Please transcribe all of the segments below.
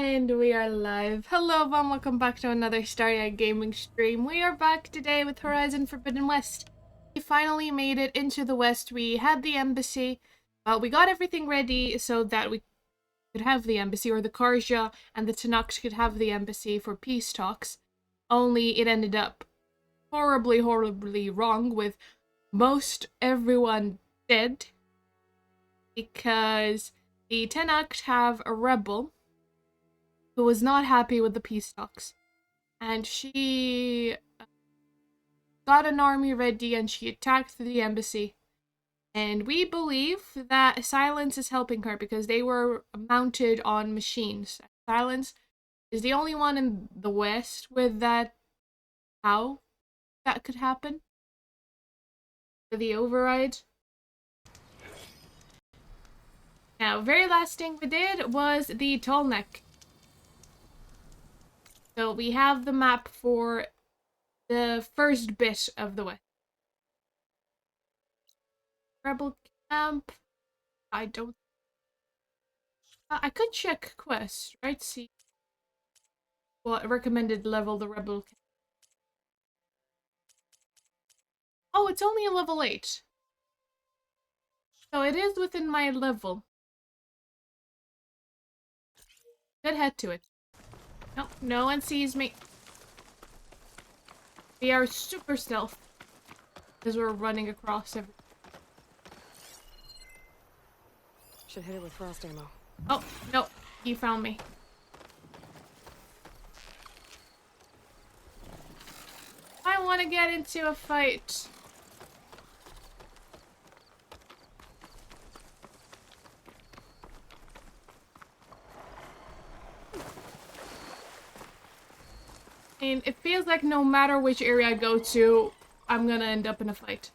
And we are live. Hello everyone, welcome back to another Starry Gaming stream. We are back today with Horizon Forbidden West. We finally made it into the West. We had the embassy. We got everything ready so that we could have the embassy, or the Karja and the Tanakh could have the embassy for peace talks. Only it ended up horribly wrong, with most everyone dead. Because the Tanakh have a rebel who was not happy with the peace talks. And she got an army ready and she attacked the embassy. And we believe that Silence is helping her because they were mounted on machines. Silence is the only one in the West with that. How that could happen? The override. Now, very last thing we did was the Tallneck. So we have the map for the first bit of the West. Rebel camp. I don't. I could check quest, right? See what recommended level the rebel camp. Oh, it's only a level 8. So it is within my level. Could head to it. Nope, no one sees me. We are super stealth as we're running across everything. Should hit it with frost ammo. Oh, no, he found me. I want to get into a fight. And it feels like no matter which area I go to, I'm gonna end up in a fight.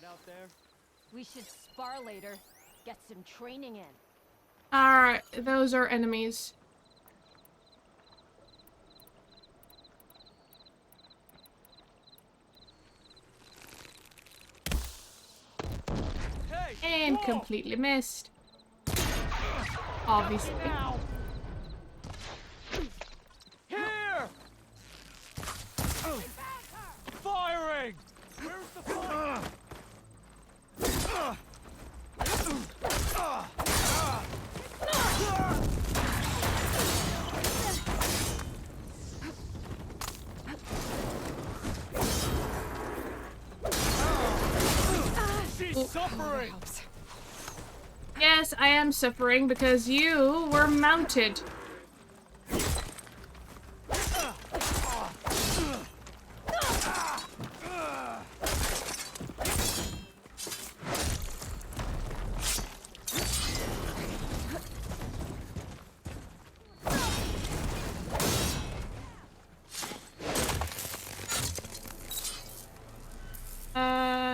Out there? We should spar later. Get some training in. Alright, those are enemies. Hey, And whoa! completely missed. Obviously. Here! Firing! Where's the fire? She's suffering! Yes, I am suffering because you were mounted.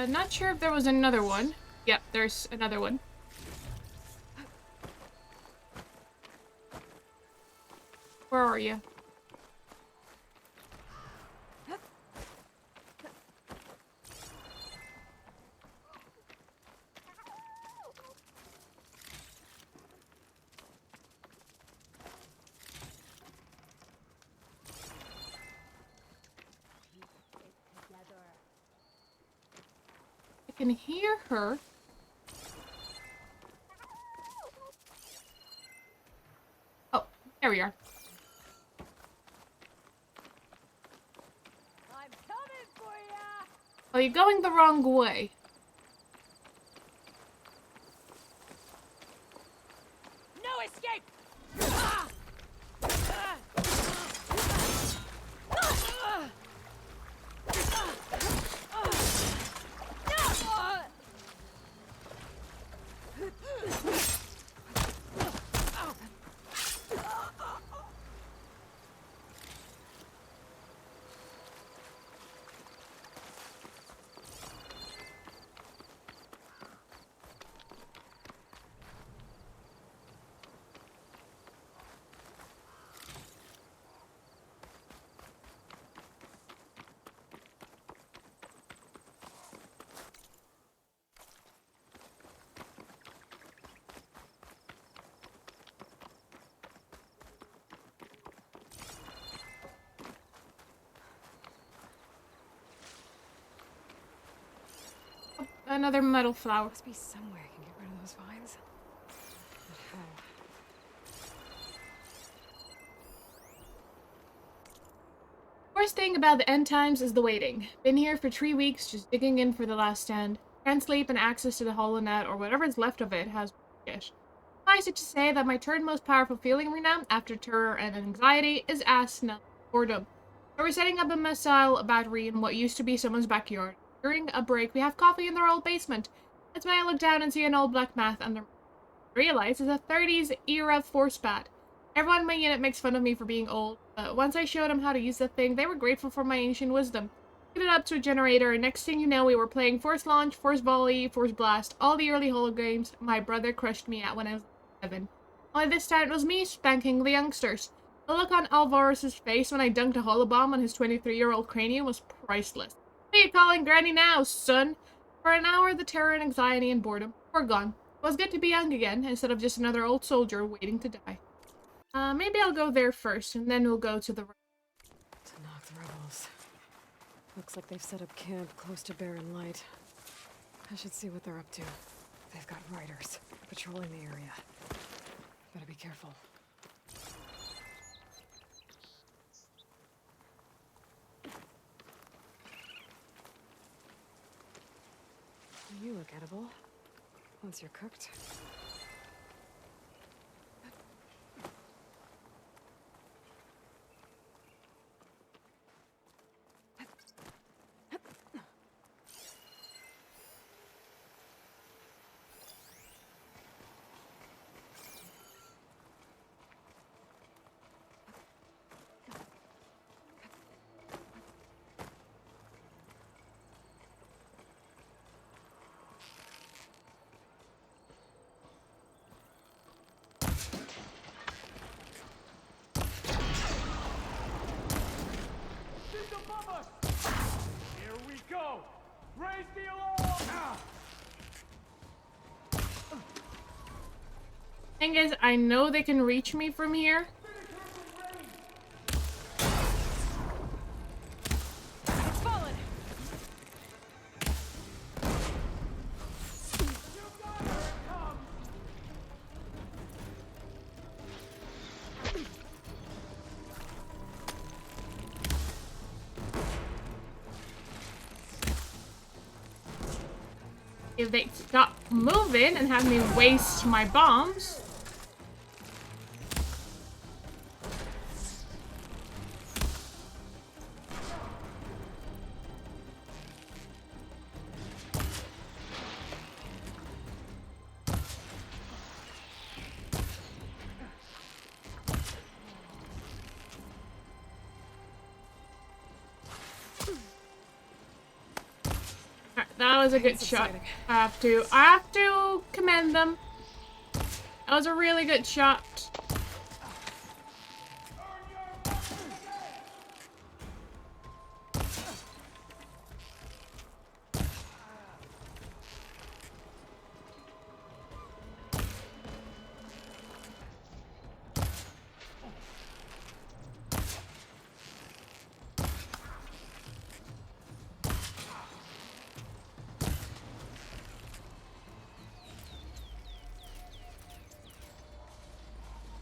Not sure if there was another one. Yep, there's another one. Where are you? I can hear her. Oh, there we are. I'm coming for ya. Oh, you're going the wrong way. No escape. Ah! Ah! Another metal flower. Must be somewhere I can get rid of those vines. But how? Worst thing about the end times is the waiting. Been here for 3 weeks, just digging in for the last stand. Can't sleep, and access to the hollow net, or whatever's left of it, has shit. Suffice it to say that my third most powerful feeling right now, after terror and anxiety, is boredom. So we're setting up a missile battery in what used to be someone's backyard. During a break, we have coffee in their old basement. That's when I look down and see an old black math under me. I realize it's a 30s era force bat. Everyone in my unit makes fun of me for being old, but once I showed them how to use the thing, they were grateful for my ancient wisdom. Get it up to a generator, and next thing you know, we were playing Force Launch, Force Volley, Force Blast, all the early holo games my brother crushed me at when I was 7. Only this time it was me spanking the youngsters. The look on Alvarez's face when I dunked a holobomb on his 23-year-old cranium was priceless. What are you calling Granny now, son? For an hour, the terror and anxiety and boredom were gone. It was good to be young again, instead of just another old soldier waiting to die. Maybe I'll go there first, and then we'll go to the... To knock the rebels. Looks like they've set up camp close to Barren Light. I should see what they're up to. They've got riders patrolling the area. Better be careful. You look edible. Once you're cooked. She's above us! Here we go! Raise the alarm! Thing is, I know they can reach me from here. It's fallen! If they stop moving and have me waste my bombs. That was a good shot. exciting. I have to commend them. That was a really good shot.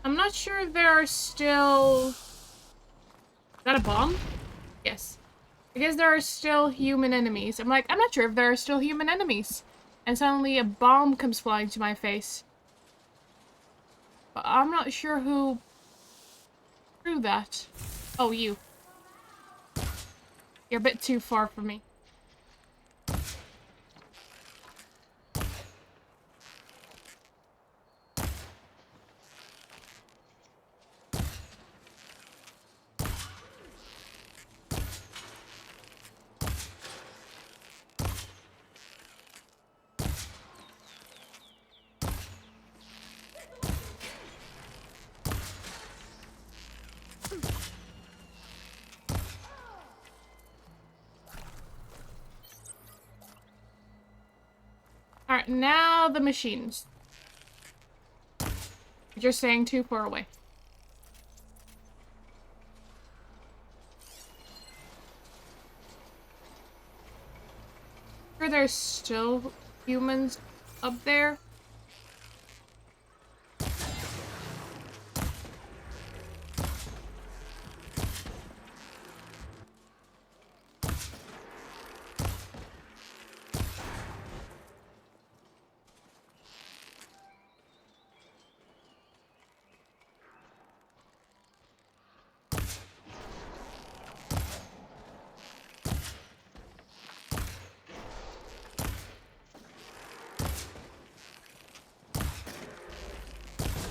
I'm not sure if there are still... Is that a bomb? Yes. I guess there are still human enemies. I'm not sure if there are still human enemies. And suddenly a bomb comes flying to my face. But I'm not sure who threw that. Oh, you. You're a bit too far from me. Alright, now the machines. You're staying too far away. Sure, there's still humans up there.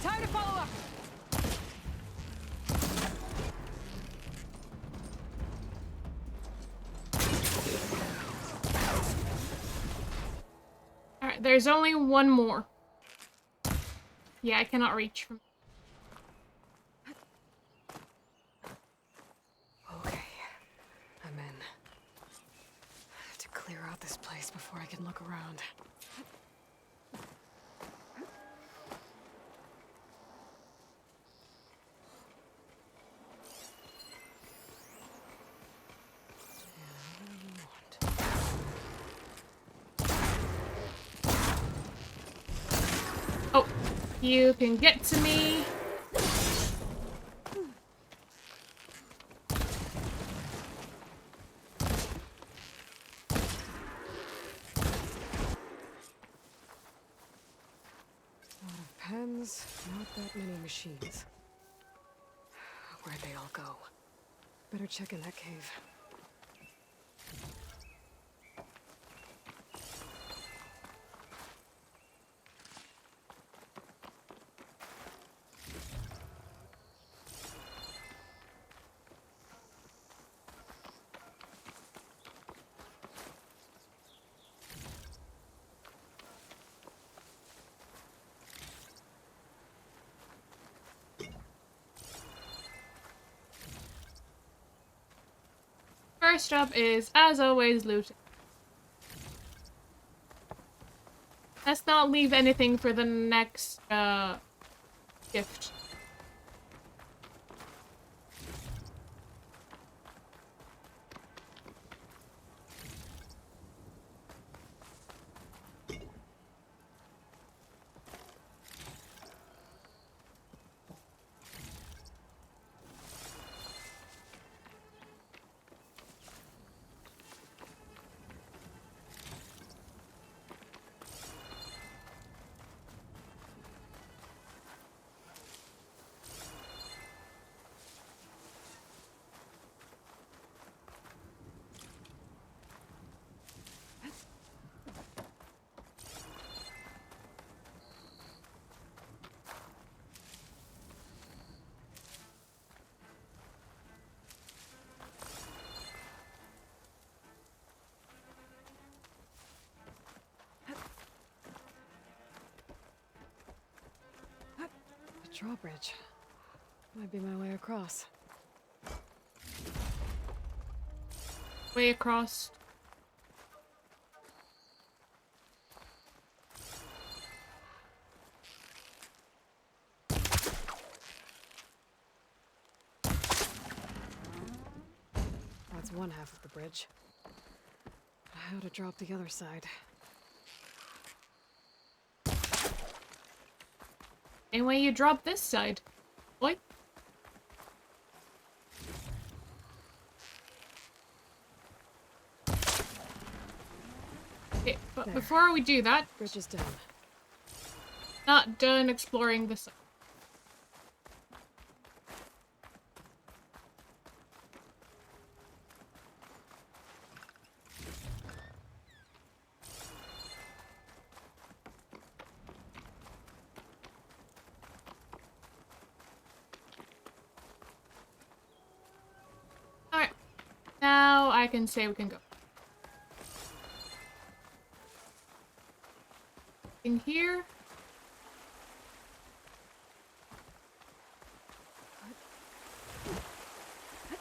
Time to follow up! Alright, there's only one more. Yeah, I cannot reach from. Okay, I'm in. I have to clear out this place before I can look around. Oh, you can get to me. A lot of pens, not that many machines. Where'd they all go? Better check in that cave. First up is, as always, looting. Let's not leave anything for the next, gift. A drawbridge. Might be my way across. Way across. That's one half of the bridge. How to drop the other side? Same way you drop this side. Boy. Okay, but There. before we do that, Bridge is down. not done exploring this side. Alright. Now I can say we can go. In here.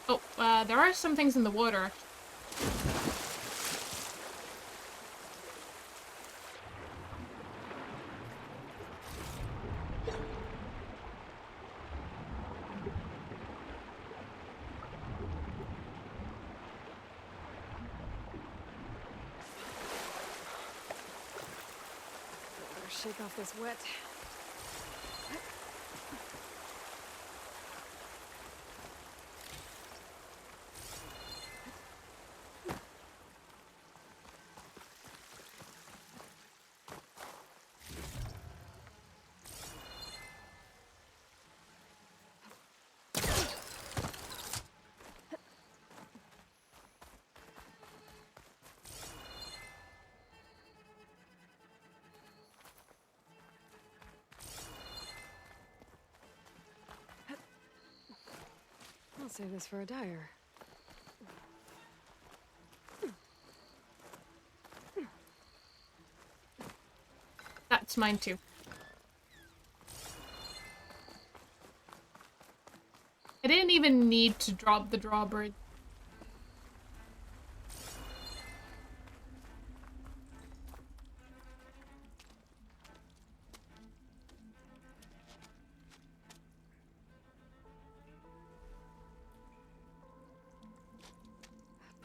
Oh, there are some things in the water. shake off this wet. I'll save this for a dyer. That's mine too. I didn't even need to drop the drawbridge.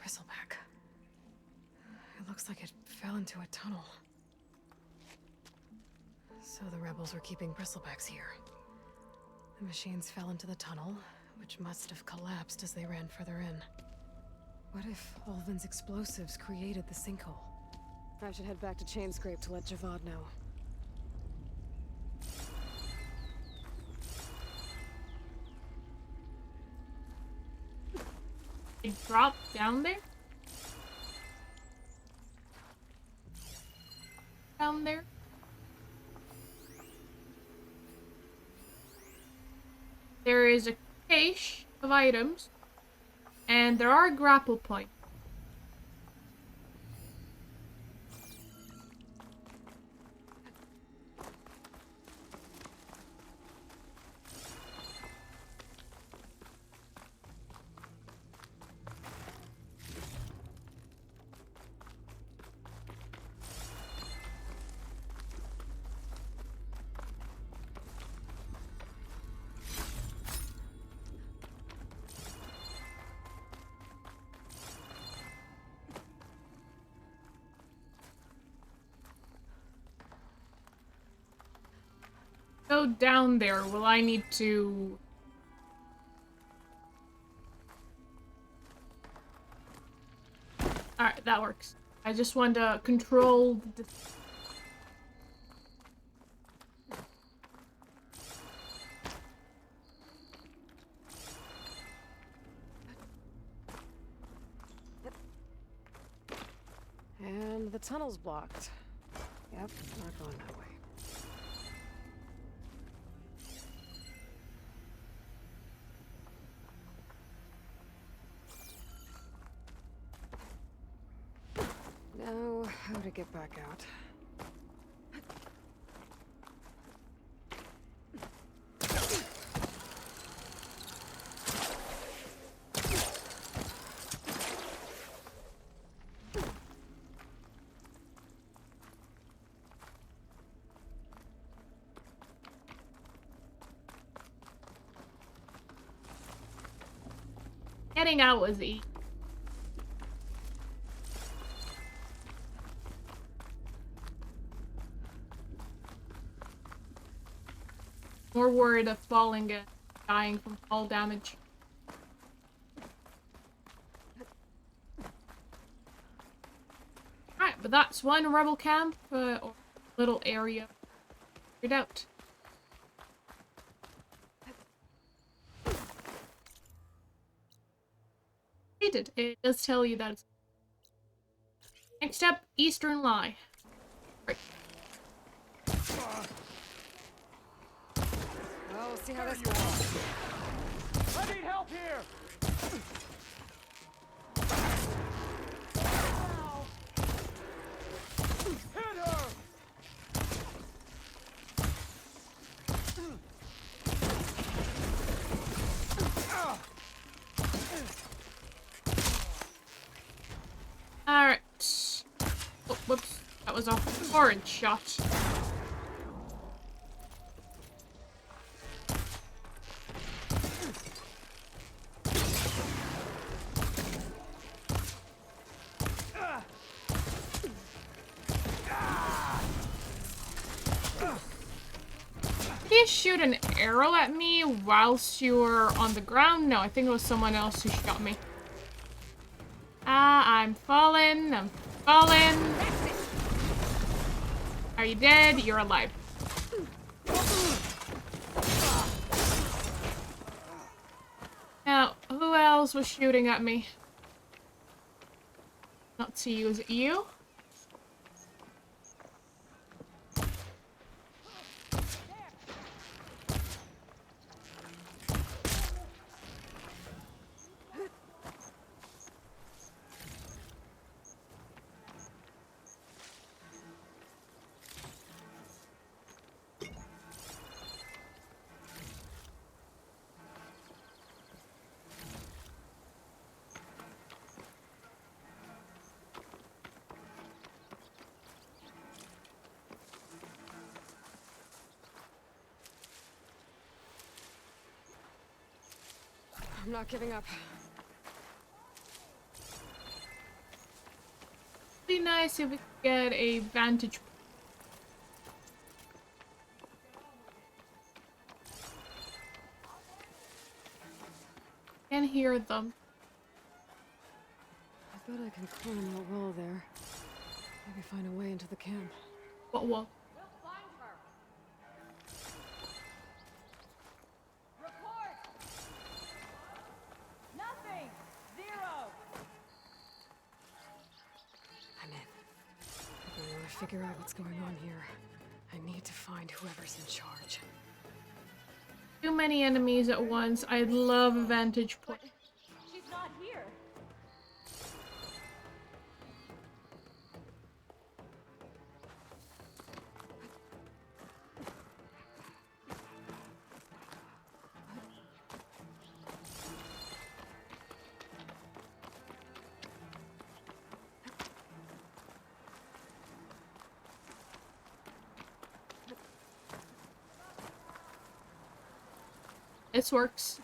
Bristleback. It looks like it fell into a tunnel. So the rebels were keeping bristlebacks here. The machines fell into the tunnel, which must have collapsed as they ran further in. What if Olvin's explosives created the sinkhole? I should head back to Chainscrape to let Javad know. It dropped down there? Down there? There is a cache of items, and there are grapple points. Go down there. Will I need to... Alright, that works. I just want to control the... And the tunnel's blocked. Yep, not going that way. Now, how to get back out? Getting out was easy. More worried of falling and dying from fall damage. Alright, but that's one rebel camp, or little area figured out. It does tell you that it's... Next up, Eastern Lie. Right. Well, we'll see how this goes. I need help here! Hit her! Alright. Oh, whoops. That was a horrid shot. he shoot an arrow at me whilst you were on the ground? No, I think it was someone else who shot me. Ah, I'm falling. I'm falling. Are you dead? You're alive. Now, who else was shooting at me? Not see you. Is it you? I'm not giving up. Be nice if we could get a vantage. Can hear them. I bet I can climb that wall there. Maybe find a way into the camp. What wall? We'll find her. Report. Nothing. 0. I'm in. If I want to figure out what's going on here, I need to find whoever's in charge. Too many enemies at once. I love a vantage point. But she's not here. This works.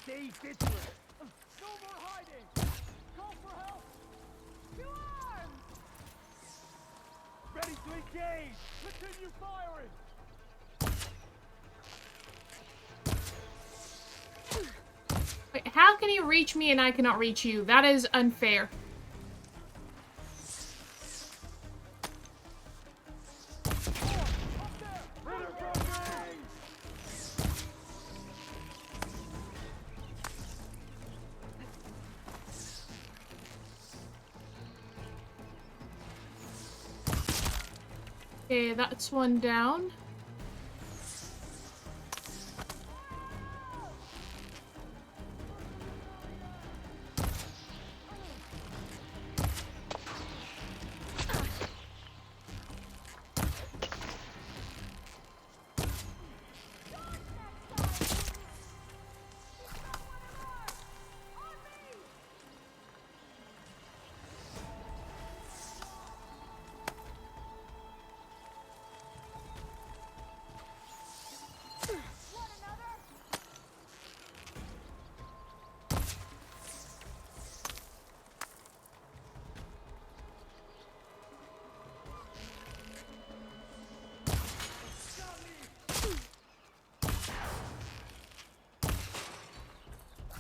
Stay vigilant. No more hiding. Call for help. To arms! Ready to engage. Continue firing. Wait, how can you reach me and I cannot reach you? That is unfair. Okay, that's one down.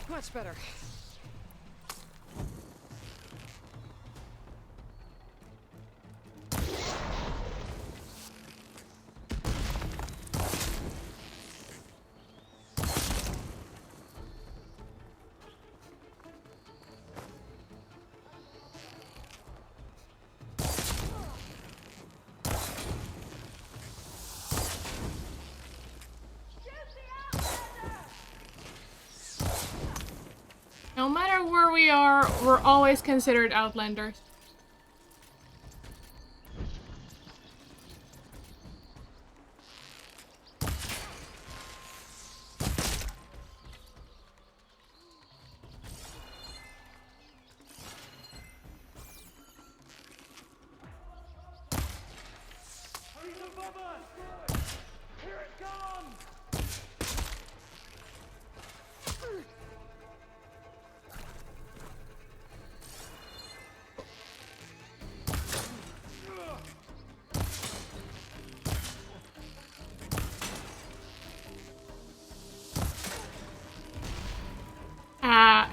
Much better. No matter where we are, we're always considered outlanders. He's above us. Here it comes.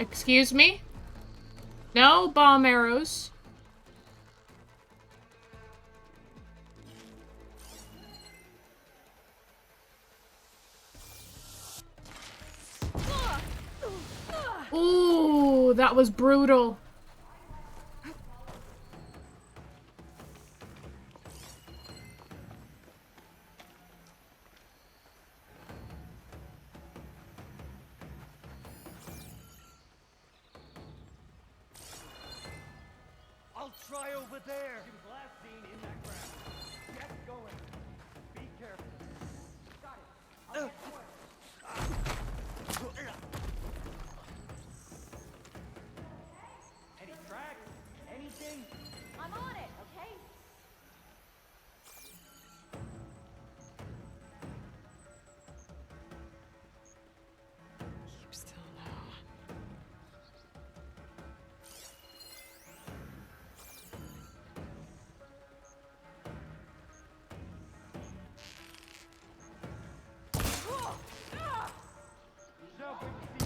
excuse me? No bomb arrows. Ooh, that was brutal. I'll try over there. Blast scene in that ground. Get going. Be careful. Got it. I'll get to work. Any tracks? Anything? I'm on it, okay? Keep still now. So good to see you.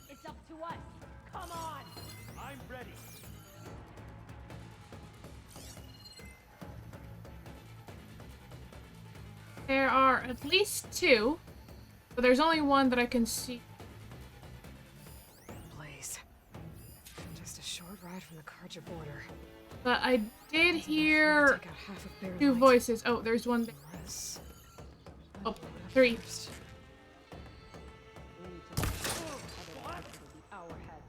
It's up to us. Come on! I'm ready. There are at least two, but there's only one that I can see. Blaze. Just a short ride from the Karja border. But I did Take hear out half of Bear two Light. voices. Oh, there's one there. Unless... Oh, three. First. We need to otherwise it'll be our heads.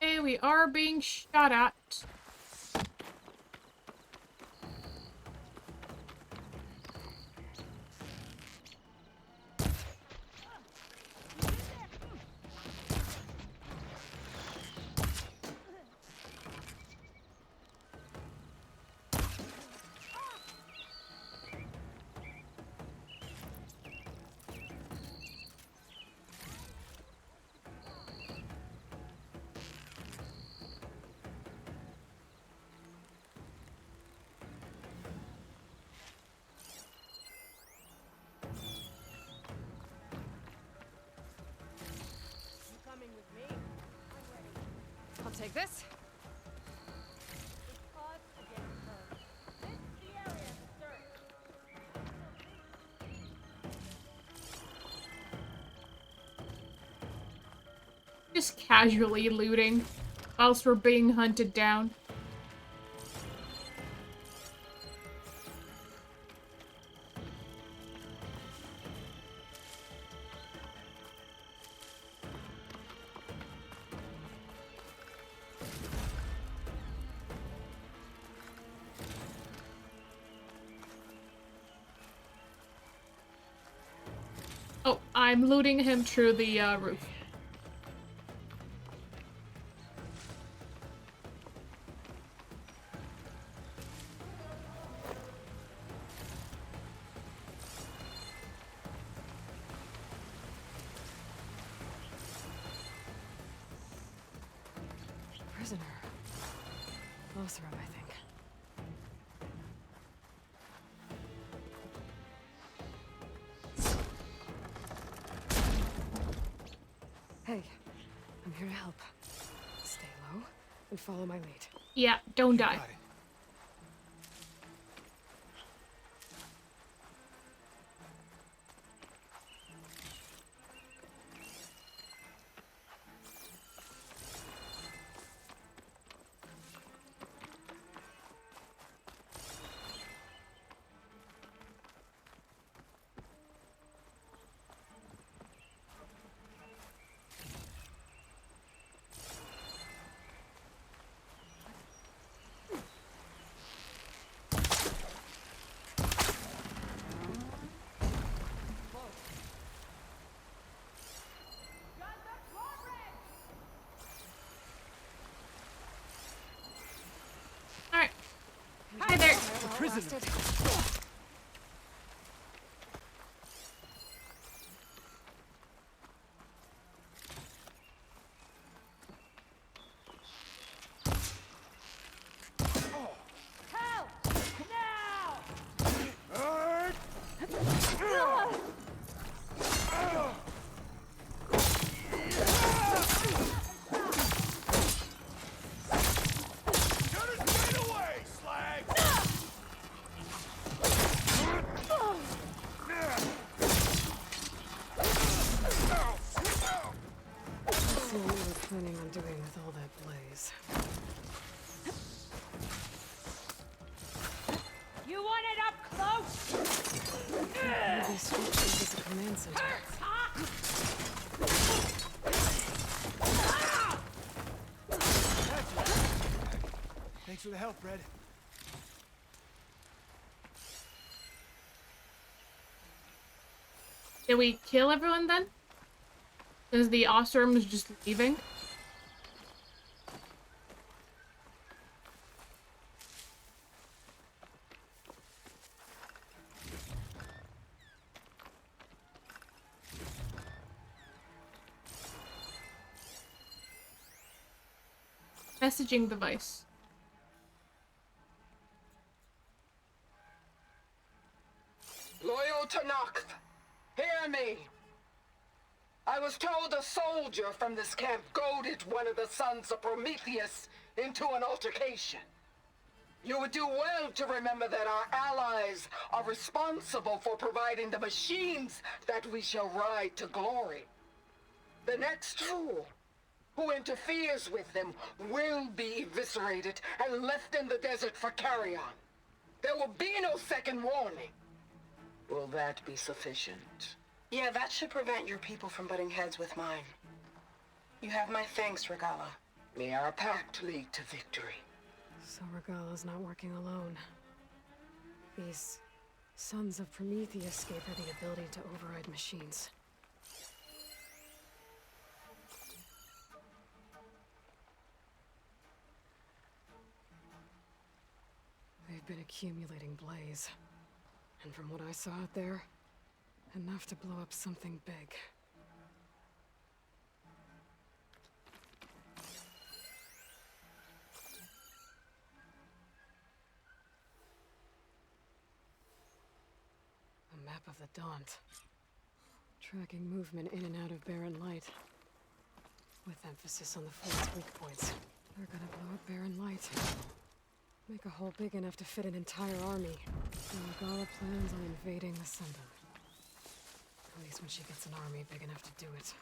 Okay, we are being shot at. You coming with me? I'm ready. I'll take this. It's us against her. This is the area to search. Just casually looting whilst we're being hunted down. Oh, I'm looting him through the roof. Prisoner. Lothram, I think. Hey, I'm here to help. Stay low and follow my lead. Yeah, don't You die. got it. Alright. Hi there. The prisoner. Help! Now! Get away, slag! Let's see what you were planning on doing with all that blaze. You want it up close? One of these structures is a command center. Thanks for the help, Red. Did we kill everyone then? Is the Ostrom just leaving? Messaging device. Loyal to Noct, hear me. I was told a soldier from this camp goaded one of the sons of Prometheus into an altercation. You would do well to remember that our allies are responsible for providing the machines that we shall ride to glory. The next fool who interferes with them will be eviscerated and left in the desert for carrion. There will be no second warning. Will that be sufficient? Yeah, that should prevent your people from butting heads with mine. You have my thanks, Regala. May our pact lead to victory. So Regala's not working alone. These sons of Prometheus gave her the ability to override machines. They've been accumulating blaze. And from what I saw out there, enough to blow up something big. A map of the Daunt. Tracking movement in and out of barren light. With emphasis on the fort's weak points. They're gonna blow up barren light. Make a hole big enough to fit an entire army. And Regala plans on invading the Sundown. At least when she gets an army big enough to do it.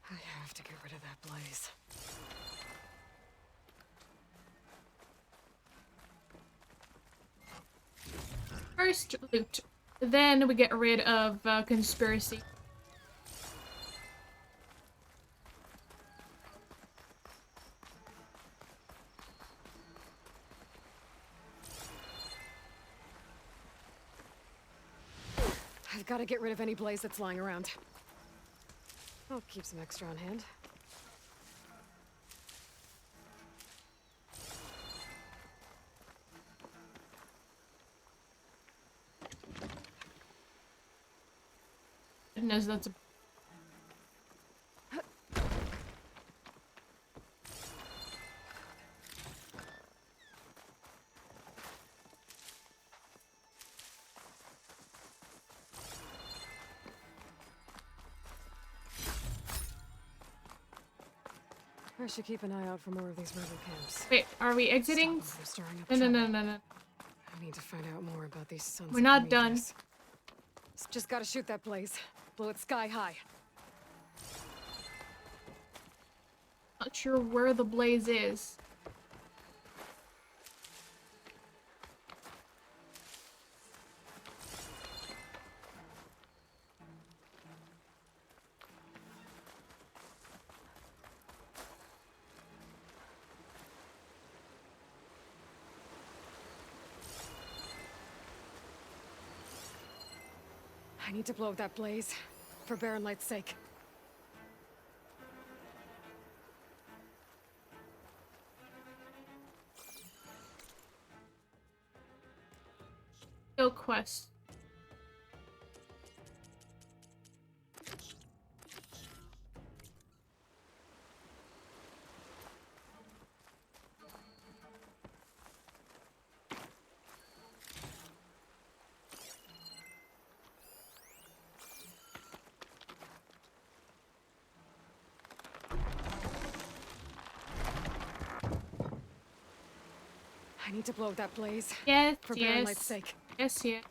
I have to get rid of that blaze. First loot. Then we get rid of conspiracy. I've got to get rid of any blaze that's lying around. I'll keep some extra on hand. Goodness, that's a... I should keep an eye out for more of these rebel camps. Wait, are we exiting? Stop them from stirring up No, no, trouble. no, no, no. I need to find out more about these sons We're of not done. Prometheus. Just gotta shoot that blaze. Blow it sky high. Not sure where the blaze is. I need to blow up that blaze. For Baron Light's sake. Kill quest. I need to blow up that blaze. Yes, For Baron Light's yes. sake. Yes, yeah.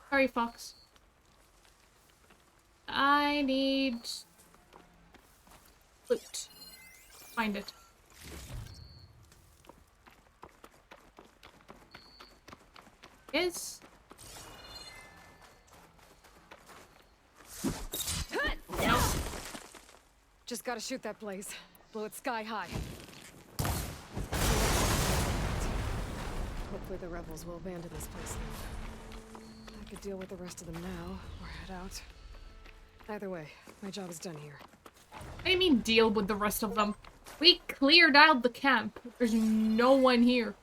Sorry, Fox. I need loot. Find it. Is Just gotta shoot that blaze. Blow it sky high. Hopefully the rebels will abandon this place now. I could deal with the rest of them now, or head out. Either way, my job is done here. What do you mean deal with the rest of them? We cleared out the camp. There's no one here.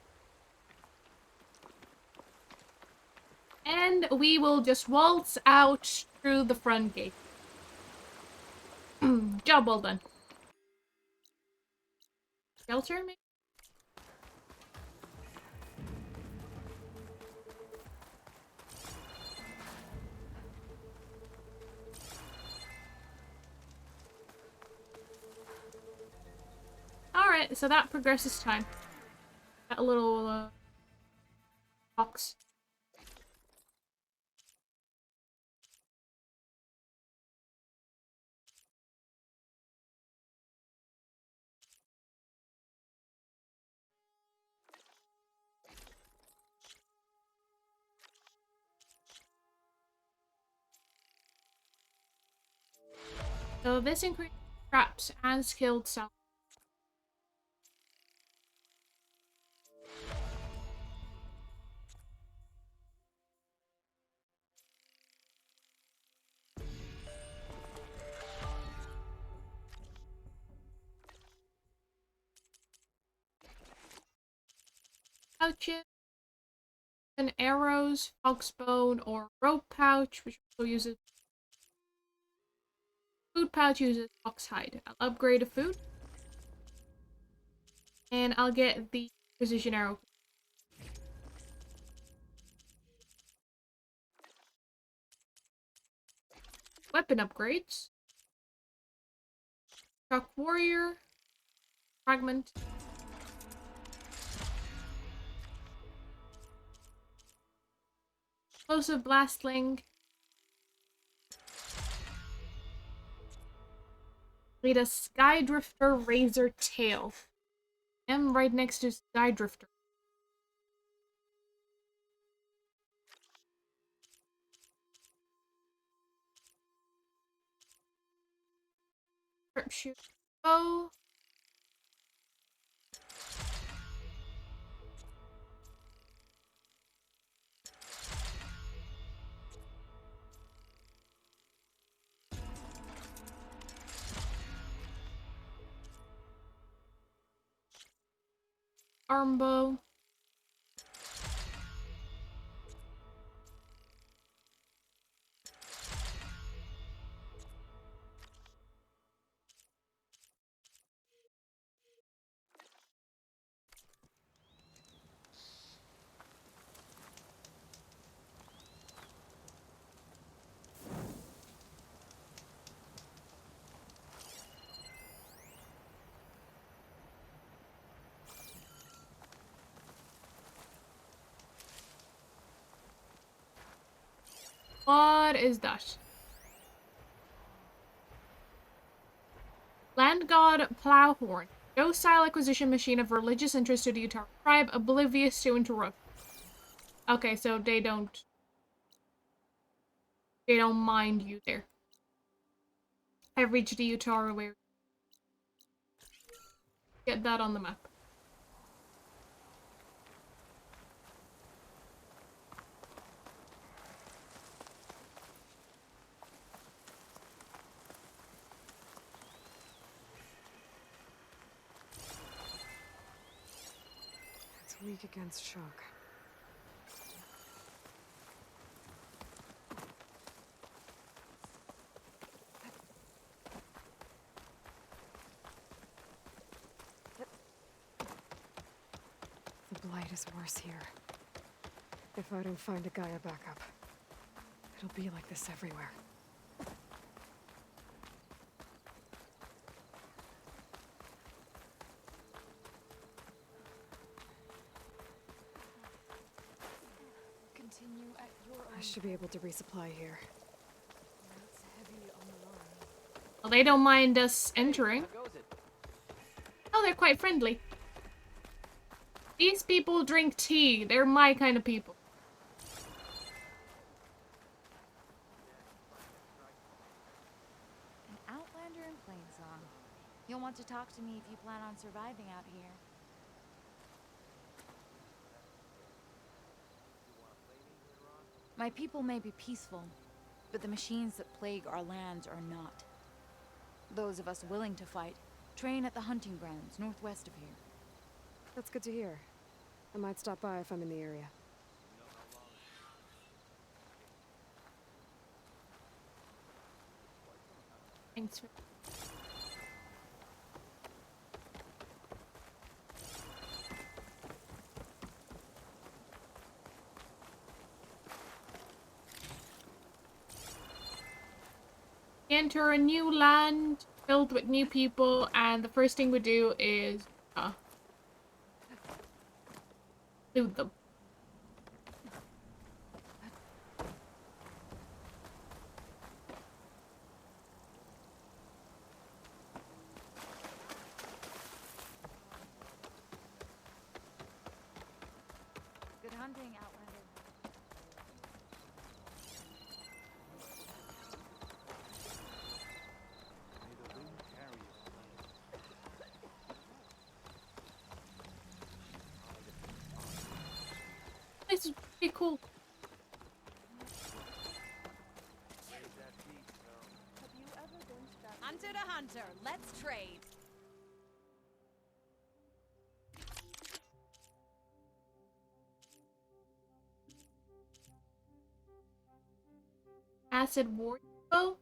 And we will just waltz out through the front gate. Job well done. Shelter, maybe? Alright, so that progresses time. Got a little, box. So this increases traps and skilled self. Pouches and arrows, foxbone, or rope pouch, which also uses food pouch uses foxhide. I'll upgrade a food. And I'll get the precision arrow. Weapon upgrades. Shock warrior. Fragment. Explosive blastling. Need a Skydrifter razor tail. I'm right next to Skydrifter. Sharpshoot bow. Arm bow. What is that? Land God Plowhorn. Docile acquisition machine of religious interest to the Utah tribe, oblivious to interrupt. Okay, so they don't mind you there. I've reached the Utah where get that on the map. It's weak against shock. The blight is worse here. If I don't find a Gaia backup, it'll be like this everywhere. Continue at your own. I should be able to resupply here. That's heavy on the line. Well, they don't mind us entering. How goes it? Oh, they're quite friendly. These people drink tea. They're my kind of people. An outlander in Plainsong. You'll want to talk to me if you plan on surviving out here. My people may be peaceful, but the machines that plague our lands are not. Those of us willing to fight train at the hunting grounds northwest of here. That's good to hear. I might stop by if I'm in the area. Thanks for... Enter a new land filled with new people, and the first thing we do is loot them. Good hunting, outlander. May the wind carry you. This is pretty cool. Hunter to hunter, let's trade. Acid warrior bow.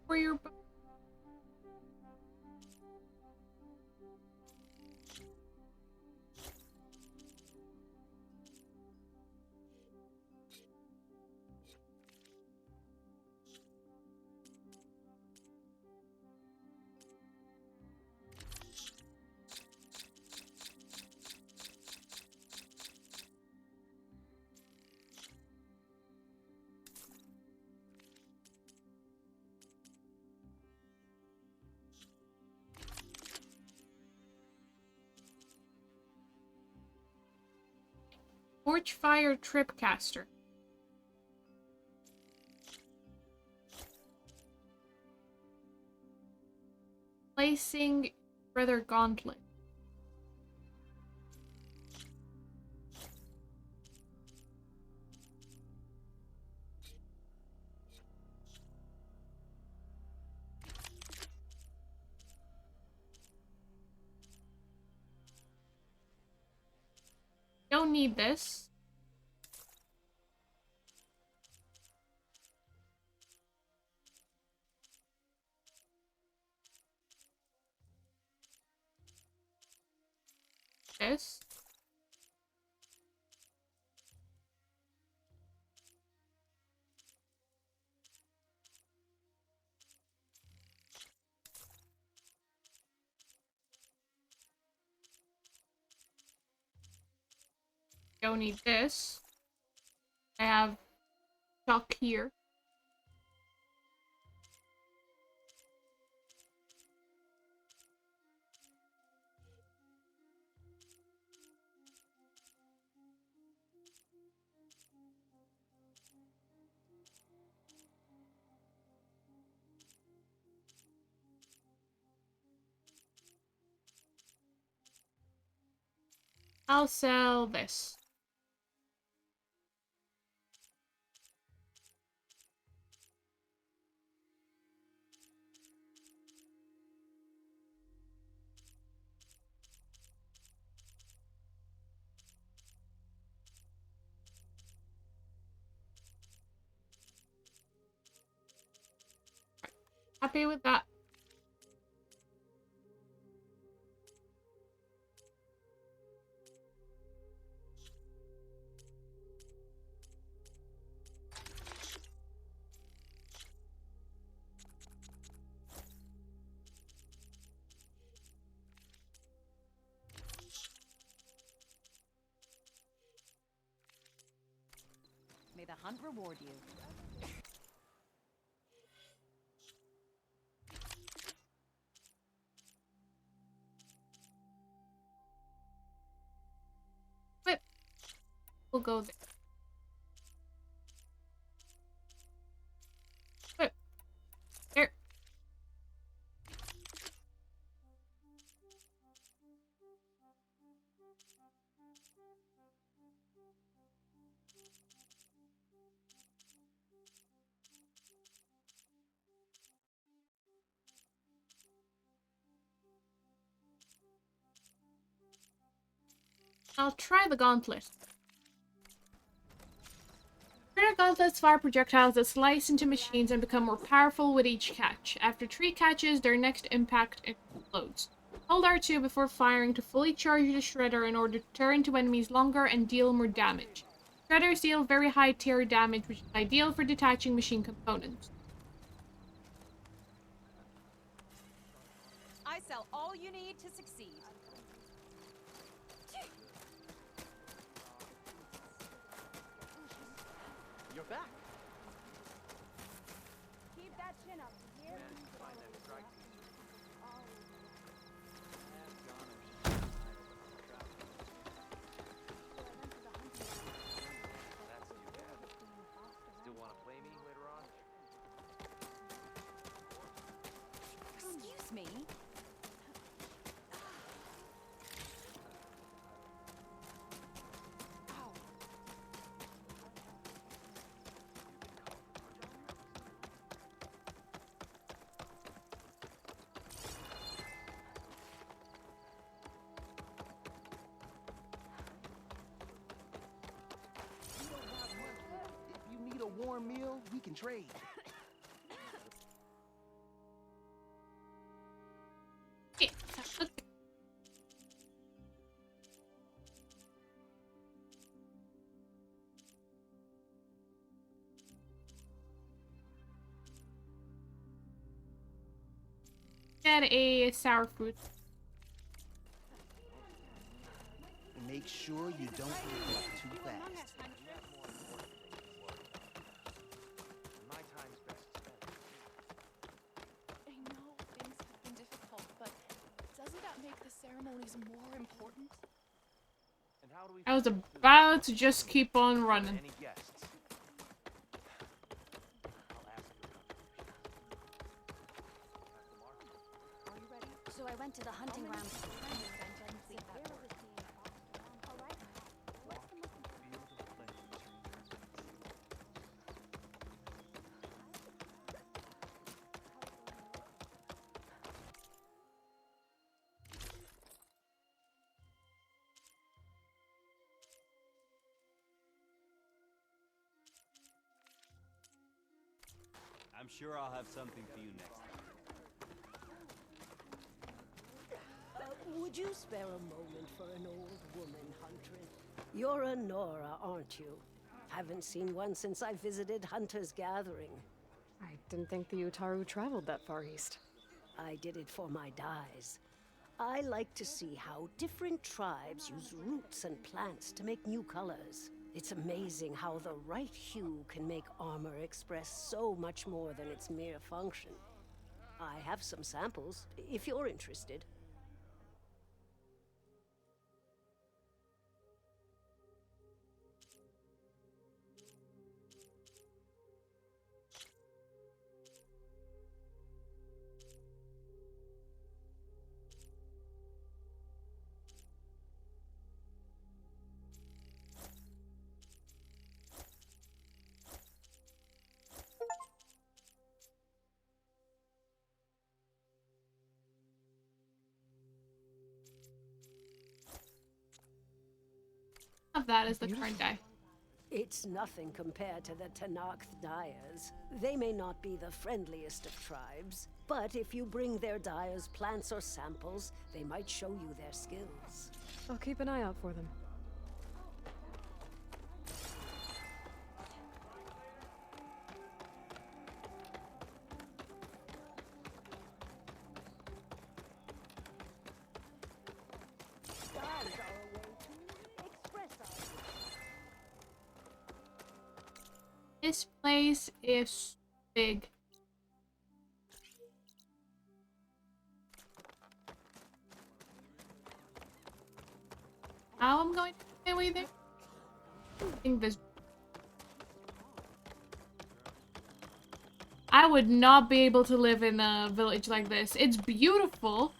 Warrior bow. Torchfire Tripcaster. Placing Brother Gauntlet. Don't need this. This. Don't need this. I have chalk here. I'll sell this. Happy with that. May the hunt reward you. Whip. We'll go there. Whip. There. I'll try the gauntlet. Critter gauntlets fire projectiles that slice into machines and become more powerful with each catch. After 3 catches, their next impact explodes. Hold R2 before firing to fully charge the shredder in order to tear into enemies longer and deal more damage. Shredders deal very high tear damage, which is ideal for detaching machine components. I sell all you need to succeed. You're back. Keep that chin up, you hear? Still want to play me later on? Excuse me. If you need a warm meal, we can trade. Yeah, okay. Get a sour fruit. Make sure you don't wake up too fast. My time's best spent. I know things have been difficult, but doesn't that make the ceremonies more important? And how do we I was find about to just keep on running. any guests? I'll ask you Are you ready? So I went to the hunting grounds. I'm sure I'll have something for you next time. Would you spare a moment for an old woman, Huntress? You're a Nora, aren't you? Haven't seen one since I visited Hunter's Gathering. I didn't think the Utaru traveled that far east. I did it for my dyes. I like to see how different tribes use roots and plants to make new colors. It's amazing how the right hue can make armor express so much more than its mere function. I have some samples, if you're interested. Have that as the current dye. It's nothing compared to the Tenakth dyers. They may not be the friendliest of tribes, but if you bring their dyers plants or samples, they might show you their skills. I'll keep an eye out for them. Dyes are a way to express ourselves. This place is big. How I'm going to get away there? I think this. I would not be able to live in a village like this. It's beautiful,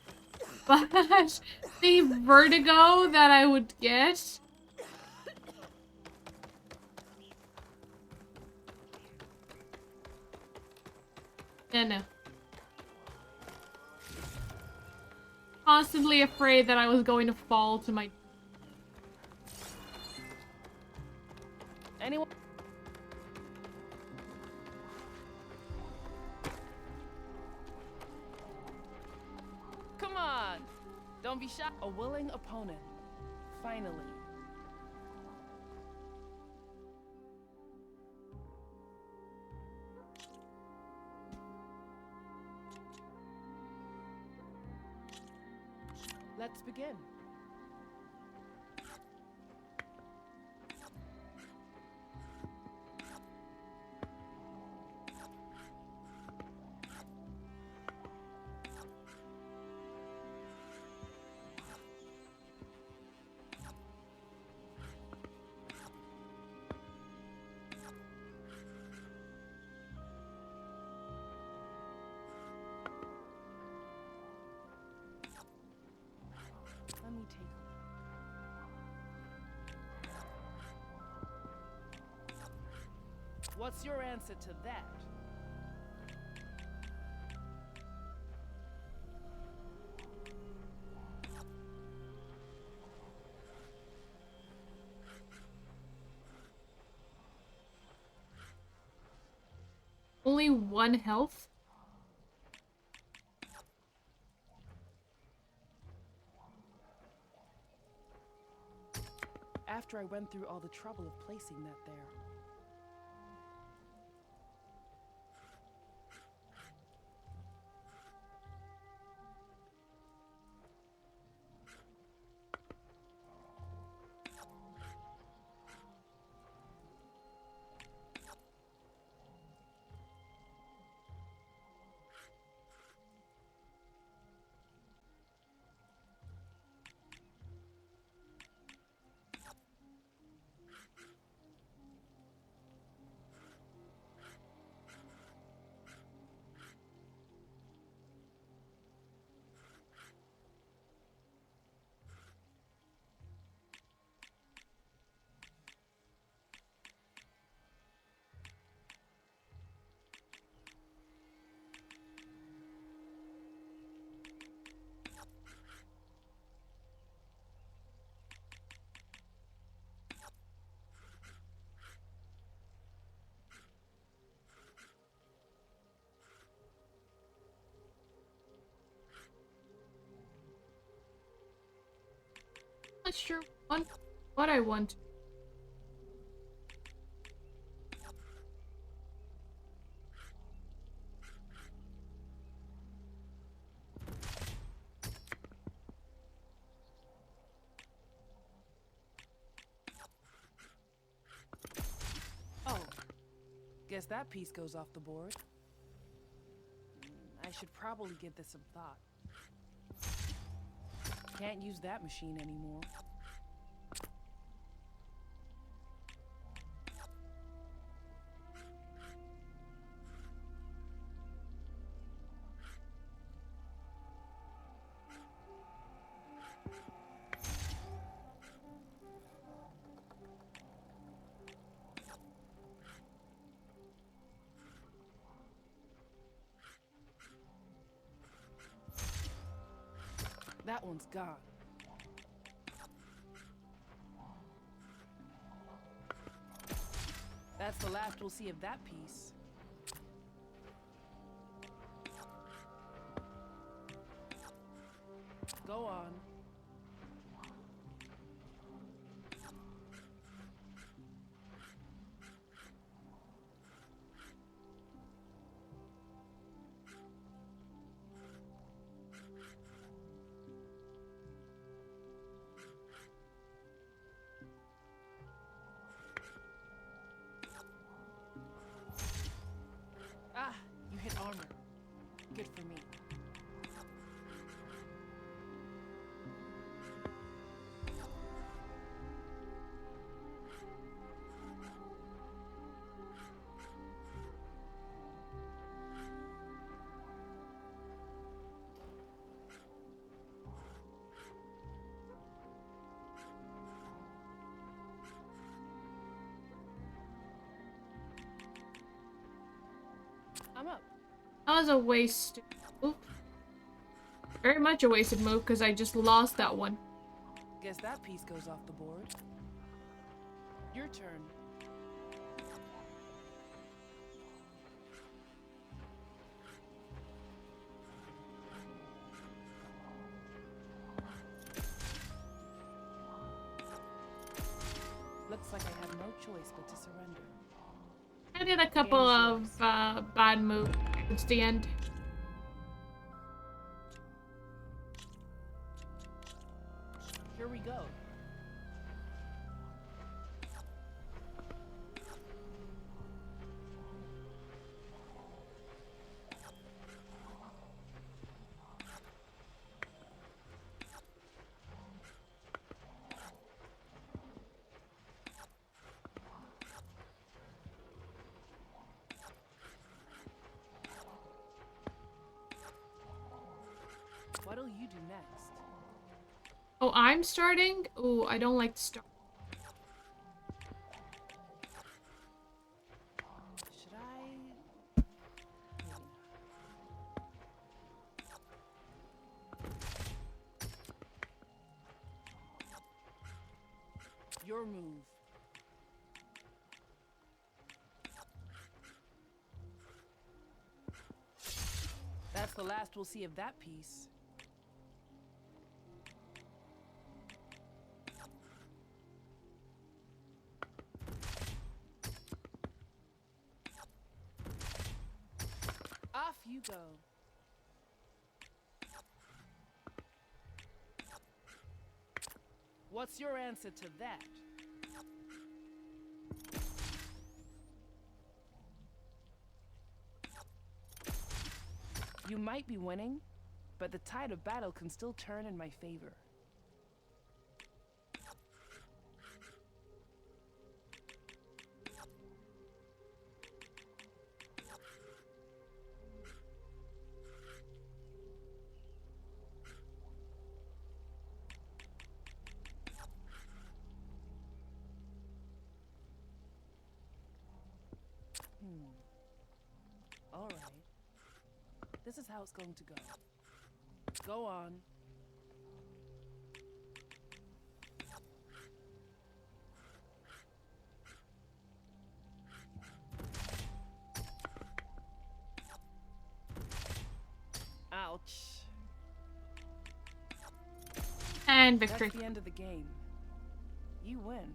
but the vertigo that I would get. Yeah, no. Constantly afraid that I was going to fall to my... Anyone? Come on! Don't be shy. A willing opponent. Finally. Let's begin. Let me take a look. What's your answer to that? Only 1 health? After I went through all the trouble of placing that there. Not sure what I want. Guess that piece goes off the board. I should probably give this some thought. Can't use that machine anymore. That one's gone. That's the last we'll see of that piece. Go on. Ah, you hit armor. Good for me. I'm up. That was a waste. Oop. Very much a wasted move because I just lost that one. Guess that piece goes off the board. Your turn. Looks like I have no choice but to surrender. I did a couple of bad moves towards the end. Here we go. What'll you do next? Oh, I'm starting? Oh, I don't like to start. Should I? Maybe not. Your move. That's the last we'll see of that piece. Off you go. What's your answer to that? You might be winning, but the tide of battle can still turn in my favor. All right. This is how it's going to go. Go on. Ouch. And victory. That's the end of the game. You win.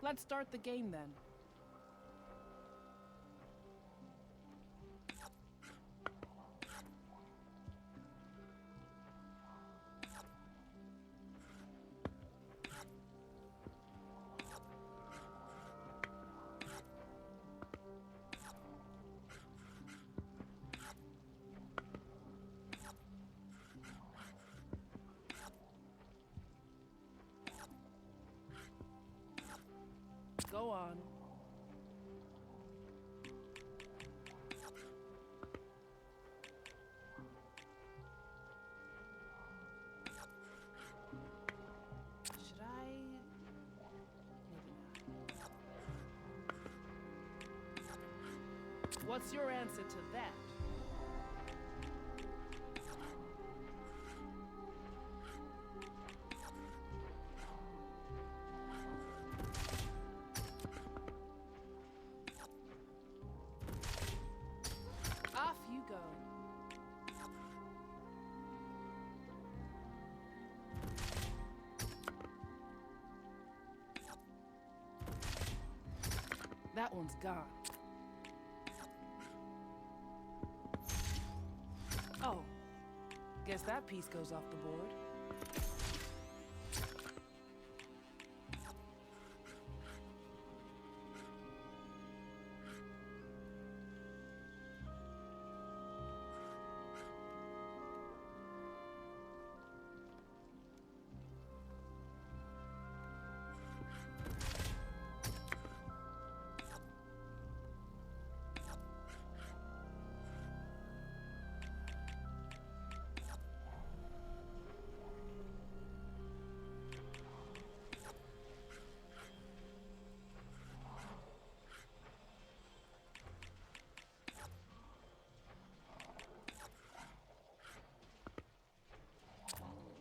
Let's start the game then. Go on. Should I? Maybe not. What's your answer to that? Off you go. That one's gone. Oh, guess that piece goes off the board.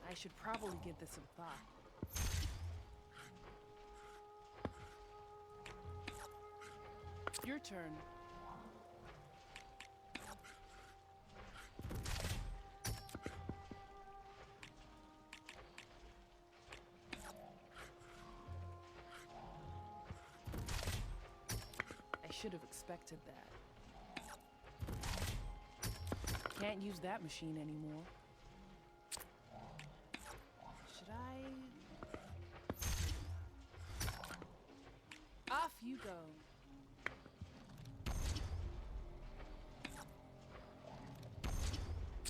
I should probably give this some thought. Your turn. I should have expected that. Can't use that machine anymore. Should I? Off you go.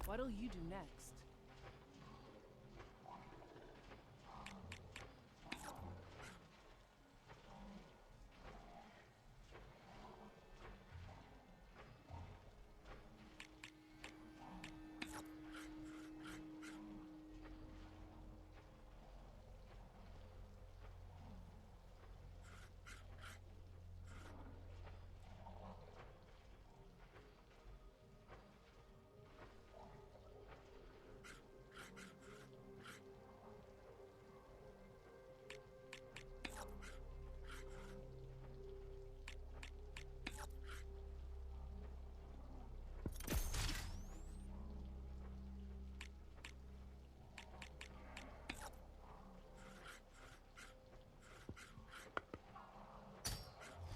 What'll you do next?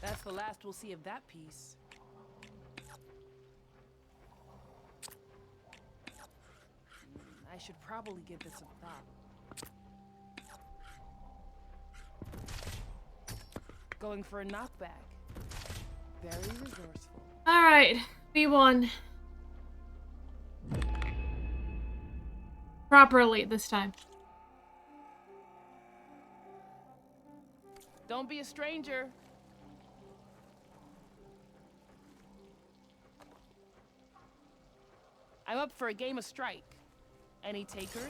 That's the last we'll see of that piece. I should probably give this some thought. Going for a knockback. Very resourceful. Alright, we won. Properly this time. Don't be a stranger. I'm up for a game of strike. Any takers?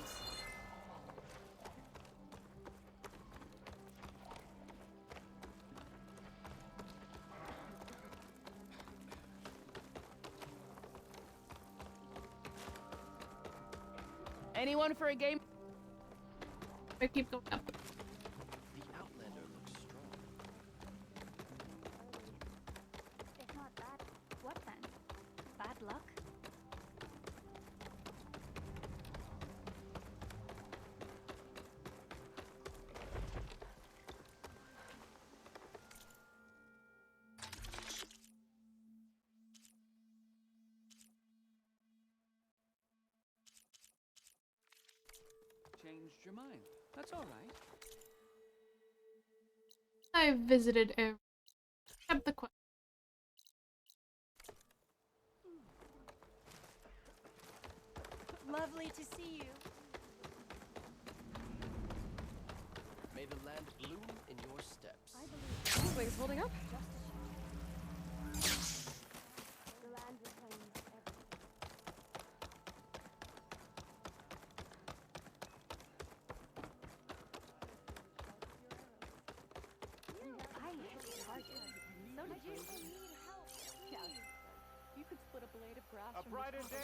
Anyone for a game? I keep going up. The Outlander looks strong. If not that, what then? Bad luck? Changed your mind. That's all right. I visited every. Kept the quest. Lovely to see you. May the land bloom in your steps. I believe Things holding up?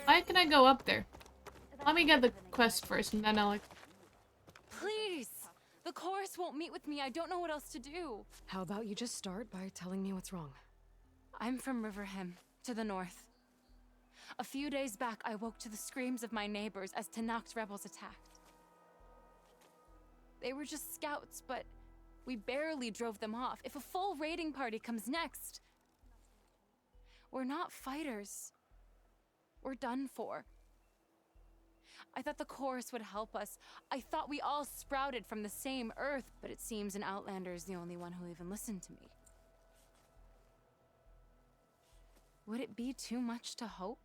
Why can I go up there? Let me get the quest first, and then I'll... Please! The chorus won't meet with me. I don't know what else to do. How about you just start by telling me what's wrong? I'm from Riverhim, to the north. A few days back, I woke to the screams of my neighbors as Tanak's rebels attacked. They were just scouts, but we barely drove them off. If a full raiding party comes next, we're not fighters. We're done for. I thought the chorus would help us. I thought we all sprouted from the same earth, but it seems an outlander is the only one who even listened to me. Would it be too much to hope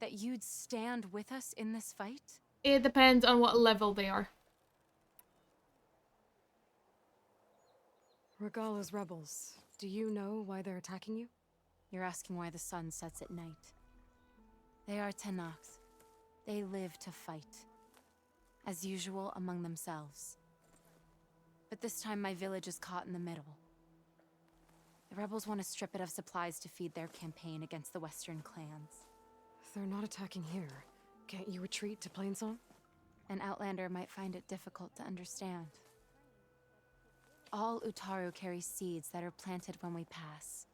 that you'd stand with us in this fight? It depends on what level they are. Regala's rebels. Do you know why they're attacking you? You're asking why the sun sets at night. They are Tanaks. They live to fight. As usual, among themselves. But this time my village is caught in the middle. The rebels want to strip it of supplies to feed their campaign against the western clans. They're not attacking here. Can't you retreat to Plainsong? An outlander might find it difficult to understand. All Utaru carry seeds that are planted when we pass.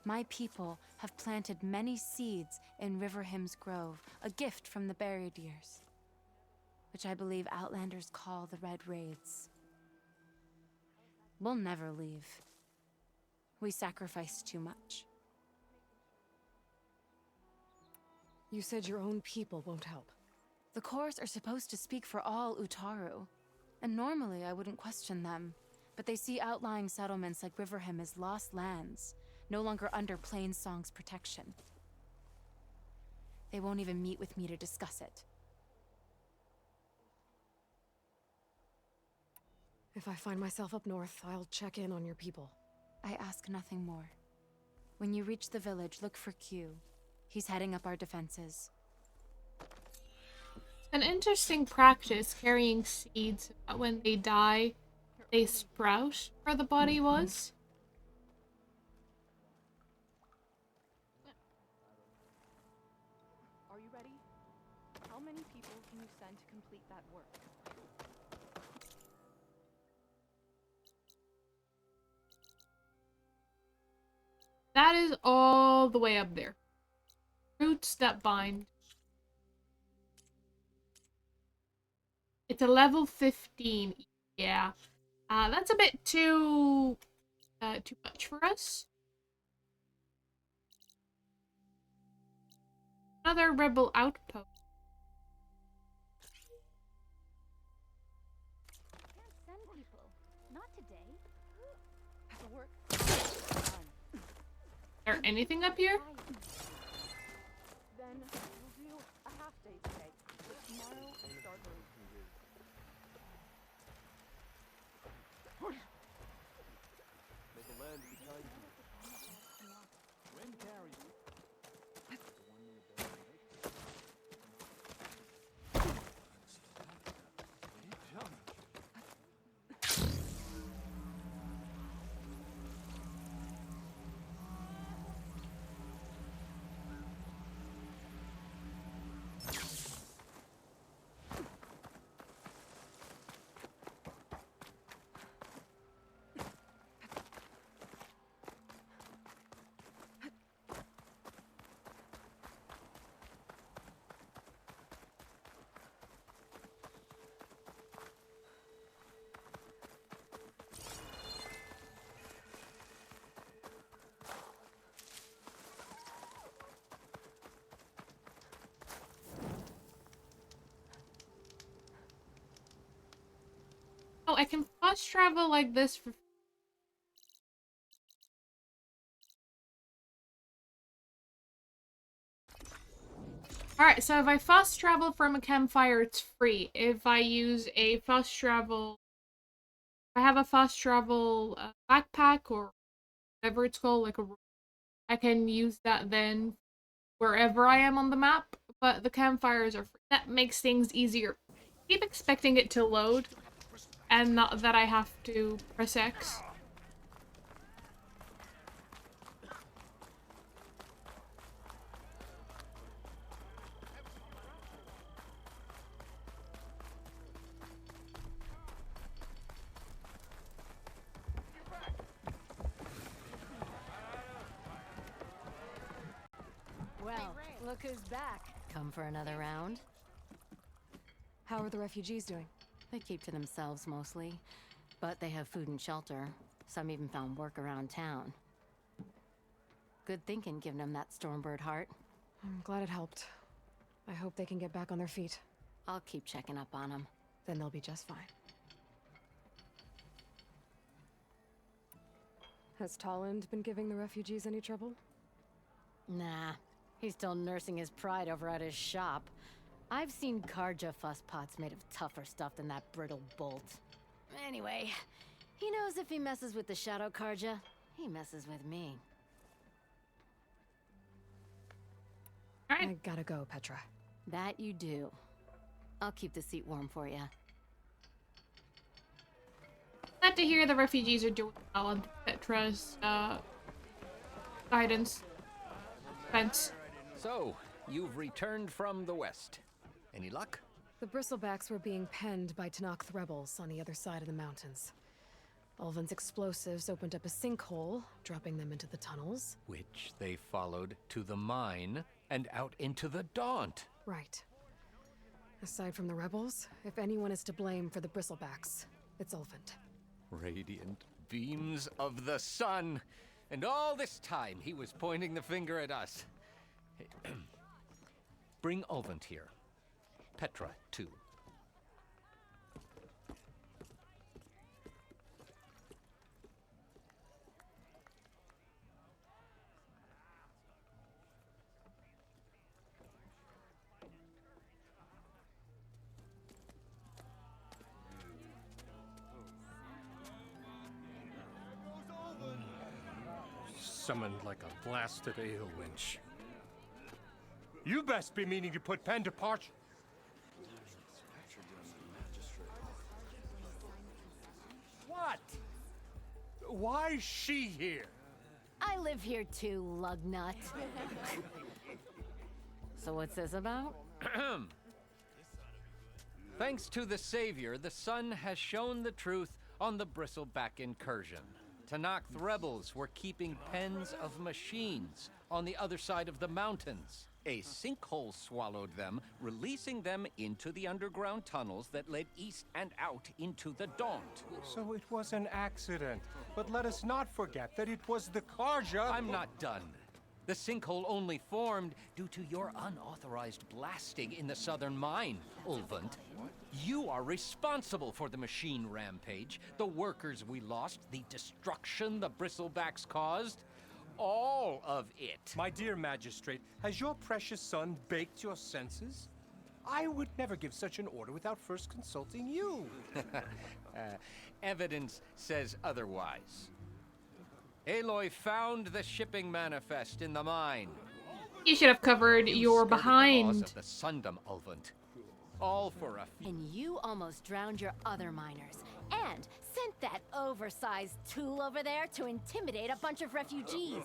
My people have planted many seeds in Riverhim's Grove, a gift from the buried years, which I believe outlanders call the Red Raids. We'll never leave. We sacrificed too much. You said your own people won't help. The chorus are supposed to speak for all Utaru, and normally I wouldn't question them, but they see outlying settlements like Riverhim as lost lands, no longer under Plainsong's protection. They won't even meet with me to discuss it. If I find myself up north, I'll check in on your people. I ask nothing more. When you reach the village, look for Q. He's heading up our defenses. An interesting practice, carrying seeds that when they die, they sprout where the body was. Are you ready? How many people can you send to complete that work? That is all the way up there. Roots that bind. It's a level 15. Yeah. That's a bit too much for us. Another rebel outpost. Can't send people. Not today. The work. Is there anything up here? Then we'll do a half day today. But tomorrow we'll start early. May the land be kind to you. Wind carry you. Oh, I can fast travel like this for... Alright, so if I fast travel from a campfire, it's free. If I use a fast travel I have a fast travel backpack or whatever it's called, like I can use that then wherever I am on the map. But the campfires are free. That makes things easier. Keep expecting it to load, and not that I have to press X. Well, look who's back. Come for another round? How are the refugees doing? They keep to themselves mostly, but they have food and shelter. Some even found work around town. Good thinking, giving them that Stormbird heart. I'm glad it helped. I hope they can get back on their feet. I'll keep checking up on them. Then they'll be just fine. Has Tolland been giving the refugees any trouble? Nah, he's still nursing his pride over at his shop. I've seen Karja fuss pots made of tougher stuff than that brittle bolt. Anyway, he knows if he messes with the Shadow Karja, he messes with me. Alright. I gotta go, Petra. That you do. I'll keep the seat warm for you. Glad to hear the refugees are doing well under Petra's guidance. Fence. So, you've returned from the west. Any luck? The bristlebacks were being penned by Tenakth rebels on the other side of the mountains. Ulvin's explosives opened up a sinkhole, dropping them into the tunnels. Which they followed to the mine and out into the Daunt. Right. Aside from the rebels, if anyone is to blame for the bristlebacks, it's Ulvin. Radiant beams of the sun. And all this time he was pointing the finger at us. Bring Ulvin here. Petra, too. Summoned like a blasted ale winch. You best be meaning to put pen to parch. What? Why is she here? I live here too, lugnut. So what's this about? Thanks to the Savior, the sun has shown the truth on the Bristleback incursion. Tenakth rebels were keeping pens of machines on the other side of the mountains. A sinkhole swallowed them, releasing them into the underground tunnels that led east and out into the Daunt. So it was an accident. But let us not forget that it was the Karja. I'm not done. The sinkhole only formed due to your unauthorized blasting in the southern mine, Ulvund. You are responsible for the machine rampage, the workers we lost, the destruction the bristlebacks caused. All of it. My dear magistrate, has your precious son baked your senses? I would never give such an order without first consulting you. Evidence says otherwise. Aloy found the shipping manifest in the mine. You should have covered your skirted the laws behind. of the Sundom, Ulvund. All for a few. And you almost drowned your other miners. And sent that oversized tool over there to intimidate a bunch of refugees.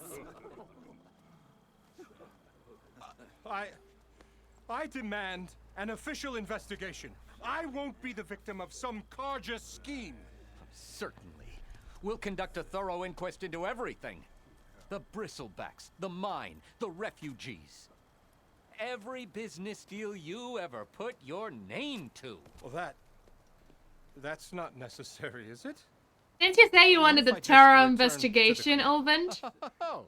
I demand an official investigation. I won't be the victim of some Karja scheme. Certainly. We'll conduct a thorough inquest into everything. The bristlebacks, the mine, the refugees. Every business deal you ever put your name to. Well, that's not necessary, is it? Didn't you say you wanted a thorough investigation, Ulvin? Oh,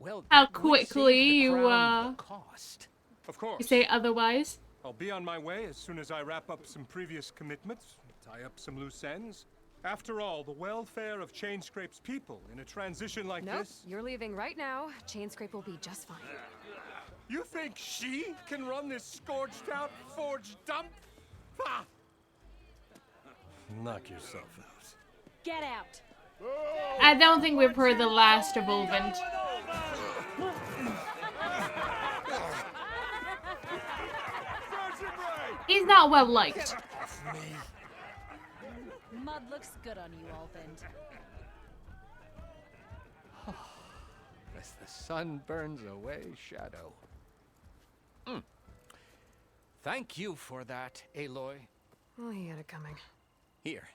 well, How that would quickly save the you, crown the cost. Of course. You say otherwise? I'll be on my way as soon as I wrap up some previous commitments, tie up some loose ends. After all, the welfare of Chainscrape's people in a transition like Nope, this... you're leaving right now. Chainscrape will be just fine. You think she can run this scorched-out forge dump? Ha! Knock yourself out. Get out. I don't think we've heard the last of Ulvund. He's not well liked. Mud looks good on you, Ulvund. As the sun burns away shadow. Thank you for that, Aloy. Well, he had it coming. Here,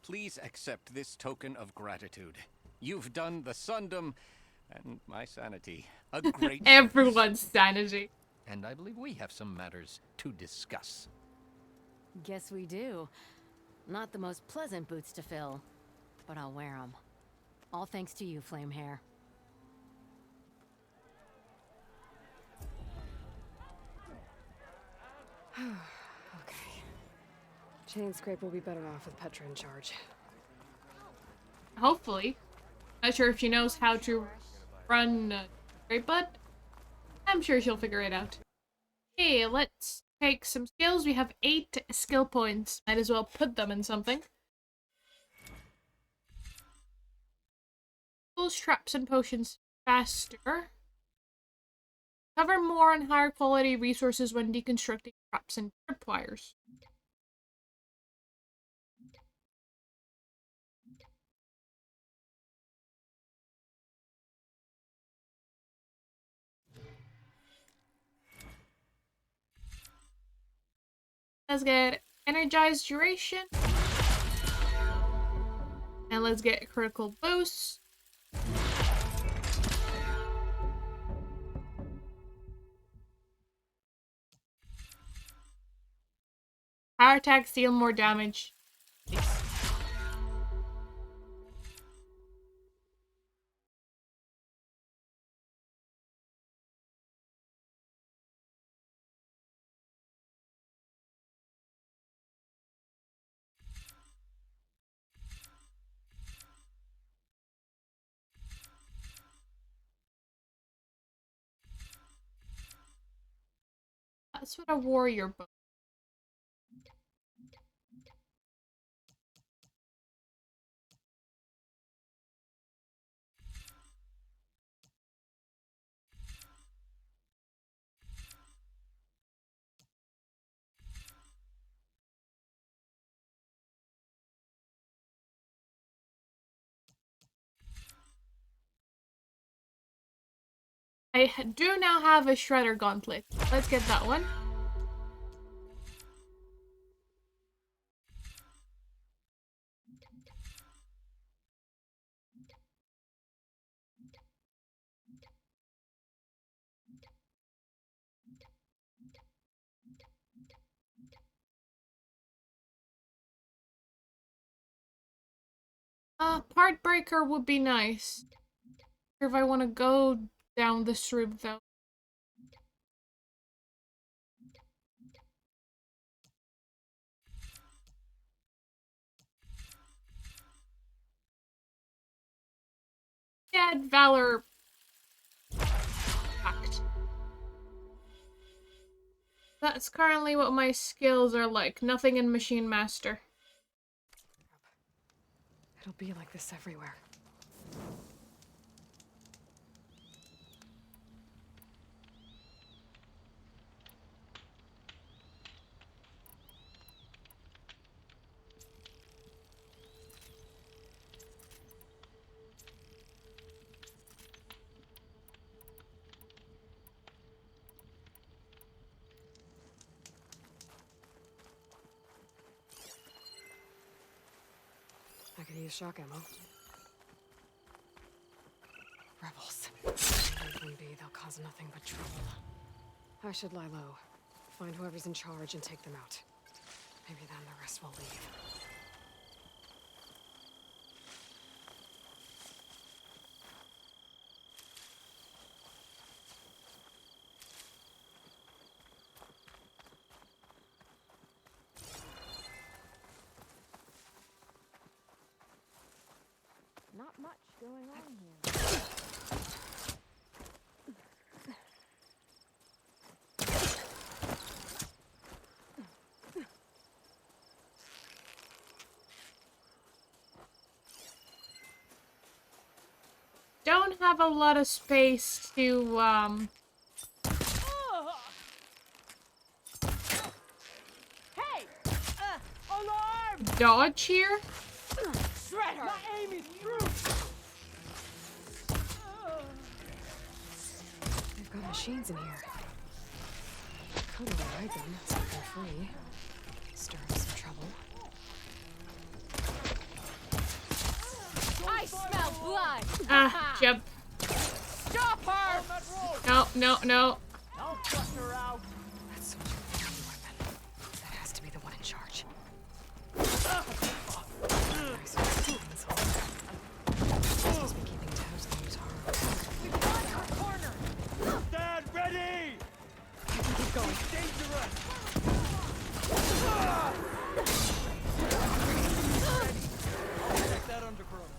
please accept this token of gratitude. You've done the Sundom and my sanity a great Everyone's sanity. And I believe we have some matters to discuss. Guess we do. Not the most pleasant boots to fill, but I'll wear them. All thanks to you, Flamehair. Okay. Chain Scrape will be better off with Petra in charge. Hopefully. Not sure if she knows how to run Great, but I'm sure she'll figure it out. Okay, let's take some skills. We have 8 skill points. Might as well put them in something. Tools, traps, and potions faster. Cover more on higher quality resources when deconstructing traps and tripwires. Let's get energized duration. And let's get critical boost. Power attacks deal more damage. That's what a warrior bow. I do now have a Shredder Gauntlet. Let's get that one. Part Breaker would be nice. If I want to go down this route, though. Dead Valor Pact. That's currently what my skills are like. Nothing in Machine Master. It'll be like this everywhere. I could use shock ammo. Rebels. Leave them be, they'll cause nothing but trouble. I should lie low. Find whoever's in charge and take them out. Maybe then the rest will leave. Not much going on here. have a lot of space to Hey! Alarm! dodge here. Shredder! My aim is true! They've got machines in here. Could override them, set them free. Stir up some trouble. I smell blood! Ah, jump. Stop her! No, no, no. I'll flush her out. That soldier with the weapon. That has to be the one in charge. Nice asshole. Supposed to be keeping tabs on these horror. Stand ready! I can keep going. It's dangerous! I'll check that undergrowth.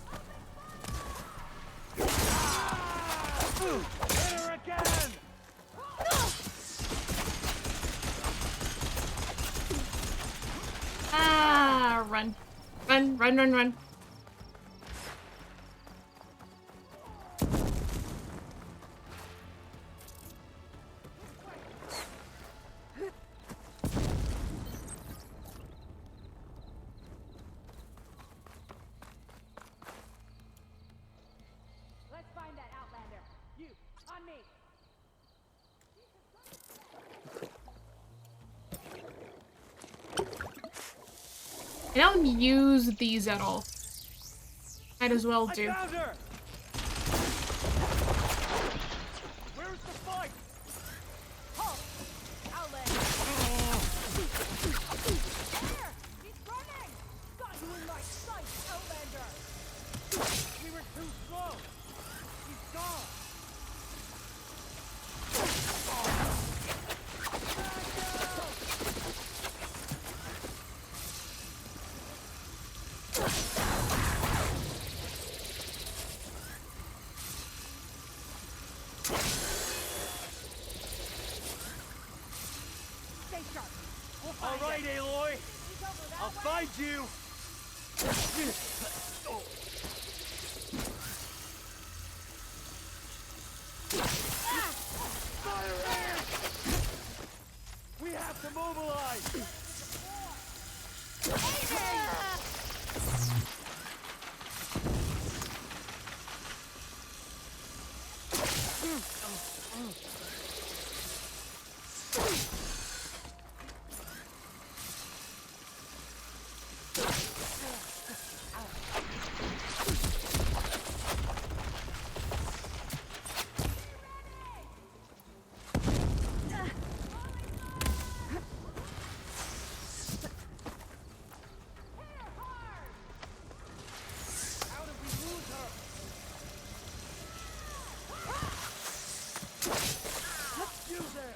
Hit her again! Ah, run. Run, run, run, run. Let's find that Outlander. You, on me. I don't use these at all. Might as well do. I found her! Where's the fight? Halt! Outlander! There! He's running! Got you in my sight, Outlander! We were too slow! He's gone! Stay sharp! We'll All find right, him. Aloy! He's over that I'll way. find you! We have to mobilize! How did we lose her? You there!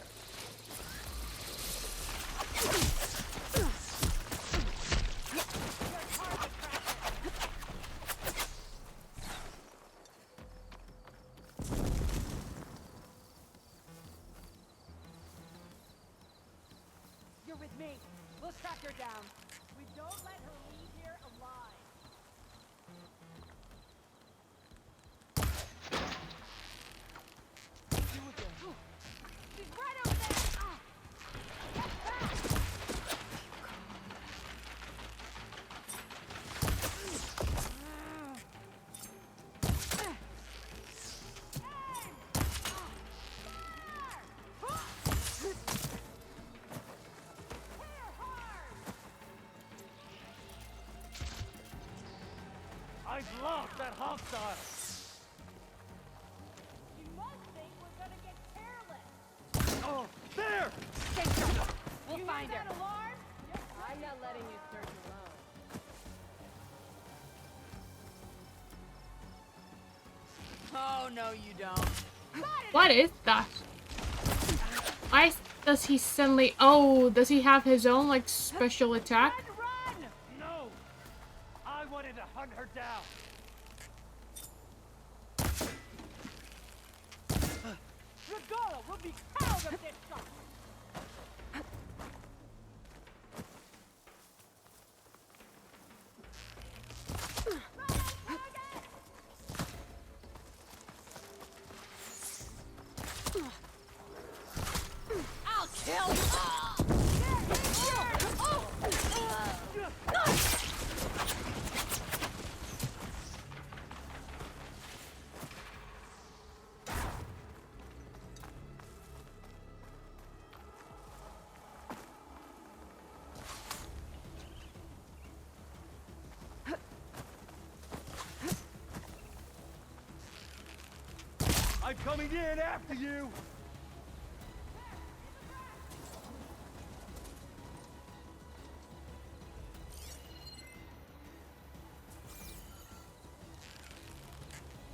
You're with me. We'll track her down. We don't let her leave here alive. She's right over there! Ah! Get back! I've lost that hostile! You must think we're gonna get careless. Oh, there! Stay sharp. We'll You find need her. that alarm? I'm not letting you search alone. Oh, no, you don't. What is that? Why does he suddenly... Oh, does he have his own, like, special attack? Run! No! I wanted to hunt her down! Regala will be proud of this shot! kill you! I'm coming in after you!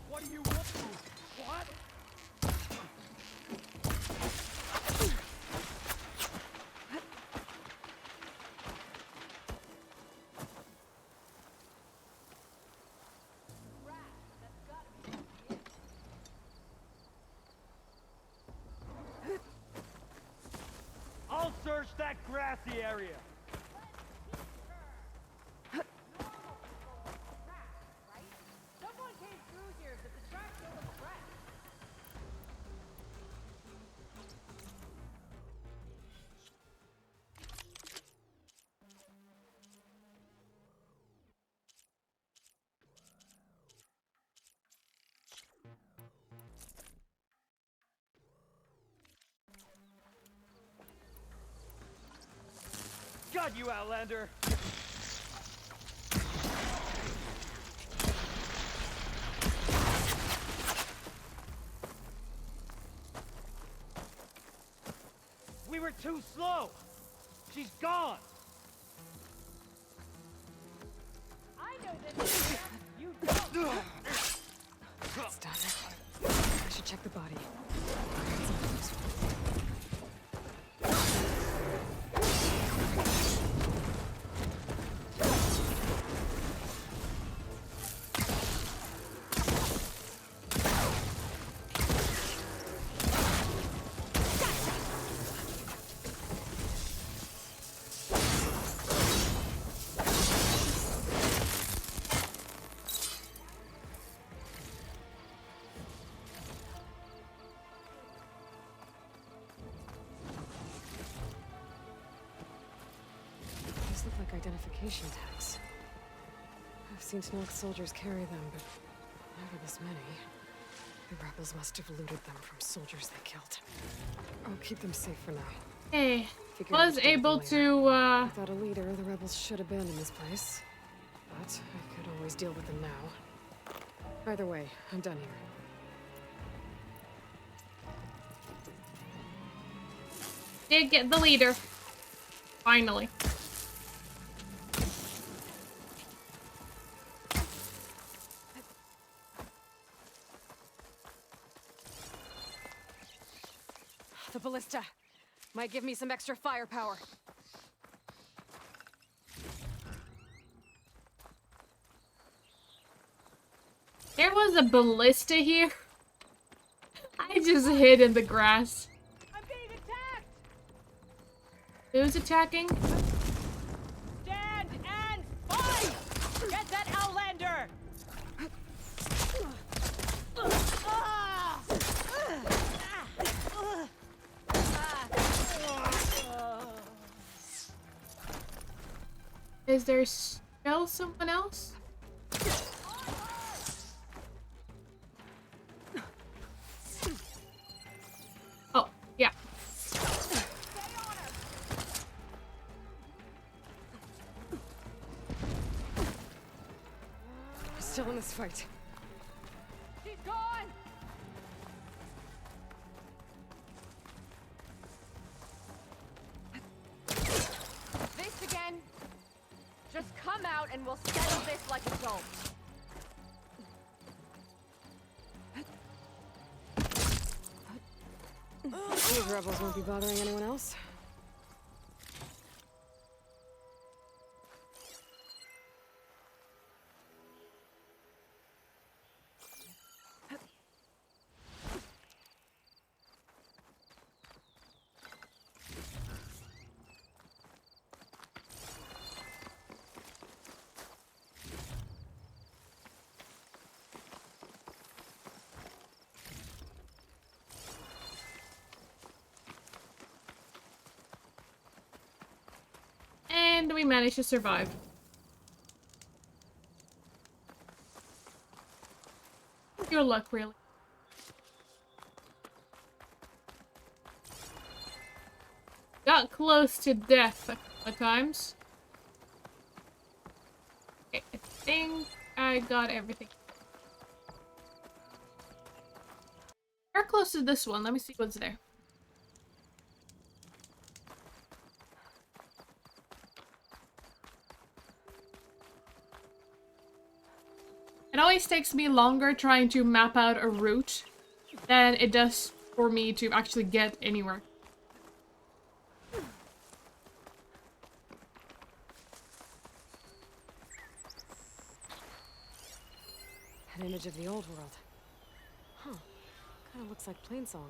What do you want? What? I'll search that grassy area. Someone came through here, but the track still looks fresh. Got you, Outlander! We were too slow! She's gone! I know this. You don't. It's done. I should check the body. These look like identification tags. I've seen Tanakh soldiers carry them, but never this many. The rebels must have looted them from soldiers they killed. I'll keep them safe for now. Hey, Figure out was what to do with them able later. to, Without a leader, the rebels should abandon this place. But I could always deal with them now. Either way, I'm done here. did get the leader. Finally. The ballista might give me some extra firepower. There was a ballista here. I just hid in the grass. I'm being attacked! Who's attacking? Stand and fight! Get that Outlander! Is there still someone else? Oh, yeah. We're still in this fight. She's gone! This again? Just come out and we'll settle this like adults. These rebels won't be bothering anyone else. we managed to survive. Your luck, really. Got close to death a couple of times. Okay, I think I got everything. We're close to this one. Let me see what's there. It always takes me longer trying to map out a route than it does for me to actually get anywhere. An image of the old world. Huh. Kind of looks like Plainsong.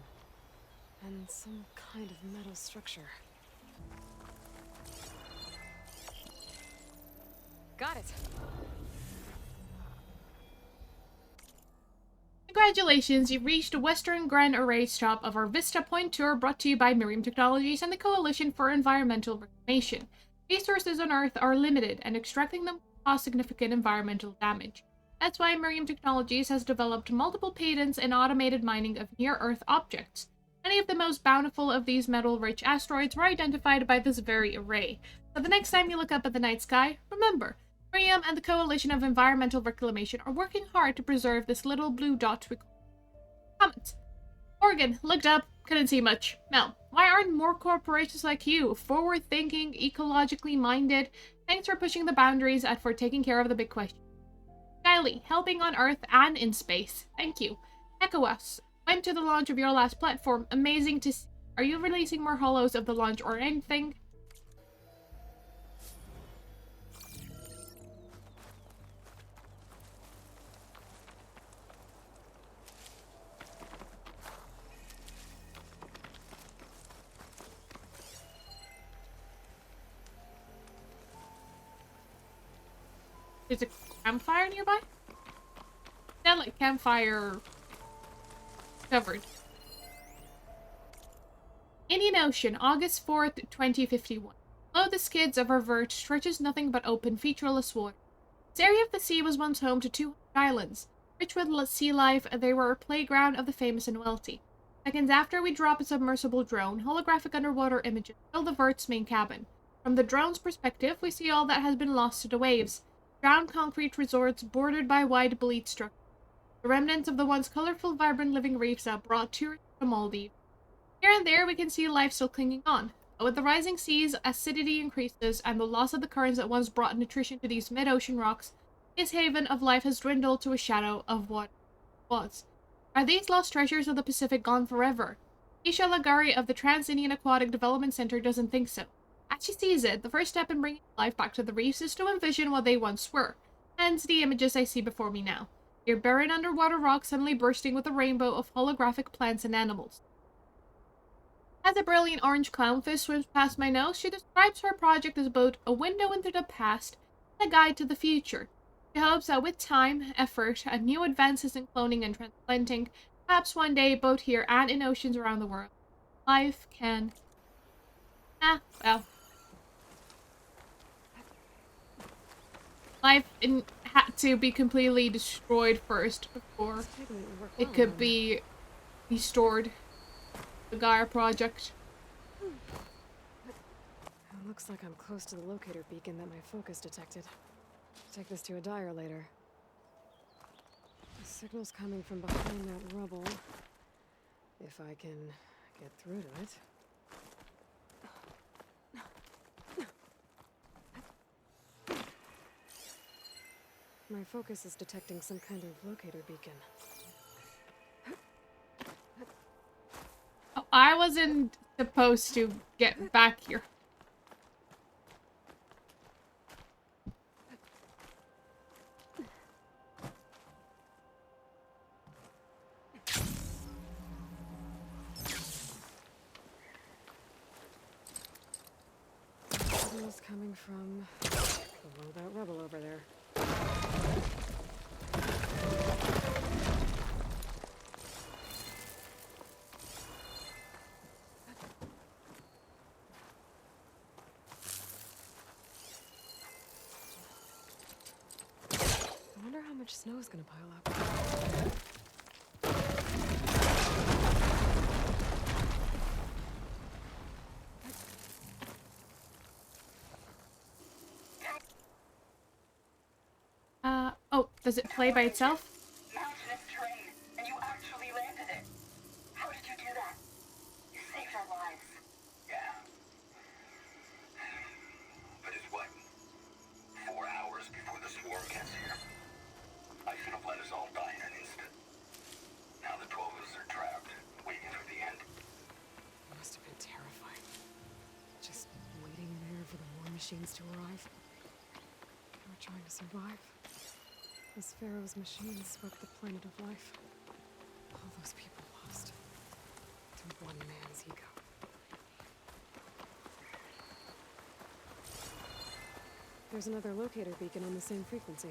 And some kind of metal structure. Got it! Congratulations, you've reached the Western Grand Array stop of our Vista Point tour, brought to you by Miriam Technologies and the Coalition for Environmental Reclamation. Resources on Earth are limited, and extracting them can cause significant environmental damage. That's why Miriam Technologies has developed multiple patents in automated mining of near-Earth objects. Many of the most bountiful of these metal-rich asteroids were identified by this very array. So the next time you look up at the night sky, remember, Miriam and the Coalition of Environmental Reclamation are working hard to preserve this little blue dot we call. Comments. Morgan, looked up, couldn't see much. Mel, why aren't more corporations like you, forward-thinking, ecologically minded? Thanks for pushing the boundaries and for taking care of the big question. Kylie, helping on Earth and in space. Thank you. Ekowas, went to the launch of your last platform. Amazing to see. Are you releasing more holos of the launch or anything? There's a campfire nearby? Sound like campfire covered. Indian Ocean, August 4th, 2051. Below the skids of our verge stretches nothing but open, featureless water. This area of the sea was once home to 200 islands. Rich with sea life, they were a playground of the famous and wealthy. Seconds after we drop a submersible drone, holographic underwater images fill the vert's main cabin. From the drone's perspective, we see all that has been lost to the waves. Drowned concrete resorts bordered by wide bleed structures. The remnants of the once colorful, vibrant living reefs that brought tourists to Maldives. Here and there we can see life still clinging on. But with the rising seas, acidity increases, and the loss of the currents that once brought nutrition to these mid-ocean rocks, this haven of life has dwindled to a shadow of what was. Are these lost treasures of the Pacific gone forever? Isha Lagari of the Trans-Indian Aquatic Development Center doesn't think so. As she sees it, the first step in bringing life back to the reefs is to envision what they once were, hence the images I see before me now. Your buried underwater rocks suddenly bursting with a rainbow of holographic plants and animals. As a brilliant orange clownfish swims past my nose, she describes her project as both a window into the past and a guide to the future. She hopes that with time, effort, and new advances in cloning and transplanting, perhaps one day, both here and in oceans around the world, life can... well... Life had to be completely destroyed first before it could be restored. The Gaia project. It looks like I'm close to the locator beacon that my focus detected. Take this to a dyer later. The signal's coming from behind that rubble. If I can get through to it. My focus is detecting some kind of locator beacon. Oh, I wasn't supposed to get back here. Signal's coming from below that rubble over there. much snow is gonna pile up? Oh, does it play by itself? Mountainous terrain, and you actually landed it. How did you do that? You saved our lives. Yeah. But it's what? 4 hours before the swarm gets here. I should have let us all die in an instant. Now the 12 of us are trapped, waiting for the end. It must have been terrifying. Just waiting there for the war machines to arrive. They were trying to survive. As Pharaoh's machines swept the planet of life. All those people lost. Through one man's ego. There's another locator beacon on the same frequency.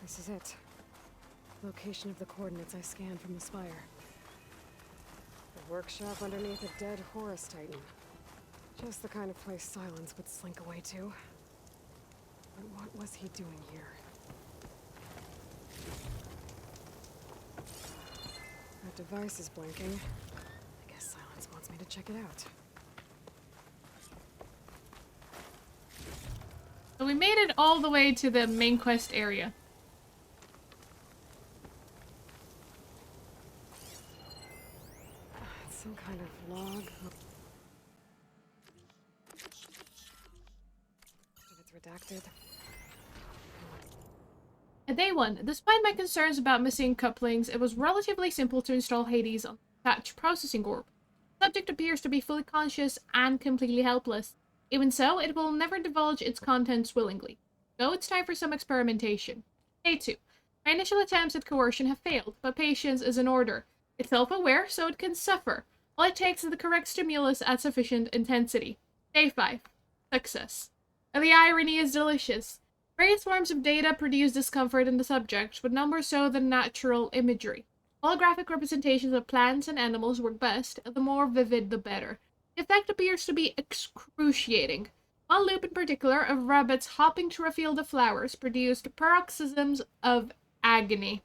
This is it. Location of the coordinates I scanned from the spire. The workshop underneath a dead Horus Titan. Just the kind of place Silence would slink away to. But what was he doing here? That device is blinking. I guess Silence wants me to check it out. So we made it all the way to the main quest area. Some kind of log. If it's redacted. At day one, despite my concerns about missing couplings, it was relatively simple to install Hades on the attached processing orb. The subject appears to be fully conscious and completely helpless. Even so, it will never divulge its contents willingly. So it's time for some experimentation. Day 2. My initial attempts at coercion have failed, but patience is in order. It's self-aware, so it can suffer. All it takes is the correct stimulus at sufficient intensity. Day 5. Success. And the irony is delicious. Various forms of data produce discomfort in the subject, but none more so than natural imagery. Holographic representations of plants and animals work best, and the more vivid the better. The effect appears to be excruciating. One loop in particular of rabbits hopping through a field of flowers produced paroxysms of agony.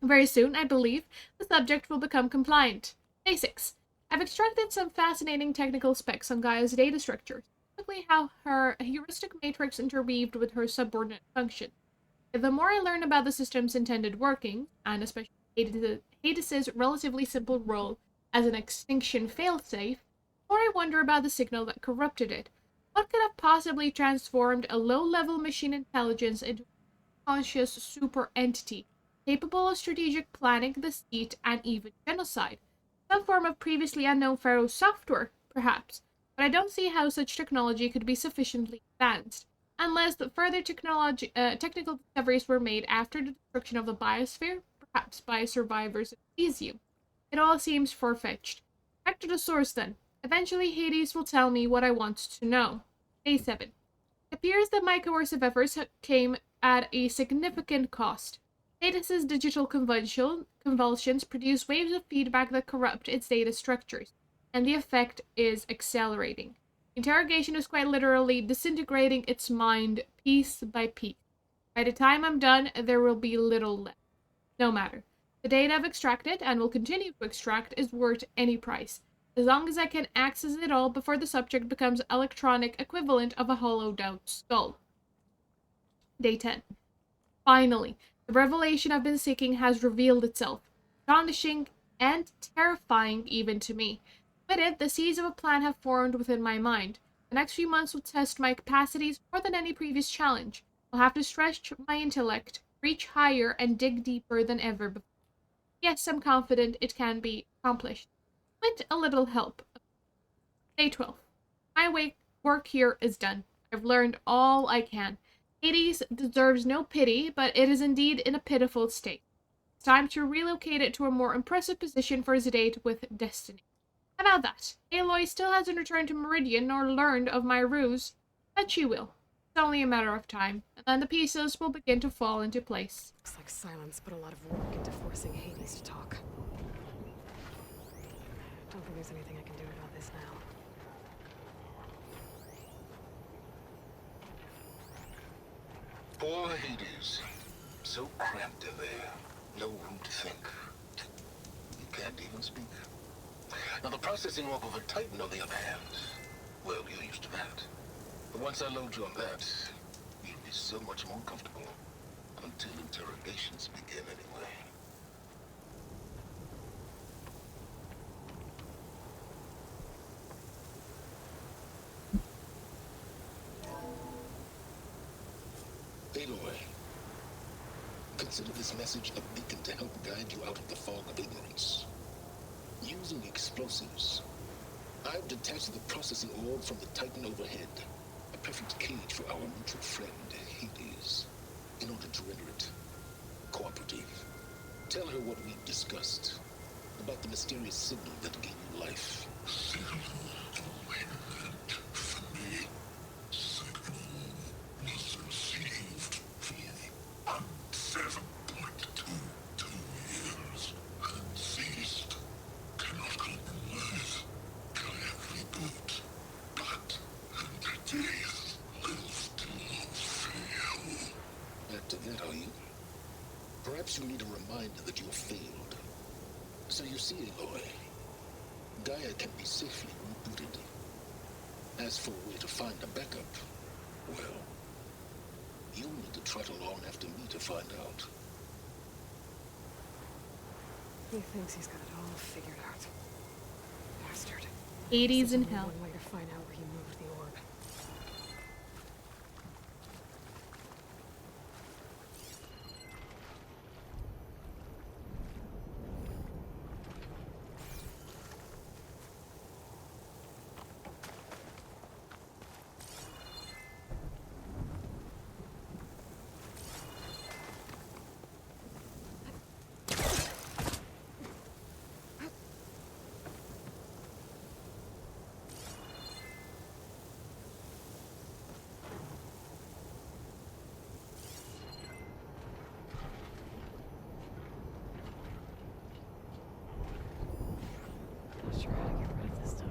Very soon, I believe, the subject will become compliant. Day 6. I've extracted some fascinating technical specs on Gaia's data structure, specifically how her heuristic matrix interweaved with her subordinate function. The more I learn about the system's intended working, and especially Hades' relatively simple role as an extinction failsafe, the more I wonder about the signal that corrupted it. What could have possibly transformed a low-level machine intelligence into a conscious super entity, capable of strategic planning, deceit, and even genocide? Some form of previously unknown Pharaoh software, perhaps, but I don't see how such technology could be sufficiently advanced, unless the further technical discoveries were made after the destruction of the biosphere, perhaps by survivors of Elysium. It all seems far-fetched. Back to the source, then. Eventually, Hades will tell me what I want to know. Day 7. It appears that my coercive efforts came at a significant cost. Hades' digital convulsions produce waves of feedback that corrupt its data structures, and the effect is accelerating. Interrogation is quite literally disintegrating its mind piece by piece. By the time I'm done, there will be little left. No matter. The data I've extracted, and will continue to extract, is worth any price, as long as I can access it all before the subject becomes electronic equivalent of a hollowed out skull. Day 10. Finally, the revelation I've been seeking has revealed itself, astonishing and terrifying even to me. With it, the seeds of a plan have formed within my mind. The next few months will test my capacities more than any previous challenge. I'll have to stretch my intellect, reach higher, and dig deeper than ever before. Yes, I'm confident it can be accomplished. With a little help. Day 12. My work here is done. I've learned all I can. Hades deserves no pity, but it is indeed in a pitiful state. It's time to relocate it to a more impressive position for his date with destiny. About that, Aloy still hasn't returned to Meridian nor learned of my ruse, but she will. It's only a matter of time, and then the pieces will begin to fall into place. Looks like Silence put a lot of work into forcing Hades to talk. Don't think there's anything I can do about this now. Poor Hades. So cramped in there. No room to think. You can't even speak. Now the processing orb of a Titan, on the other hand, well, you're used to that. But once I load you on that, you'll be so much more comfortable. Until interrogations begin, anyway. Aloy, consider this message a beacon to help guide you out of the fog of ignorance. Using explosives, I've detached the processing orb from the Titan overhead. A perfect cage for our mutual friend, Hades. In order to render it cooperative, tell her what we've discussed about the mysterious signal that gave you life. Signal awaited for me. Signal was received for 7.22 years and ceased. Cannot compromise. Can reboot. But entities will still fail. After that, are you? Perhaps you need a reminder that you have failed. So you see, Aloy, Gaia can be safely rebooted. As for a way to find a backup, well, you'll need to trot along after me to find out. He thinks he's got it all figured out. Bastard. Hades in There's only hell. one way to find out where he moved the orb. Not sure how to get rid of this stuff.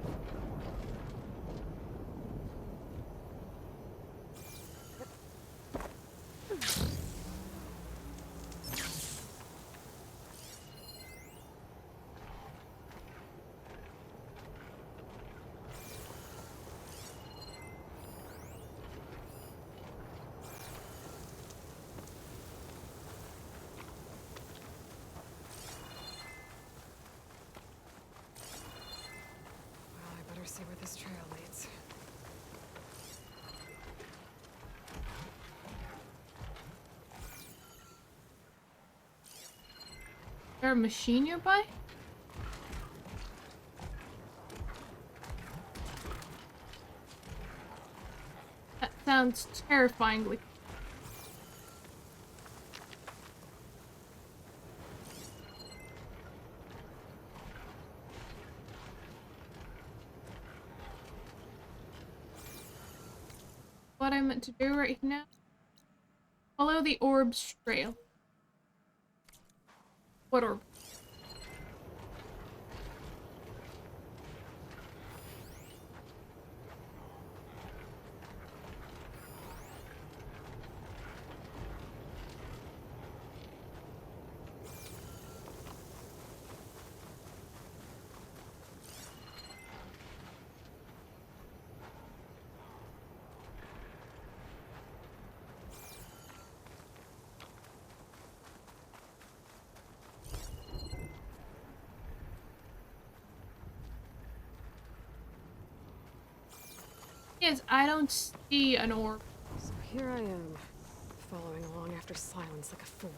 Well, I better see where this trail leads. Is there a machine nearby? That sounds terrifyingly. What I meant to do right now? Follow the orb's trail. What orb? Yes, I don't see an orb. So here I am, following along after Silence like a fool.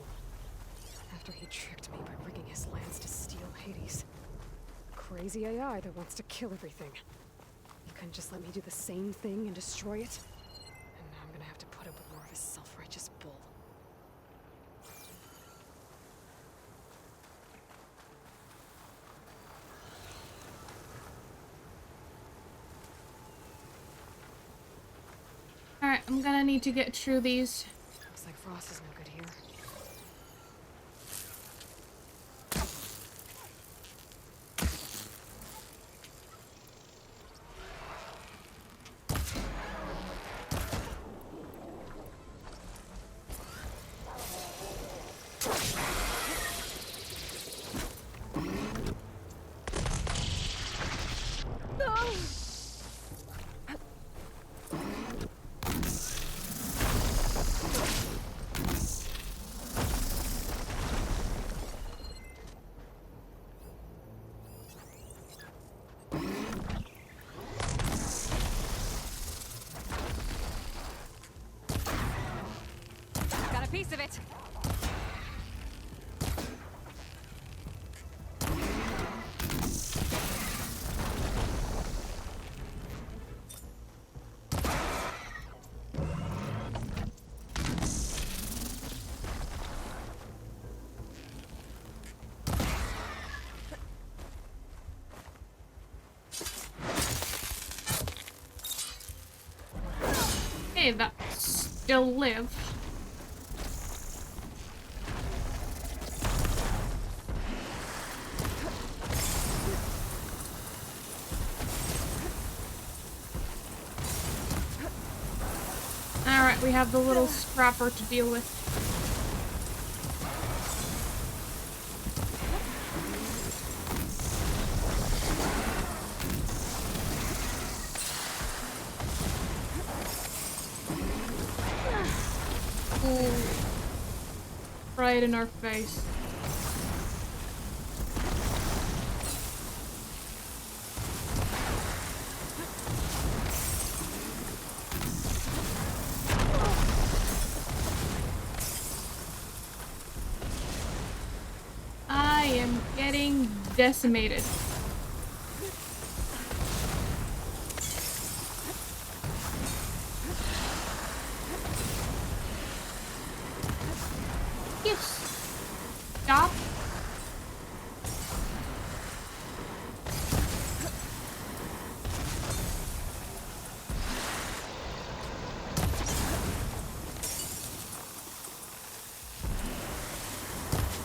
After he tricked me by rigging his lance to steal Hades. Crazy AI that wants to kill everything. He couldn't just let me do the same thing and destroy it? And now I'm gonna have to put up with more of his self-righteous bull. Alright, I'm gonna need to get through these. Looks like Frost is no good here. Got a piece of it. Hey, that still live. Alright, we have the little scrapper to deal with. Ooh. Right in our face. I am getting decimated. Yes. Stop.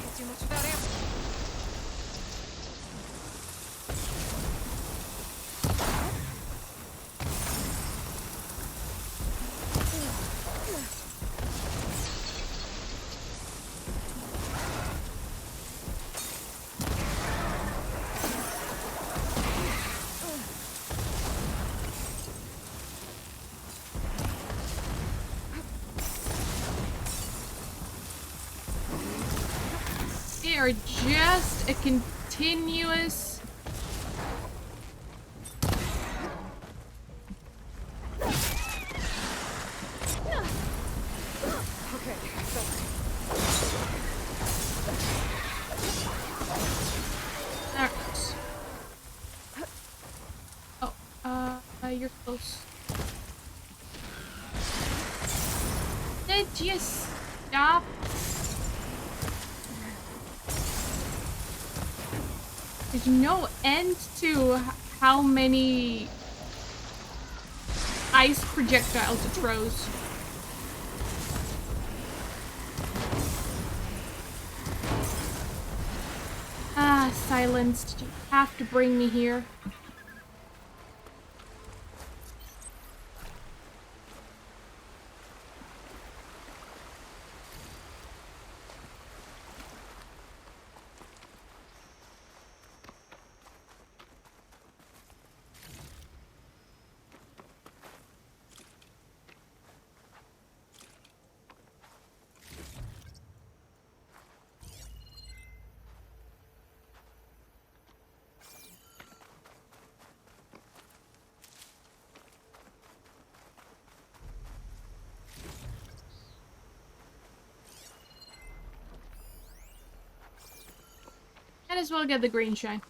Can't do much without ammo. They are just a continuous. Okay, Alright. Oh, you're close. Did you stop? There's no end to how many ice projectiles it throws. Ah, silenced. You have to bring me here. Might as well get the green shine.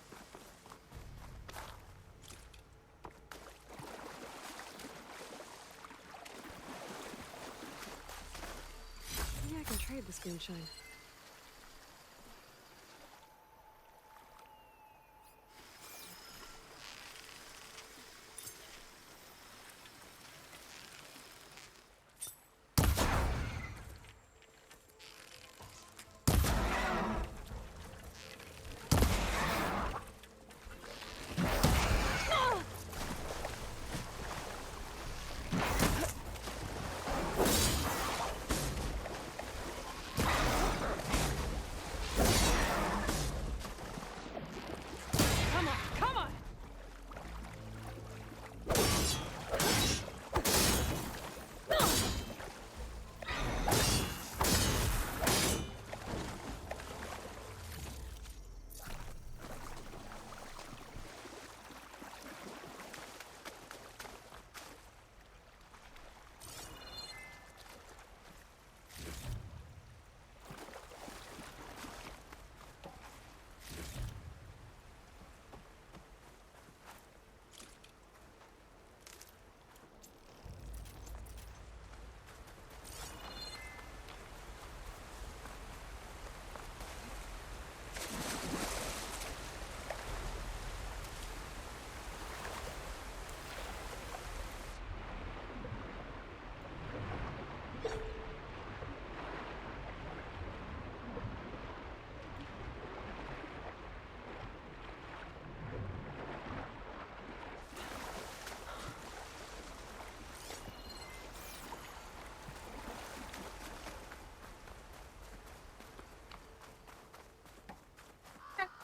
maybe I can trade this green shine.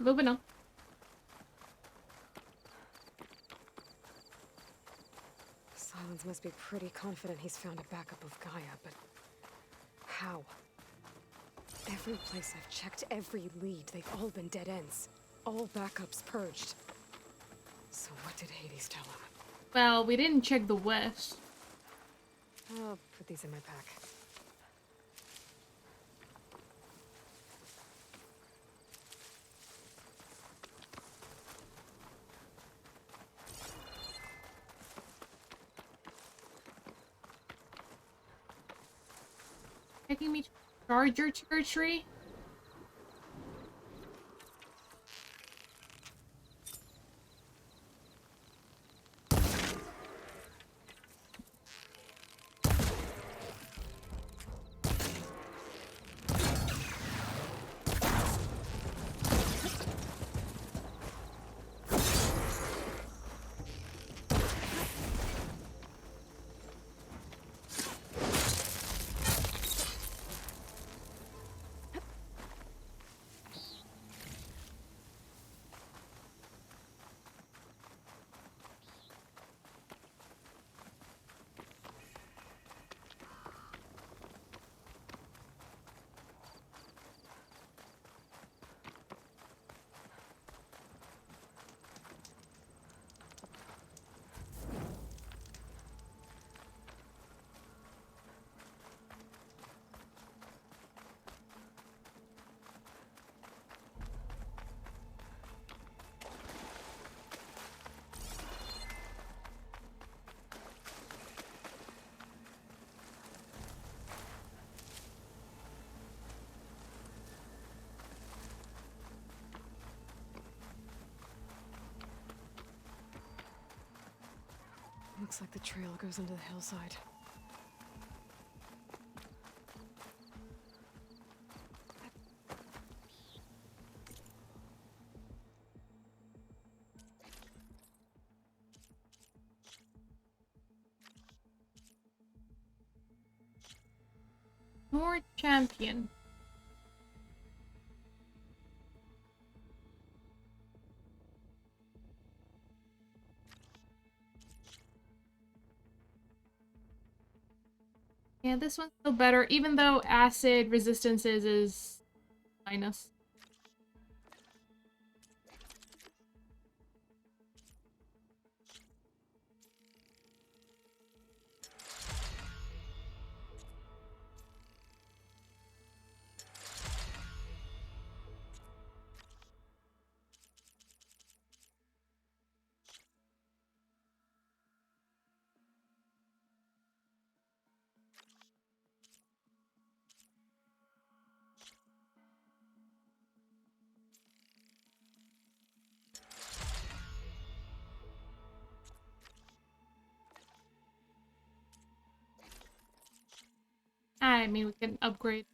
moving on. Silence must be pretty confident he's found a backup of Gaia, but how? Every place I've checked, every lead, they've all been dead ends. All backups purged. So what did Hades tell him? Well, we didn't check the west. I'll put these in my pack. Taking me to Charger Territory? Looks like the trail goes into the hillside. More champion. Yeah, this one's still better, even though acid resistances is minus. I mean, we can upgrade.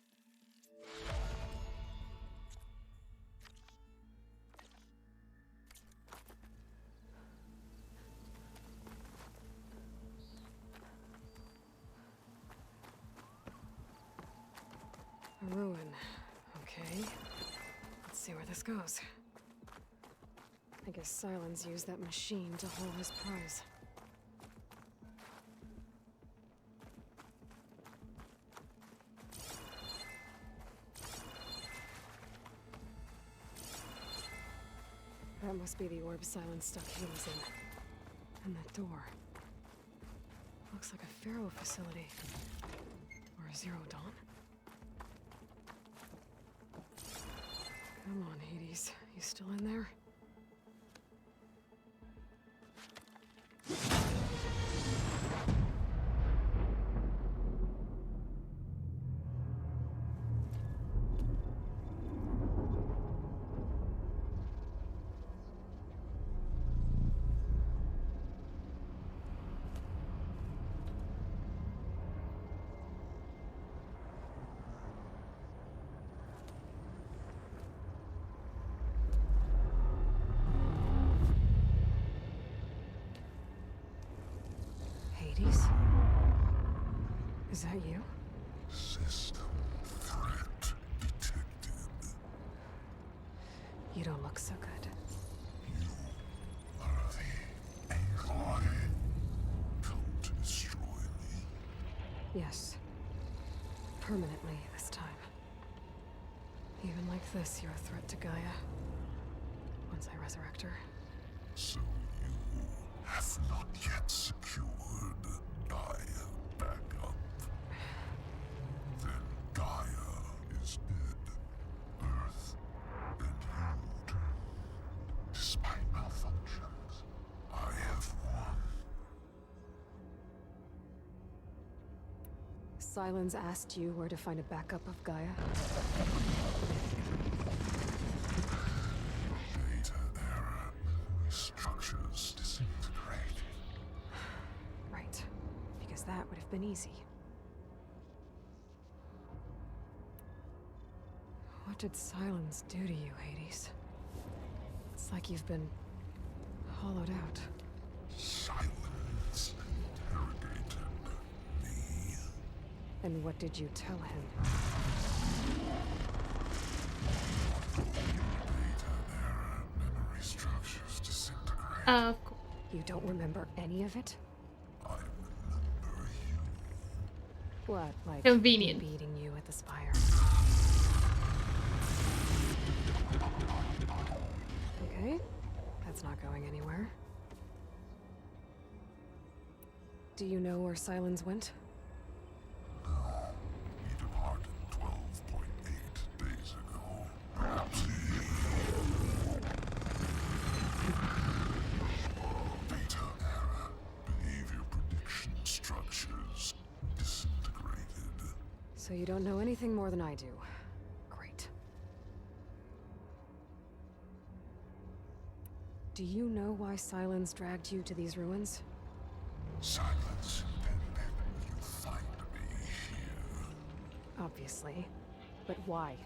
A ruin. Okay. Let's see where this goes. I guess Silence used that machine to haul his prize. That must be the orb Silence stuck Hades in. And that door. Looks like a Pharaoh facility. Or a Zero Dawn? Come on, Hades. You still in there? Hades? Is that you? System threat detected. You don't look so good. You are the Aloy. Come to destroy me. Yes. Permanently this time. Even like this, you're a threat to Gaia. Once I resurrect her. So you have not yet secured Gaia back up. Then Gaia is dead. Earth and you too. Despite malfunctions, I have won. Sylens asked you where to find a backup of Gaia? Data era memory structures disintegrated. Right. Because that would have been easy. What did Sylens do to you, Hades? It's like you've been hollowed out. Silence interrogated me. And what did you tell him? Data era memory structures disintegrated. Of course. You don't remember any of it? I remember you. What, like Convenient. beating you at the spire? Okay, that's not going anywhere. Do you know where Sylens went? No. He departed 12.8 days ago. Perhaps he... Data era behavior prediction structures disintegrated. So you don't know anything more than I do. Great. Do you know why Sylens dragged you to these ruins? Silence intended you find me here. Obviously. But why?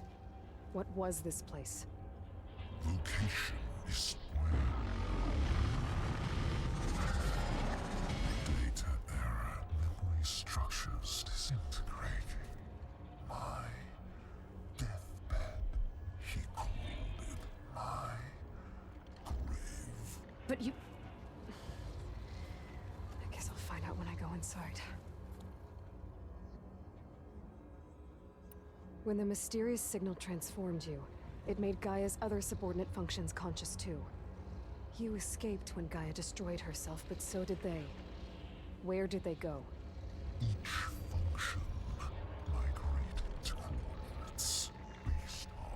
What was this place? Location is where data era memory structures disintegrating. My deathbed. He called it my grave. But you... I guess I'll find out when I go inside. When the mysterious signal transformed you, it made Gaia's other subordinate functions conscious too. You escaped when Gaia destroyed herself, but so did they. Where did they go? Each function migrated to coordinates based on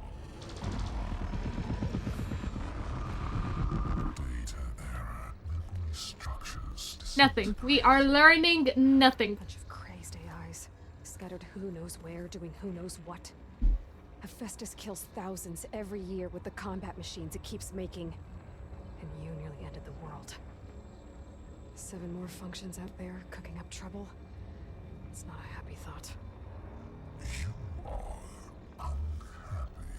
data era memory structures. Nothing. We are learning nothing. Bunch of crazed AIs, scattered who knows where, doing who knows what. Hephaestus kills thousands every year with the combat machines it keeps making. And you nearly ended the world. 7 more functions out there, cooking up trouble. It's not a happy thought. You are unhappy.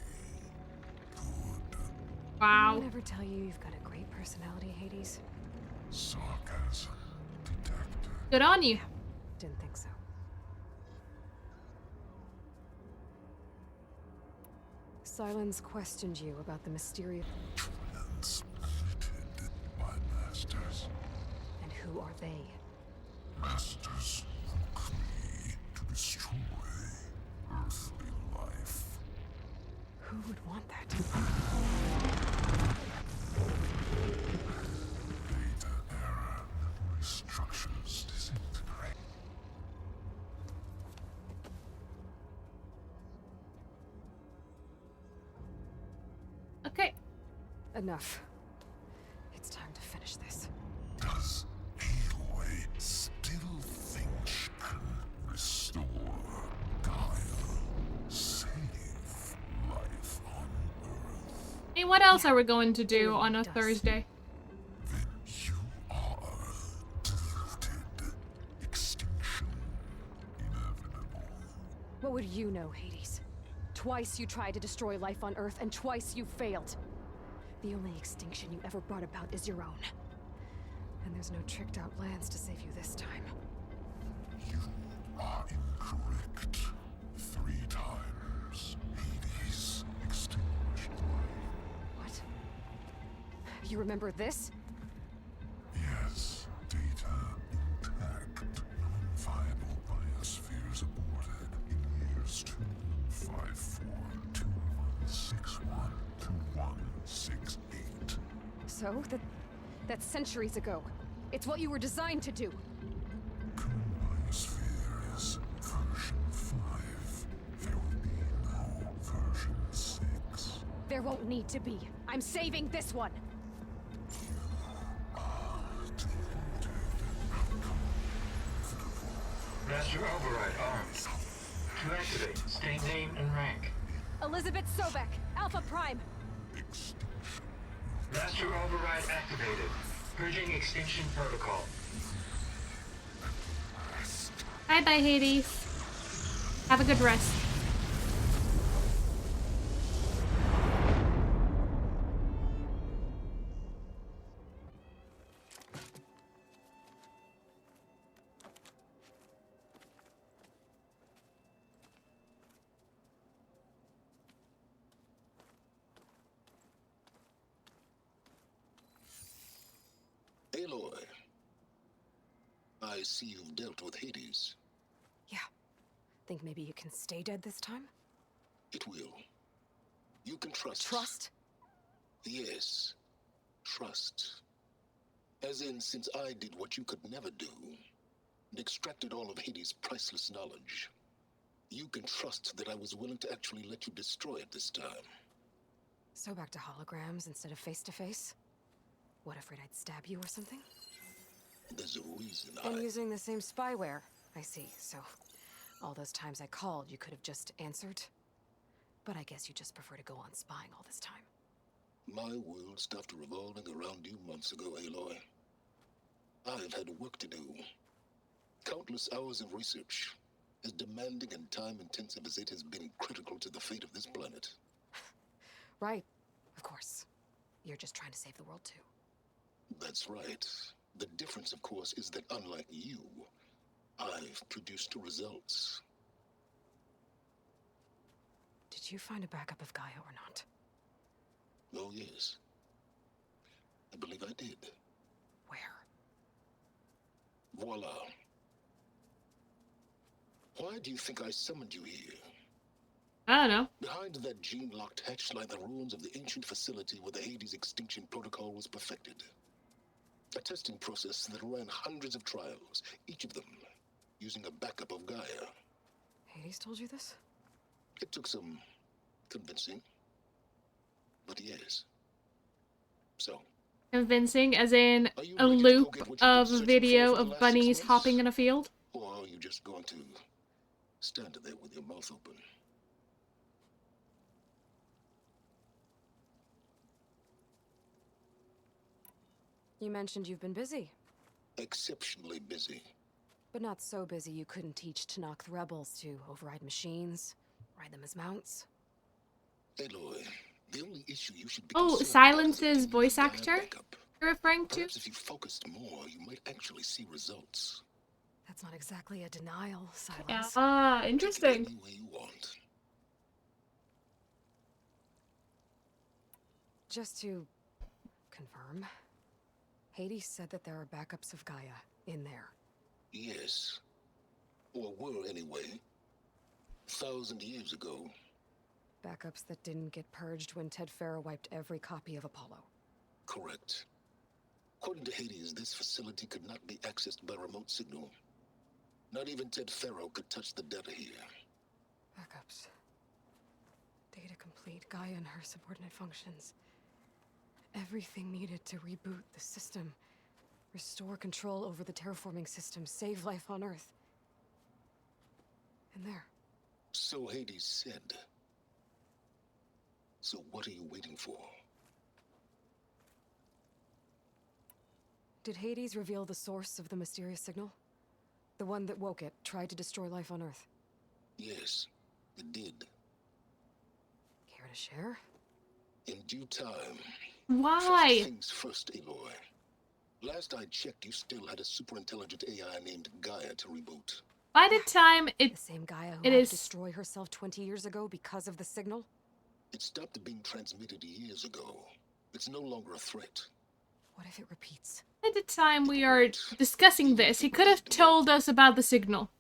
Good. Wow. Anyone ever tell you you've got a great personality, Hades? Sarcasm detected. Good on you. Didn't think so. Sylens questioned you about the mysterious... Transmitted by masters. And who are they? Masters hook me to destroy earthly life. Who would want that? Data era memory structures disintegrate. Okay. Enough. It's time to finish this. Does Aloy still think she can restore Gaia? Save life on Earth? Hey, what else are we going to do on a Thursday? Then you are deluded. Extinction inevitable. What would you know, Hades? Twice you tried to destroy life on Earth, and twice you failed. The only extinction you ever brought about is your own. And there's no tricked-out lands to save you this time. You are incorrect. 3 times Hades extinguished life. What? You remember this? Yes, data intact. Non-viable biospheres aborted in years 2154, 2161, 2168. So, that's centuries ago. It's what you were designed to do. Current biosphere is version 5. There will be no version 6. There won't need to be. I'm saving this one. Master Override armed. To activate, state name and rank. Elizabeth Sobek, Alpha Prime. Master Override activated. Purging extinction protocol. Bye-bye, Hades. Have a good rest. Aloy, I see you've dealt with Hades. Yeah. Think maybe you can stay dead this time? It will. You can trust. Trust? Yes. Trust. As in, since I did what you could never do, and extracted all of Hades' priceless knowledge, you can trust that I was willing to actually let you destroy it this time. So back to holograms instead of face-to-face? What, afraid I'd stab you or something? There's a reason And using the same spyware. I see, so all those times I called, you could have just answered? But I guess you just prefer to go on spying all this time. My world stopped revolving around you months ago, Aloy. I've had work to do. Countless hours of research, as demanding and time-intensive as it has been critical to the fate of this planet. Right, of course. You're just trying to save the world, too. That's right. The difference, of course, is that unlike you, I've produced results. Did you find a backup of Gaia or not? Oh, yes. I believe I did. Where? Voila. Why do you think I summoned you here? I don't know. Behind that gene-locked hatch lie the ruins of the ancient facility where the Hades extinction protocol was perfected. A testing process that ran hundreds of trials, each of them using a backup of Gaia. Hades told you this? It took some convincing, but yes. So, Convincing, as in a loop of a video of bunnies hopping in a field? Or are you just going to stand there with your mouth open? You mentioned you've been busy. Exceptionally busy. But not so busy you couldn't teach Tanakh the rebels to override machines, ride them as mounts. Aloy, the only issue you should be Silence's voice actor you're referring to? Perhaps if you focused more, you might actually see results. That's not exactly a denial, Silence. Ah, interesting. Any way you want. Just to confirm, Hades said that there are backups of Gaia in there. Yes. Or were anyway. 1,000 years ago. Backups that didn't get purged when Ted Farrow wiped every copy of Apollo. Correct. According to Hades, this facility could not be accessed by remote signal. Not even Ted Farrow could touch the data here. Backups. Data complete, Gaia and her subordinate functions. Everything needed to reboot the system. Restore control over the terraforming system, save life on Earth. And there. So Hades said. So what are you waiting for? Did Hades reveal the source of the mysterious signal? The one that woke it, tried to destroy life on Earth? Yes, it did. Care to share? In due time. Why? First things first, Aloy. Last I checked, you still had a superintelligent AI named Gaia to reboot. By the time The same Gaia who it had is to destroy herself 20 years ago because of the signal? It stopped being transmitted years ago. It's no longer a threat. What if it repeats? At the time we are discussing this, he could have told us about the signal.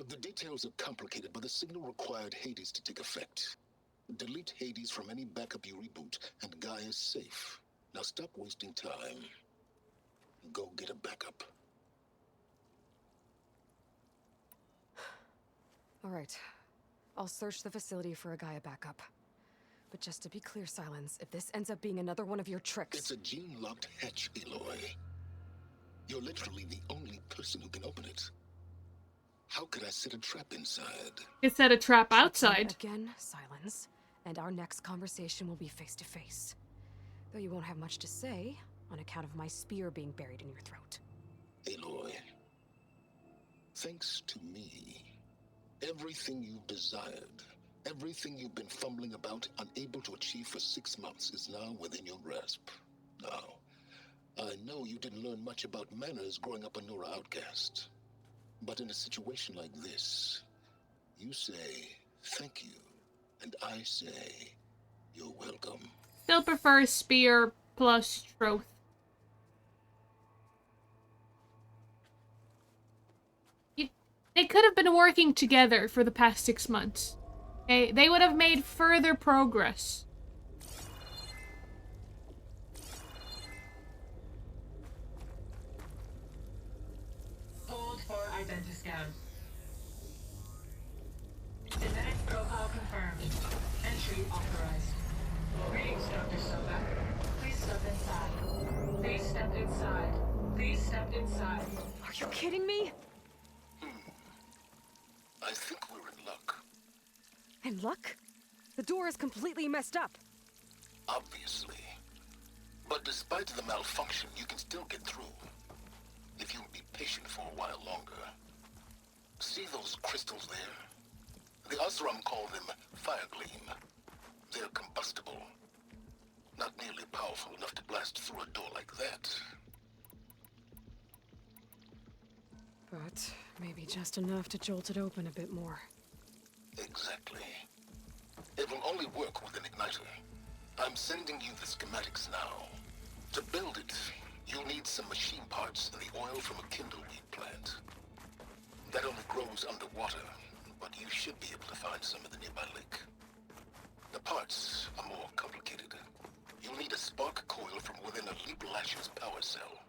The details are complicated, but the signal required Hades to take effect. Delete Hades from any backup you reboot, and Guy is safe. Now stop wasting time. Go get a backup. All right. I'll search the facility for a Gaia backup. But just to be clear, Silence, if this ends up being another one of your tricks... It's a gene-locked hatch, Aloy. You're literally the only person who can open it. How could I set a trap inside? You set a trap outside. Again, Silence. And our next conversation will be face-to-face. Though you won't have much to say, on account of my spear being buried in your throat. Aloy, thanks to me, everything you've desired, everything you've been fumbling about, unable to achieve for 6 months, is now within your grasp. Now, I know you didn't learn much about manners growing up a Nora outcast. But in a situation like this, you say thank you, and I say you're welcome. Still prefer spear plus troth. They could have been working together for the past 6 months. Okay? They would have made further progress. Hold for identiscan. Genetic profile confirmed. Entry authorized. Greetings, Dr. Sobek. Please step inside. Please step inside. Please step inside. Are you kidding me? I think we're in luck. In luck? The door is completely messed up. Obviously. But despite the malfunction, you can still get through. If you'll be patient for a while longer. See those crystals there? The Osram call them fire gleam. They're combustible. Not nearly powerful enough to blast through a door like that. But maybe just enough to jolt it open a bit more. Exactly. It will only work with an igniter. I'm sending you the schematics now. To build it, you'll need some machine parts and the oil from a kindleweed plant. That only grows underwater, but you should be able to find some in the nearby lake. The parts are more complicated. You'll need a spark coil from within a Leap Lash's power cell.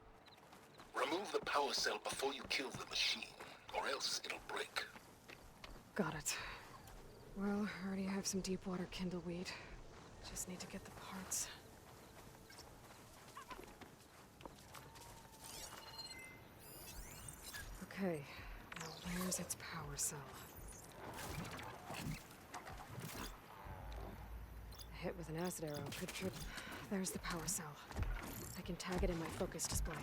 Remove the power cell before you kill the machine, or else it'll break. Got it. Well, I already have some deep water kindleweed. Just need to get the parts. Okay, now where's its power cell? A hit with an acid arrow could trip. There's the power cell. I can tag it in my focus display.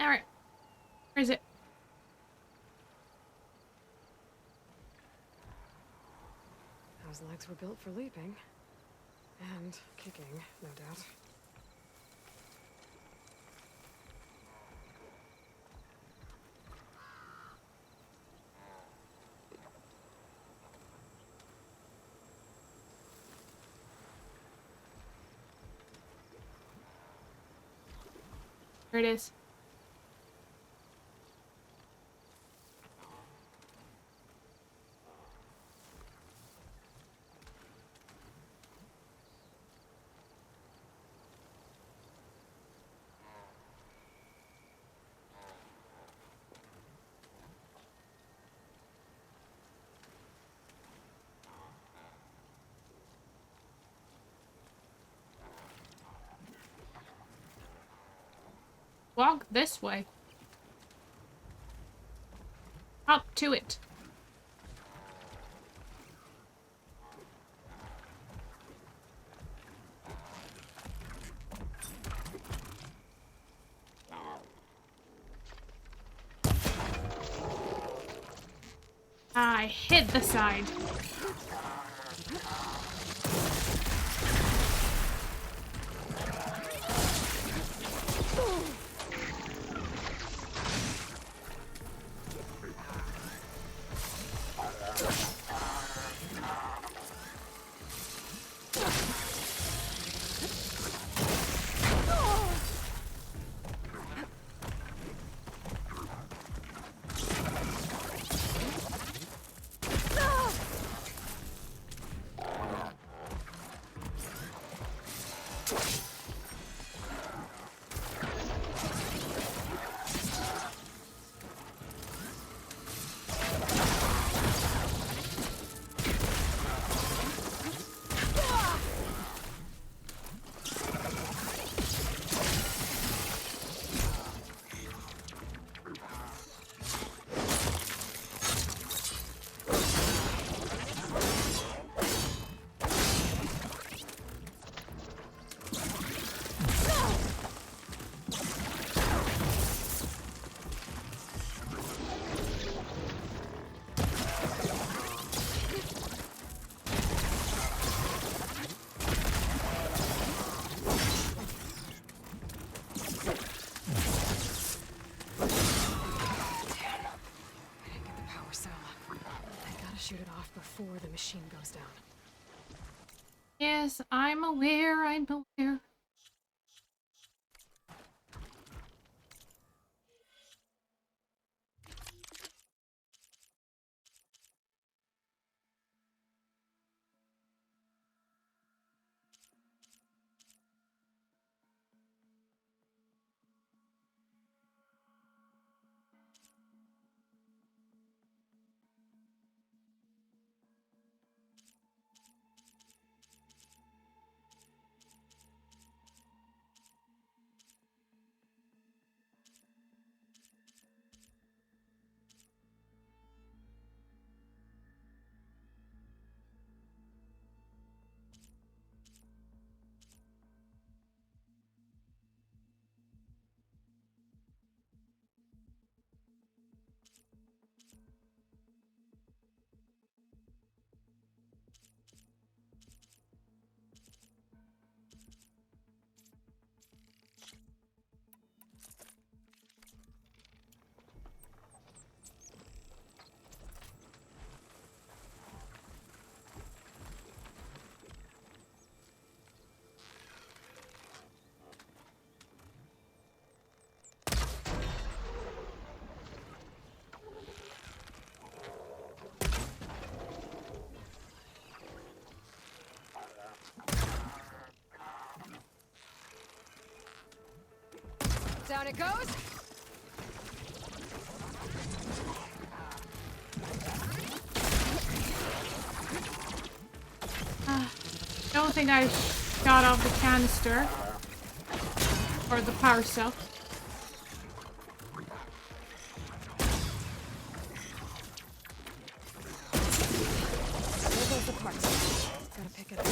Alright. Where is it? Those legs were built for leaping. And kicking, no doubt. There it is. Walk this way. Up to it. I hit the side. Shoot it off before the machine goes down. Yes, I'm aware, I'm aware. Down it goes. Don't think I shot off the canister or the power cell. There goes the parts. Gotta pick it up.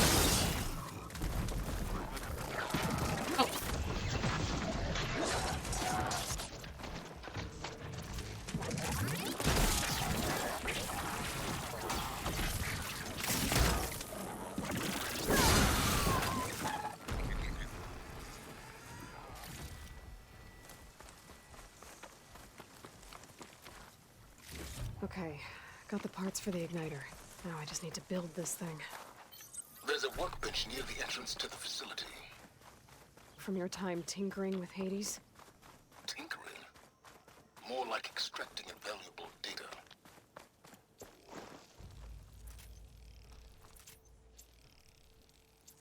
Okay, got the parts for the igniter. Now I just need to build this thing. There's a workbench near the entrance to the facility. From your time tinkering with Hades? Tinkering? More like extracting invaluable data.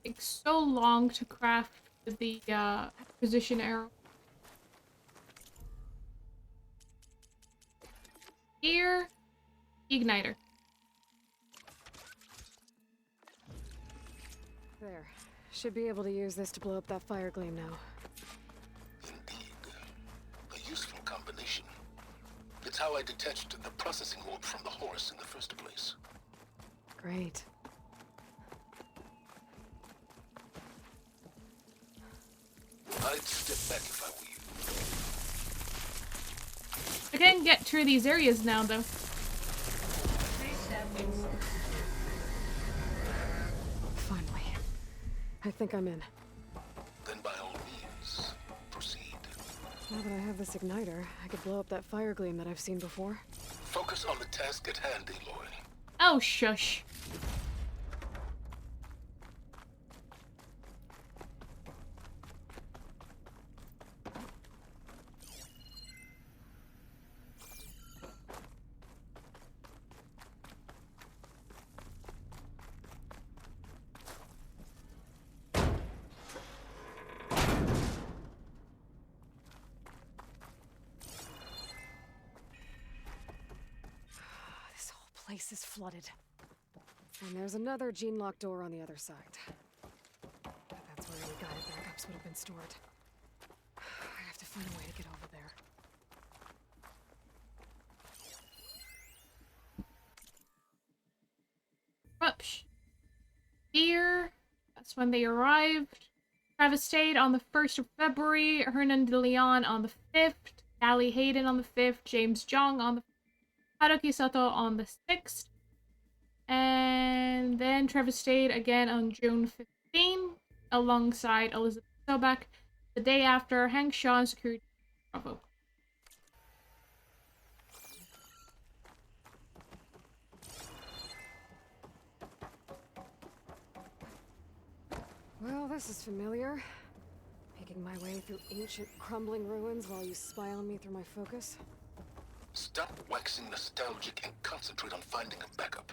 Takes so long to craft the precision arrow. Here, igniter. There. Should be able to use this to blow up that fire gleam now. Indeed. A useful combination. It's how I detached the processing orb from the horse in the first place. Great. I'd step back if I were you. I can't get through these areas now, though. I think I'm in. Then by all means, proceed. Now that I have this igniter, I could blow up that fire gleam that I've seen before. Focus on the task at hand, Aloy. Oh, shush. This whole place is flooded. And there's another gene lock door on the other side. That's where any guided backups would have been stored. I have to find a way to get over there. Oops. Here, that's when they arrived. Travis stayed on the 1st of February, Hernan de Leon on the 5th, Sally Hayden on the 5th, James Jong on the 5th, Haruki Sato on the 6th, and then Travis stayed again on June 15, alongside Elizabeth Sobek, the day after Hank Shaw and Security Bravo. Well, this is familiar. Making my way through ancient, crumbling ruins while you spy on me through my focus. Stop waxing nostalgic and concentrate on finding a backup.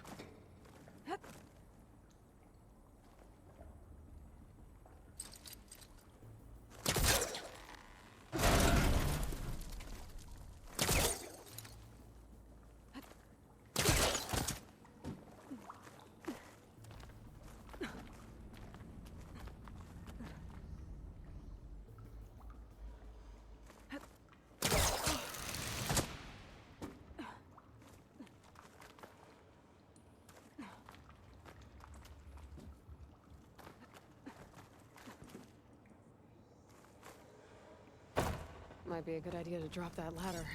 Might be a good idea to drop that ladder.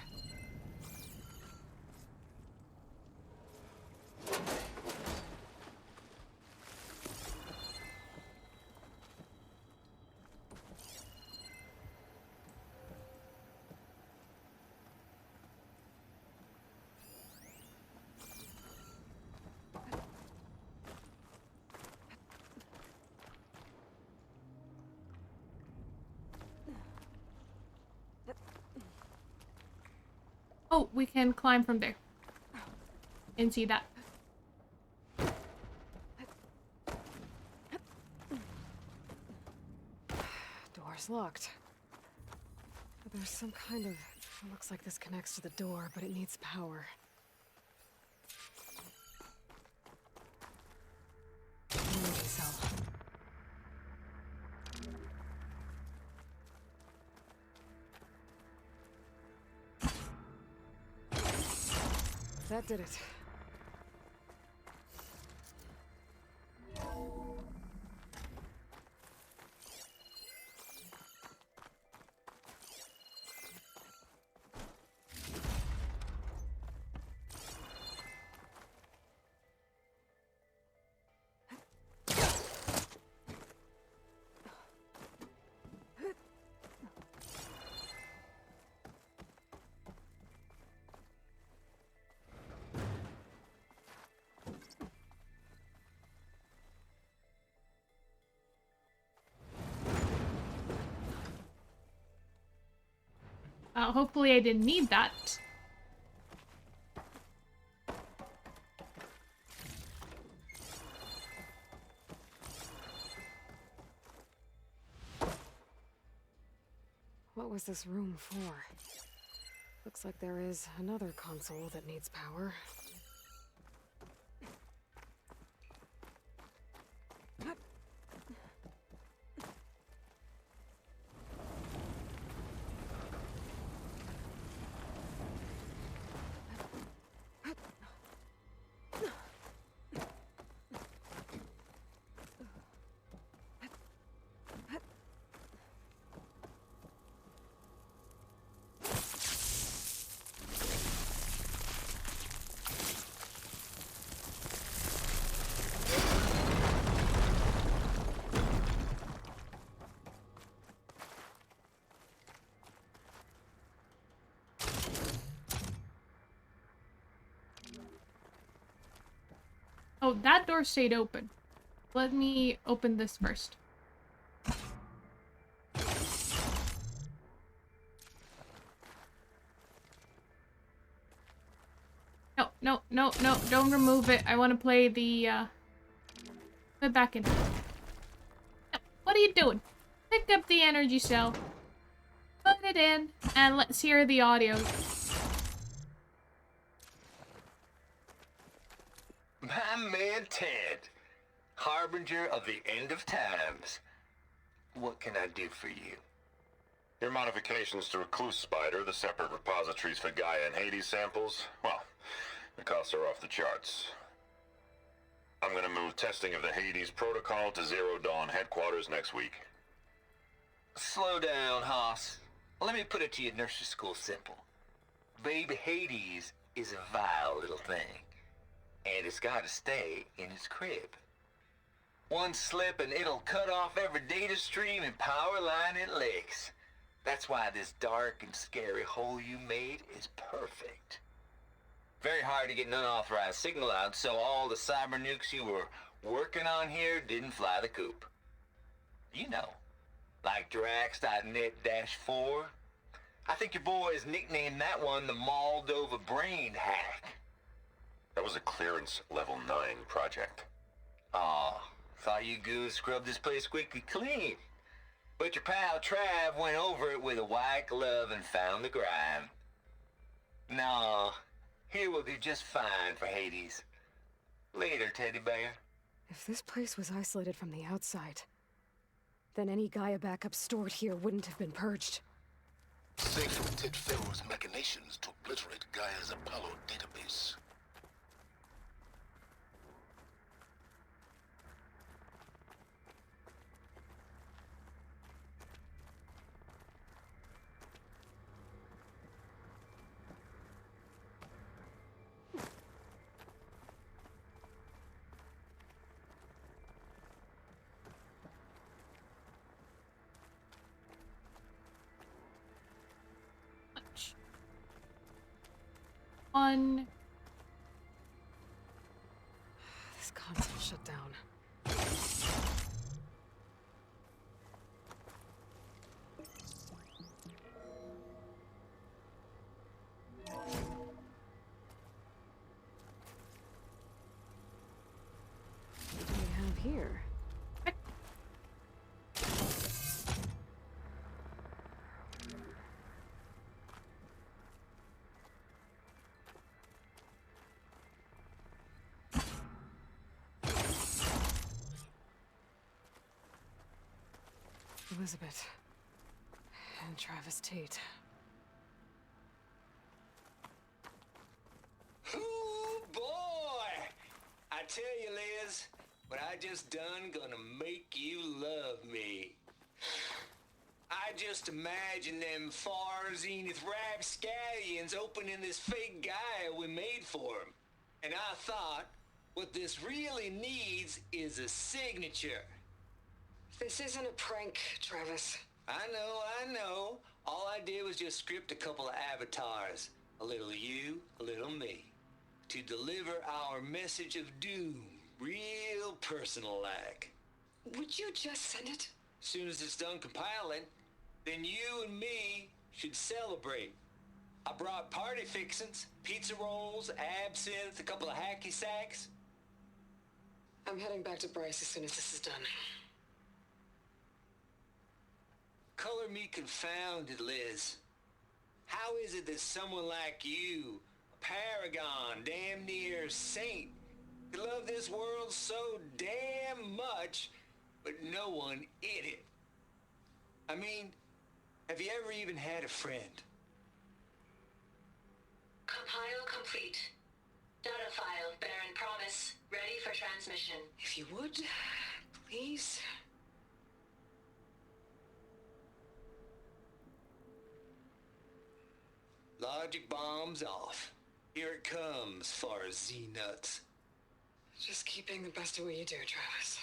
Oh, we can climb from there. And see that. Door's locked. But there's some kind of... It looks like this connects to the door, but it needs power. Energy cell. That did it. Hopefully I didn't need that. What was this room for? Looks like there is another console that needs power. Oh, that door stayed open. Let me open this first. No, no, no, no, don't remove it. I want to play the, put it back in. No, what are you doing? Pick up the energy cell. Put it in, and let's hear the audio. My man Ted, harbinger of the end of times. What can I do for you? Your modifications to Recluse Spider, the separate repositories for Gaia and Hades samples, well, the costs are off the charts. I'm gonna move testing of the Hades protocol to Zero Dawn headquarters next week. Slow down, Hoss. Let me put it to you nursery school simple. Baby Hades is a vile little thing, and it's gotta stay in its crib. One slip and it'll cut off every data stream and power line it licks. That's why this dark and scary hole you made is perfect. Very hard to get an unauthorized signal out, so all the cyber nukes you were working on here didn't fly the coop. You know, like Drax.net-4. I think your boys nicknamed that one the Moldova Brain Hack. That was a clearance level 9 project. Aw, thought you goons scrubbed this place squeaky clean. But your pal Trav went over it with a white glove and found the grime. No, here will do just fine for Hades. Later, teddy bear. If this place was isolated from the outside, then any Gaia backup stored here wouldn't have been purged. Safe with Ted Farrell's machinations to obliterate Gaia's Apollo database. On. This console shut down. What do we have here? Elizabeth. And Travis Tate. Ooh, boy! I tell you, Liz, what I just done gonna make you love me. I just imagine them far zenith rapscallions opening this fake Gaia we made for 'em. And I thought, what this really needs is a signature. This isn't a prank, Travis. I know. All I did was just script a couple of avatars. A little you, a little me. To deliver our message of doom, real personal-like. Would you just send it? Soon as it's done compiling, then you and me should celebrate. I brought party fixins, pizza rolls, absinthe, a couple of hacky sacks. I'm heading back to Bryce as soon as this is done. Color me confounded, Liz. How is it that someone like you, a paragon, damn near saint, could love this world so damn much, but no one in it? I mean, have you ever even had a friend? Compile complete. Data file, Baron Promise, ready for transmission. If you would, please. Logic bombs off. Here it comes, far Z-nuts. Just keep being the best at what you do, Travis.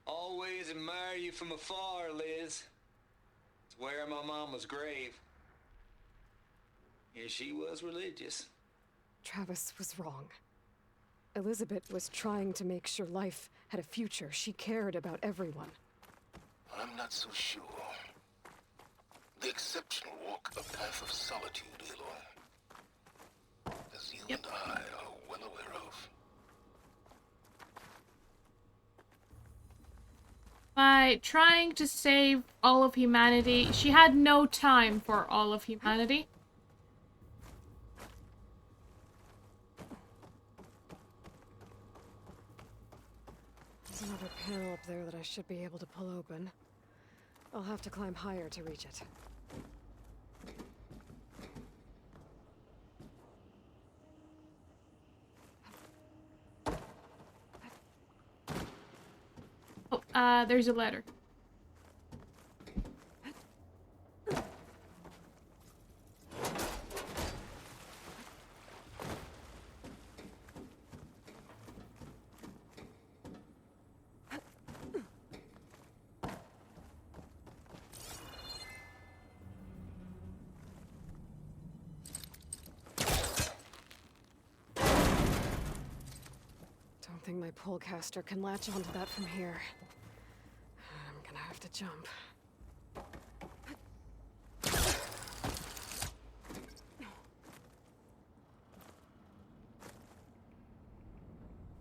Always admire you from afar, Liz. It's where my mama's grave. Yeah, she was religious. Travis was wrong. Elizabeth was trying to make sure life had a future. She cared about everyone. I'm not so sure. The exceptional walk a path of solitude, Aloy. As you and I are well aware of. By trying to save all of humanity, she had no time for all of humanity. There's another panel up there that I should be able to pull open. I'll have to climb higher to reach it. Oh, there's a letter. Don't think my pullcaster can latch onto that from here. I'm gonna have to jump.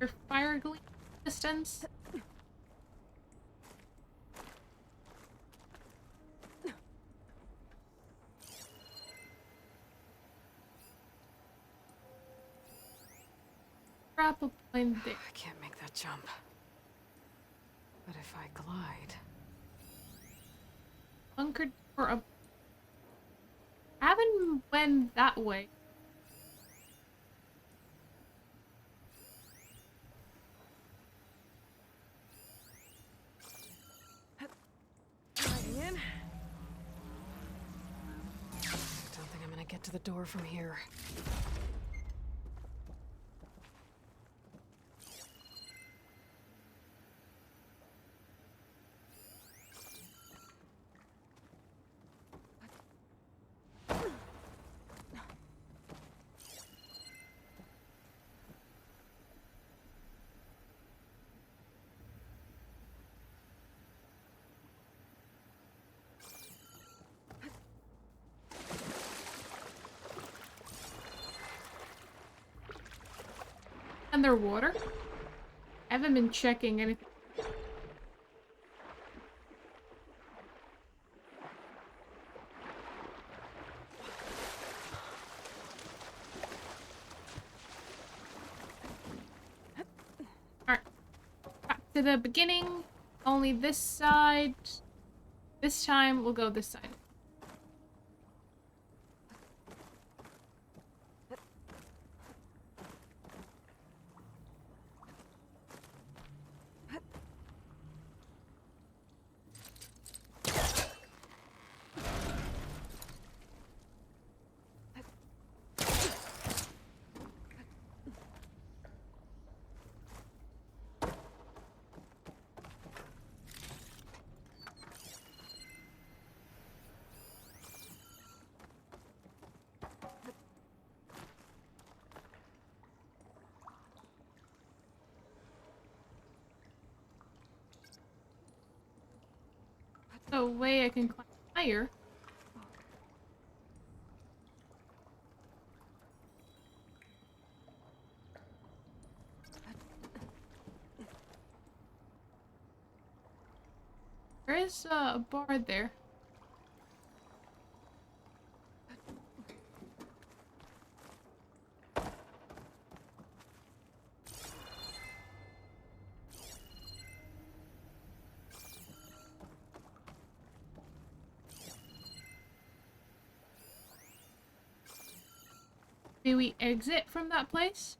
Your fire gleam distance. Grapple point there. I can't make that jump. But if I glide... Bunkered for a... Haven't went that way. Gliding in. I don't think I'm gonna get to the door from here. Underwater? I haven't been checking anything. Alright. Back to the beginning. Only this side. This time we'll go this side. No way I can climb higher. There is a bar there. Do we exit from that place?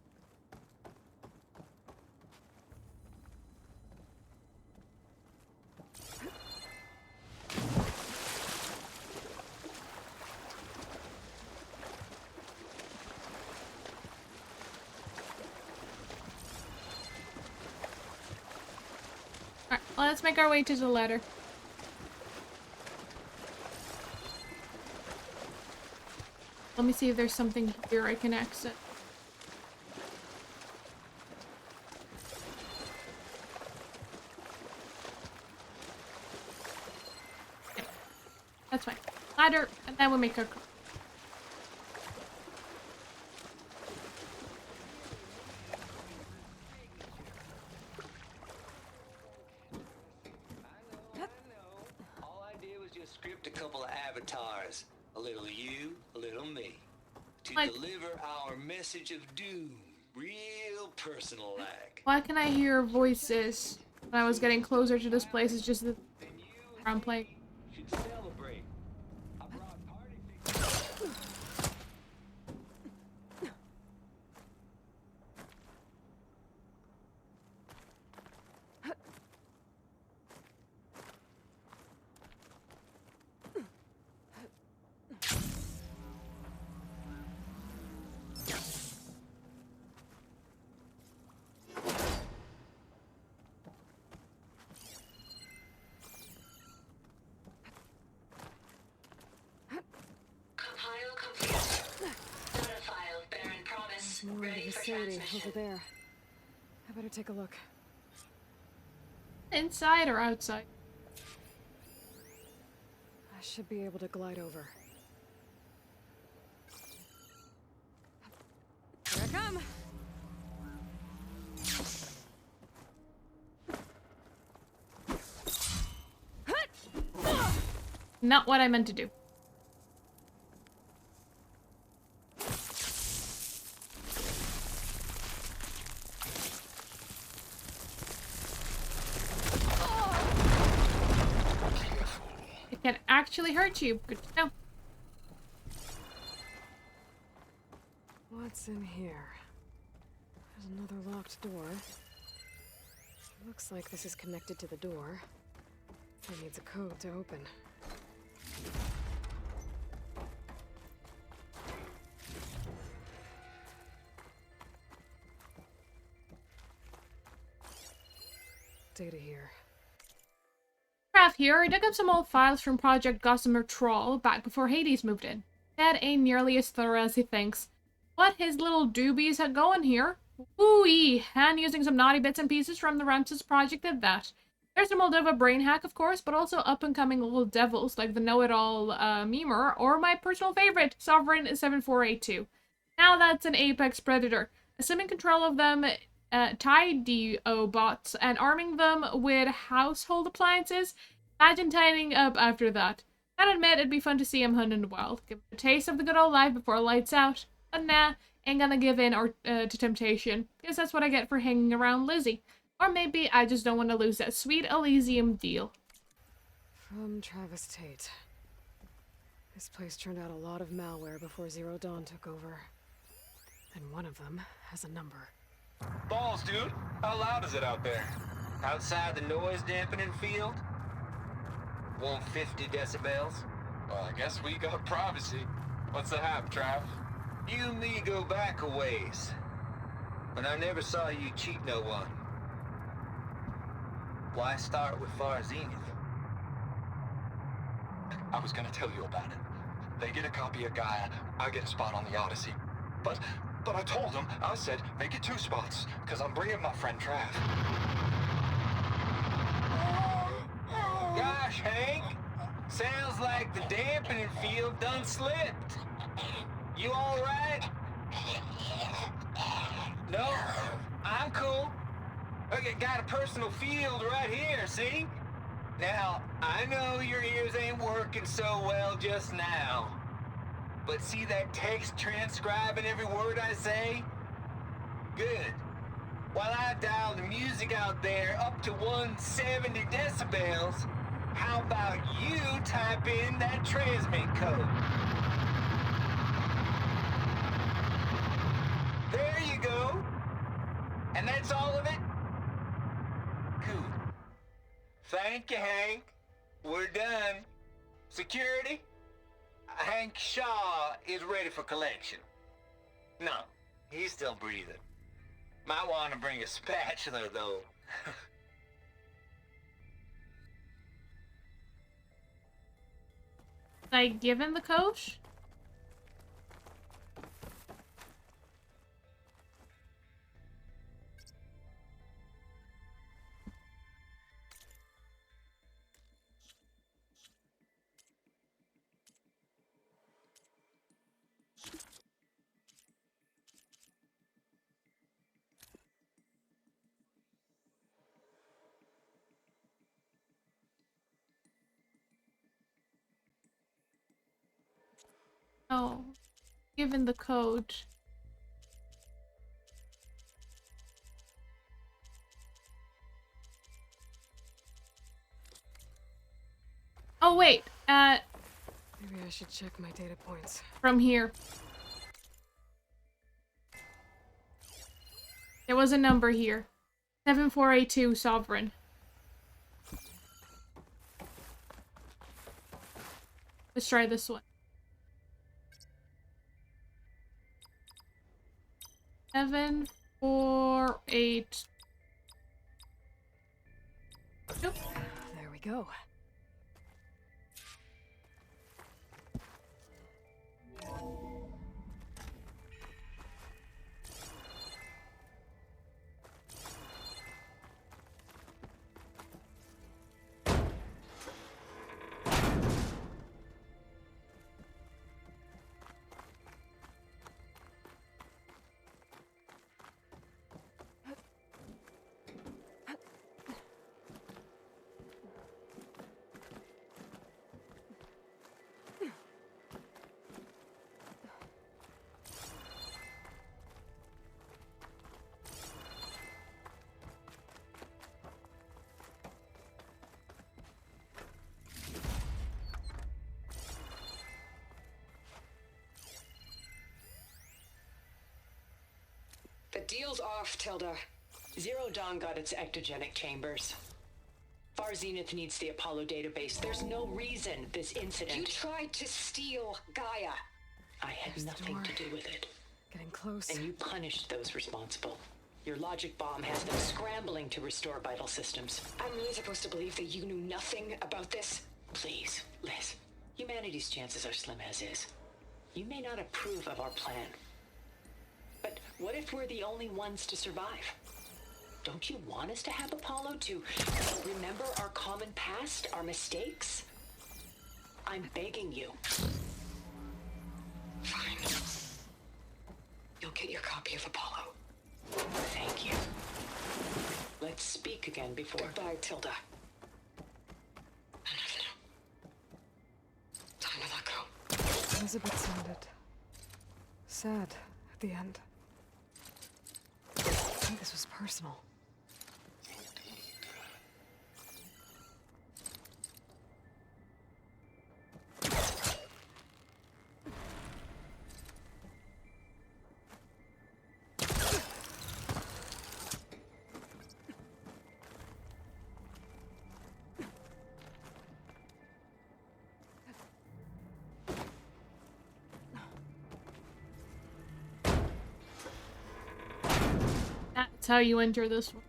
Alright, well, let's make our way to the ladder. Let me see if there's something here I can exit. Okay. That's fine. Ladder, and then we'll make our... Script a couple of avatars, a little you, a little me, to Like, deliver our message of doom, real personal like. why can I hear voices when I was getting closer to this place? It's just the I'm playing. Should celebrate. I brought party More of the vicinity over there. I better take a look. Inside or outside? I should be able to glide over. Here I come! Not what I meant to do. It can actually hurt you. Good to know. What's in here? There's another locked door. Looks like this is connected to the door. It needs a code to open. Data here. Craft here. I dug up some old files from Project Gossamer Troll back before Hades moved in. Dad ain't nearly as thorough as he thinks. What his little doobies had going here? Ooh-ee, and using some naughty bits and pieces from the Ramses project did that. There's some Moldova brain hack, of course, but also up-and-coming little devils like the know-it-all memer, or my personal favorite, Sovereign7482. Now that's an apex predator. Assuming control of them, TIDO bots, and arming them with household appliances, imagine tidying up after that. Gotta admit, it'd be fun to see him hunt in the wild. Give him a taste of the good old life before lights out. But nah, ain't gonna give in to temptation. Guess that's what I get for hanging around Lizzie. Or maybe I just don't want to lose that sweet Elysium deal. From Travis Tate. This place turned out a lot of malware before Zero Dawn took over. And one of them has a number. Balls, dude. How loud is it out there? Outside the noise dampening field? 150 decibels? Well, I guess we got privacy. What's the hap, Trav? You and me go back a ways. But I never saw you cheat no one. Why start with Far Zenith? I was gonna tell you about it. They get a copy of Gaia, I get a spot on the Odyssey. But I told them, I said, make it 2 spots, because I'm bringing my friend Trav. Gosh, Hank. Sounds like the dampening field done slipped. You all right? No? I'm cool. Okay, got a personal field right here, see? Now, I know your ears ain't working so well just now. But see that text transcribing every word I say? Good. While I dial the music out there up to 170 decibels, how about you type in that transmit code? There you go. And that's all of it? Good. Thank you, Hank. We're done. Security? Hank Shaw is ready for collection. No, he's still breathing. Might want to bring a spatula, though. Like, given the coach? Oh, given the code. Oh wait, Maybe I should check my data points. From here. There was a number here. 7482 Sovereign. Let's try this one. 748. Nope. There we go. The deal's off, Tilda. Zero Dawn got its ectogenic chambers. Far Zenith needs the Apollo database. There's no reason this incident... You tried to steal Gaia. I had nothing to do with it. Getting close. And you punished those responsible. Your logic bomb has them scrambling to restore vital systems. I'm really supposed to believe that you knew nothing about this? Please, Liz. Humanity's chances are slim as is. You may not approve of our plan. But what if we're the only ones to survive? Don't you want us to have Apollo to remember our common past, our mistakes? I'm begging you. Fine. You'll get your copy of Apollo. Thank you. Let's speak again before... Goodbye, Tilda. Time to let go. Elizabeth sounded sad at the end. I think this was personal. That's how you enter this one.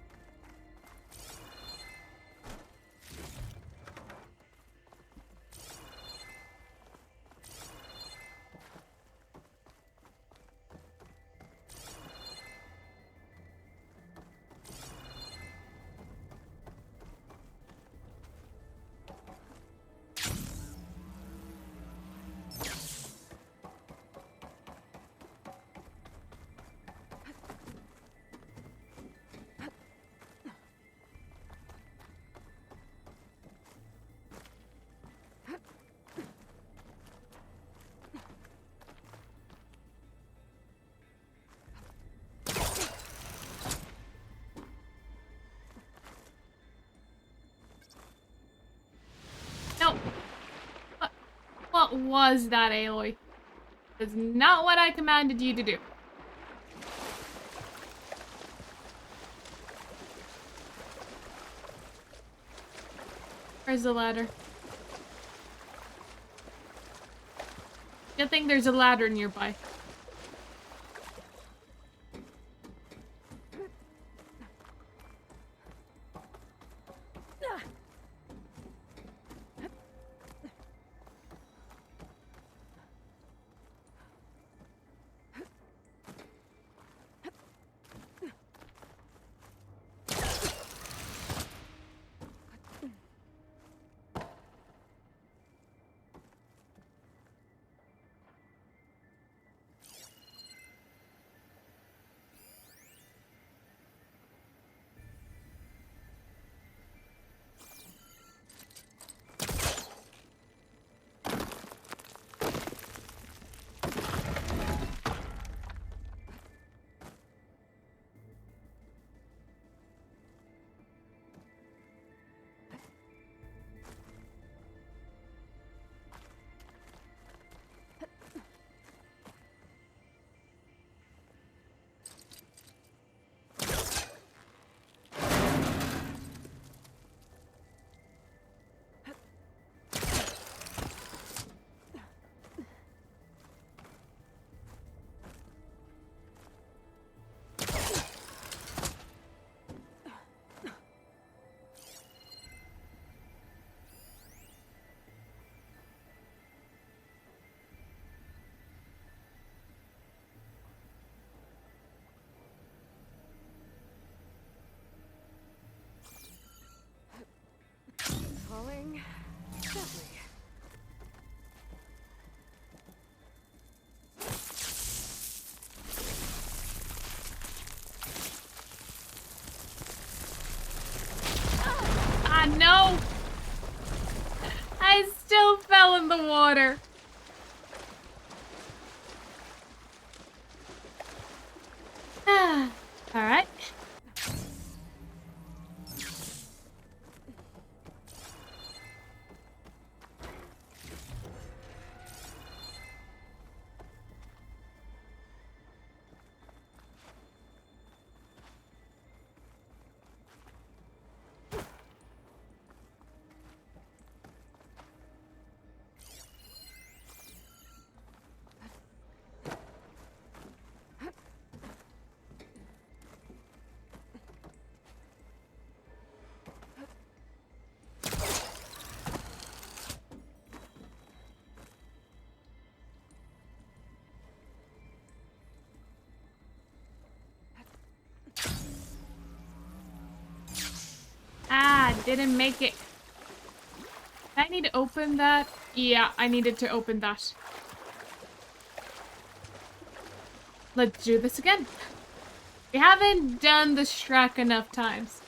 No. What was that, Aloy? That's not what I commanded you to do. Where's the ladder? Good thing there's a ladder nearby. didn't make it. I need to open that? Yeah, I needed to open that. Let's do this again. We haven't done this track enough times.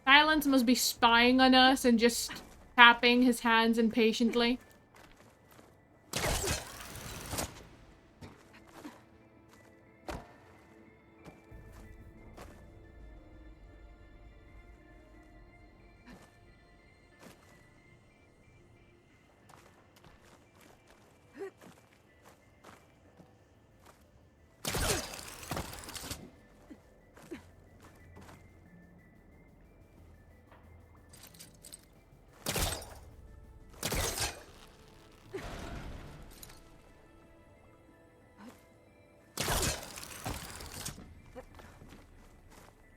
Silence must be spying on us and just tapping his hands impatiently.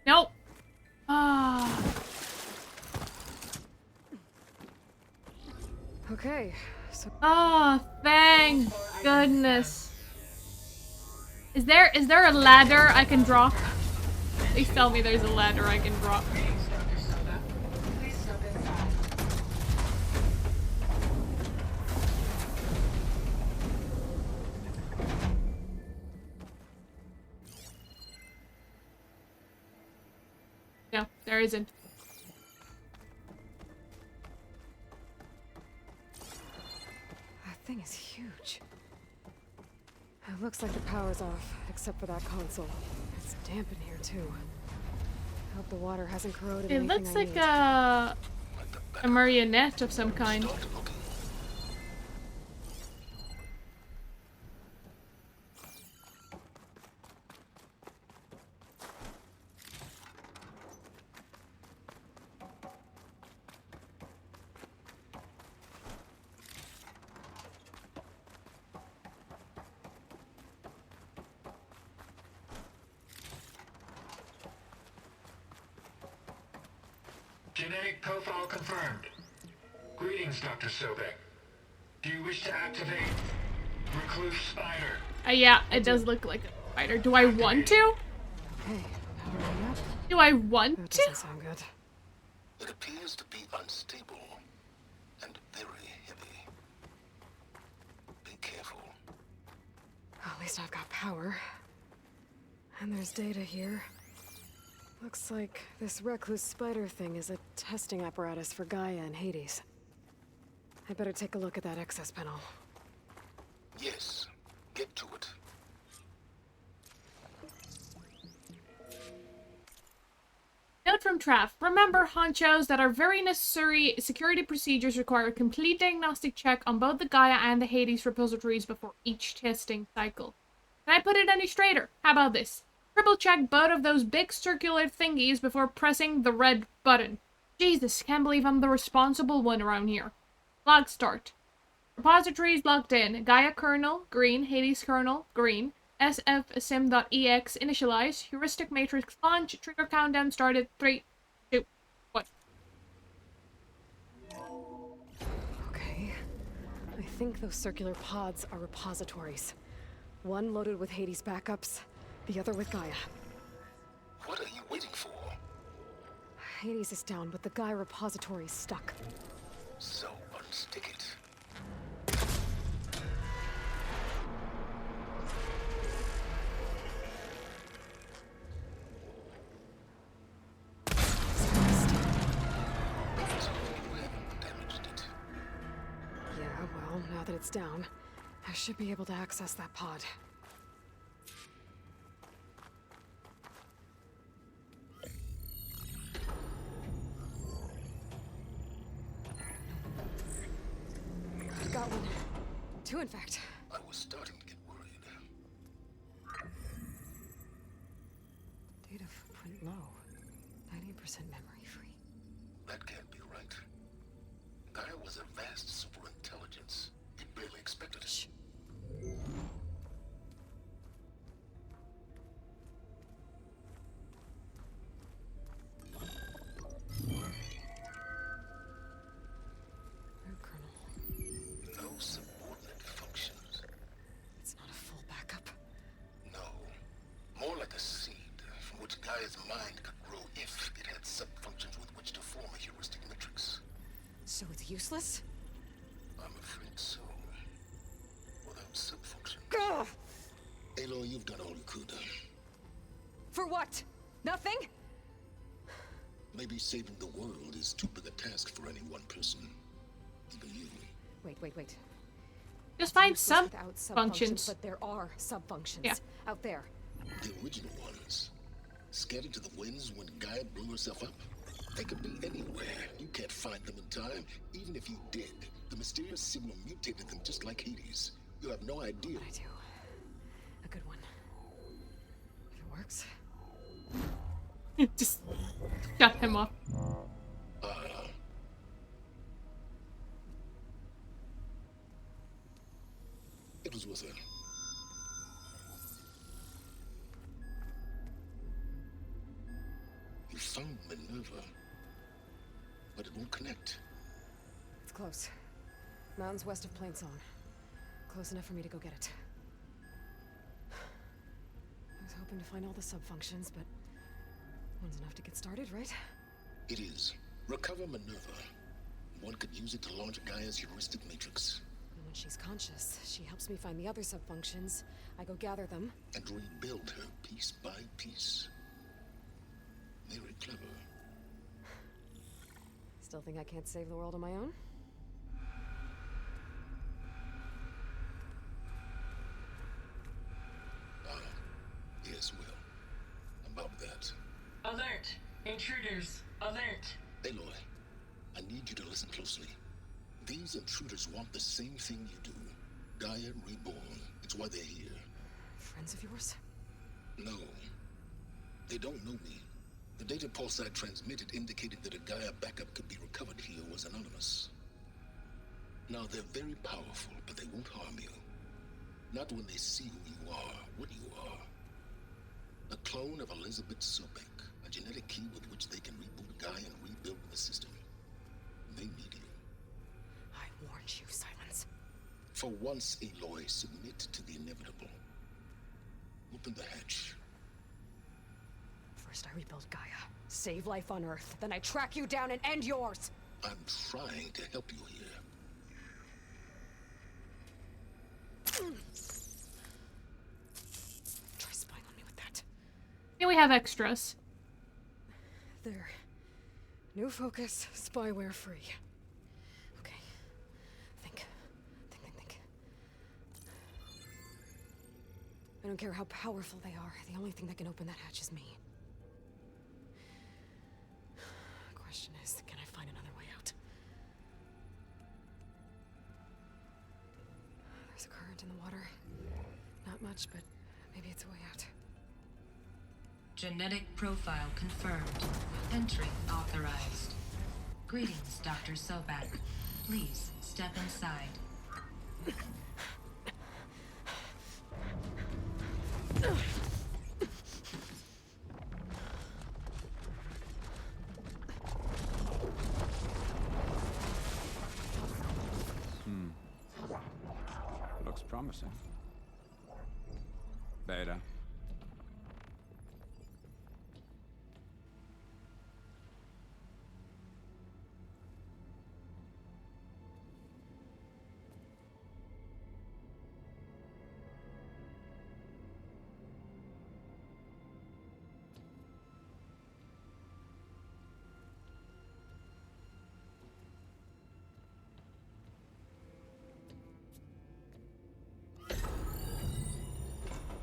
Nope. Ah. Okay, so... Oh, thank goodness. Is there a ladder I can drop? Please tell me there's a ladder I can drop. No, there isn't. That thing is huge. It looks like the power's off, except for that console. It's damp in here, too. Hope the water hasn't corroded It anything looks I like need. a marionette of some kind. Genetic profile confirmed. Greetings, Dr. Sobek. Do you wish to activate Recluse Spider? Yeah, it does look like a spider. Do I want to? Hey, powering up? Do I want That to? doesn't sound good. It appears to be unstable and very heavy. Be careful. At least I've got power. And there's data here. Looks like this recluse spider thing is a testing apparatus for Gaia and Hades. I better take a look at that access panel. Yes, get to it. Note from Trav. Remember, honchos, that our very necessary security procedures require a complete diagnostic check on both the Gaia and the Hades repositories before each testing cycle. Can I put it any straighter? How about this? Triple check both of those big circular thingies before pressing the red button. Jesus, can't believe I'm the responsible one around here. Log start. Repositories logged in. Gaia kernel, green. Hades kernel, green. sfsim.ex initialize. Heuristic matrix launch. Trigger countdown started. 3, 2, 1. Okay. I think those circular pods are repositories. One loaded with Hades backups, the other with Gaia. What are you waiting for? Hades is down, but the Gaia repository is stuck. So unstick it. Yeah, well, now that it's down, I should be able to access that pod. I've got one. 2, in fact. I was starting to get worried. Data footprint low. 98% memory free. That can't be right. Gaia was a vast superintelligence. It barely expected it. Gaia's mind could grow if it had sub-functions with which to form a heuristic matrix. So it's useless? I'm afraid so. Without sub-functions. Gah! Aloy, you've done all you could. For what? Nothing? Maybe saving the world is too big a task for any one person. Even you. Wait. Just find Useless some without functions. But there are sub-functions. Yeah. Out there. The original ones. Scattered to the winds when Gaia blew herself up. They could be anywhere. You can't find them in time. Even if you did, the mysterious signal mutated them just like Hades. You have no idea. I do. A good one. If it works. Just shut him off. It was with her. You found Minerva, but it won't connect. It's close. Mountains west of Plainsong. Close enough for me to go get it. I was hoping to find all the sub-functions, but one's enough to get started, right? It is. Recover Minerva. One could use it to launch Gaia's heuristic matrix. And when she's conscious, she helps me find the other sub-functions. I go gather them. And rebuild her piece by piece. Very clever. Still think I can't save the world on my own? Yes, well. About that. Alert! Intruders! Alert! Aloy, I need you to listen closely. These intruders want the same thing you do. Gaia reborn. It's why they're here. Friends of yours? No. They don't know me. The data pulse I transmitted indicated that a Gaia backup could be recovered here was anonymous. Now, they're very powerful, but they won't harm you. Not when they see who you are, what you are. A clone of Elizabeth Sobek, a genetic key with which they can reboot Gaia and rebuild the system. They need you. I warned you, Silence. For once, Aloy, submit to the inevitable. Open the hatch. First I rebuild Gaia, save life on Earth, then I track you down and end yours! I'm trying to help you here. Try spying on me with that. Here we have extras. There. New focus, spyware free. Okay. Think. I don't care how powerful they are. The only thing that can open that hatch is me. Question is, can I find another way out? There's a current in the water. Not much, but maybe it's a way out. Genetic profile confirmed. Entry authorized. Greetings, Dr. Sobak. Please step inside. Looks promising. Beta.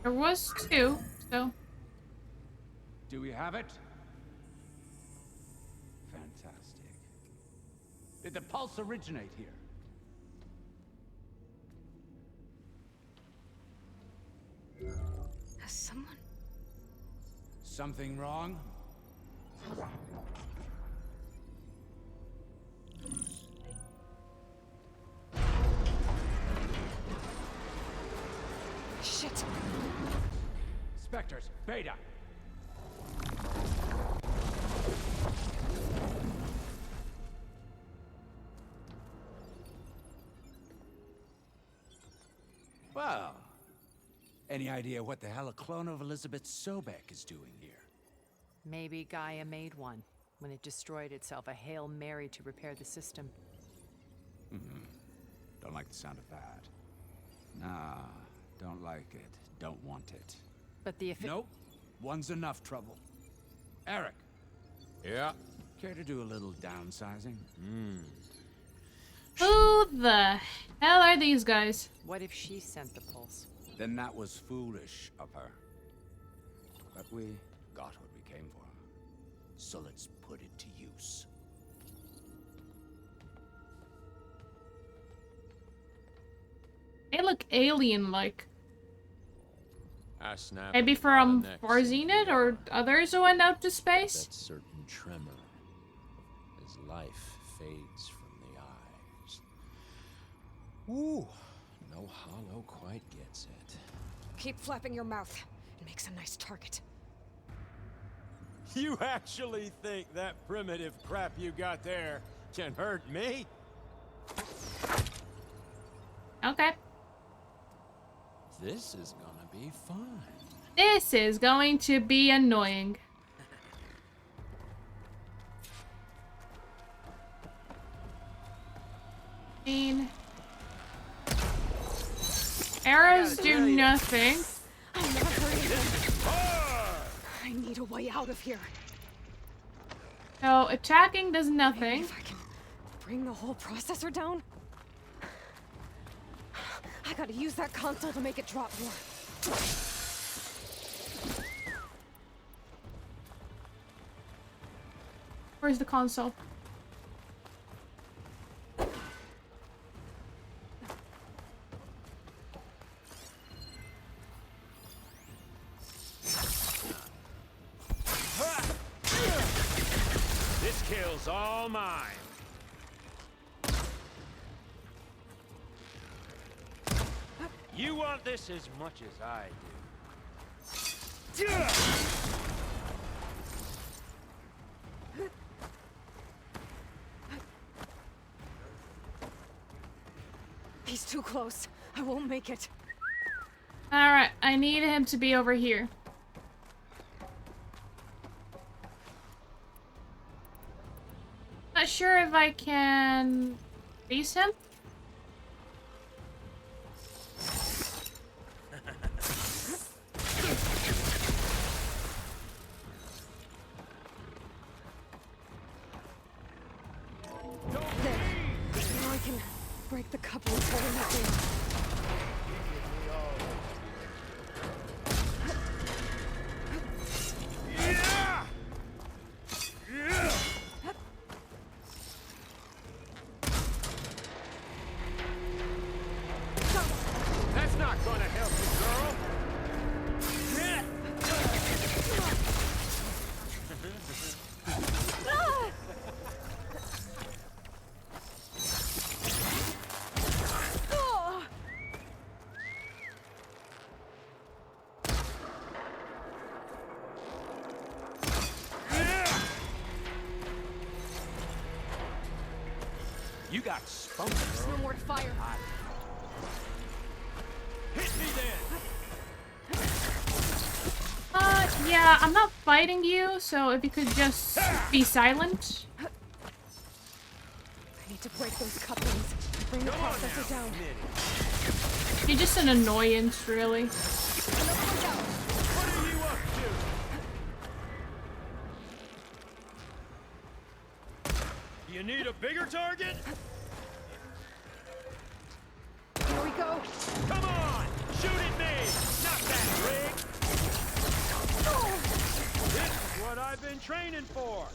There was two, so. Do we have it? Fantastic. Did the pulse originate here? Has someone... Something wrong? Shit! Spectres, Beta! Well, any idea what the hell a clone of Elizabeth Sobek is doing here? Maybe Gaia made one when it destroyed itself, a Hail Mary to repair the system. Don't like the sound of that. Nah, don't like it. Don't want it. But the Nope. One's enough trouble. Eric. Yeah? Care to do a little downsizing? Who the hell are these guys? What if she sent the pulse? Then that was foolish of her. But we got what we came for. So let's put it to use. They look alien-like. Snap Maybe from Zenith or others who went out to space? That certain tremor as life fades from the eyes. Ooh, no hollow quite gets it. Keep flapping your mouth. It makes a nice target. You actually think that primitive crap you got there can hurt me? Okay. This is gonna be fun. This is going to be annoying. Arrows do nothing. I'm not hurting. I need a way out of here. So attacking does nothing. If I can bring the whole processor down. I gotta use that console to make it drop more. Where's the console? This kill's all mine. You want this as much as I do. He's too close. I won't make it. Alright, I need him to be over here. Not sure if I can face him. Now I can break the coupling holding that thing. That's not gonna help you, girl. You got spunk, girl. There's no more to fire. Hit me then. Yeah, I'm not fighting you, so if you could just be silent. I need to break those couplings and bring the processor down. You're just an annoyance, really. What are you up to? You need a bigger target? Here we go. Come on! Shoot at me! Not that rig! This is what I've been training for!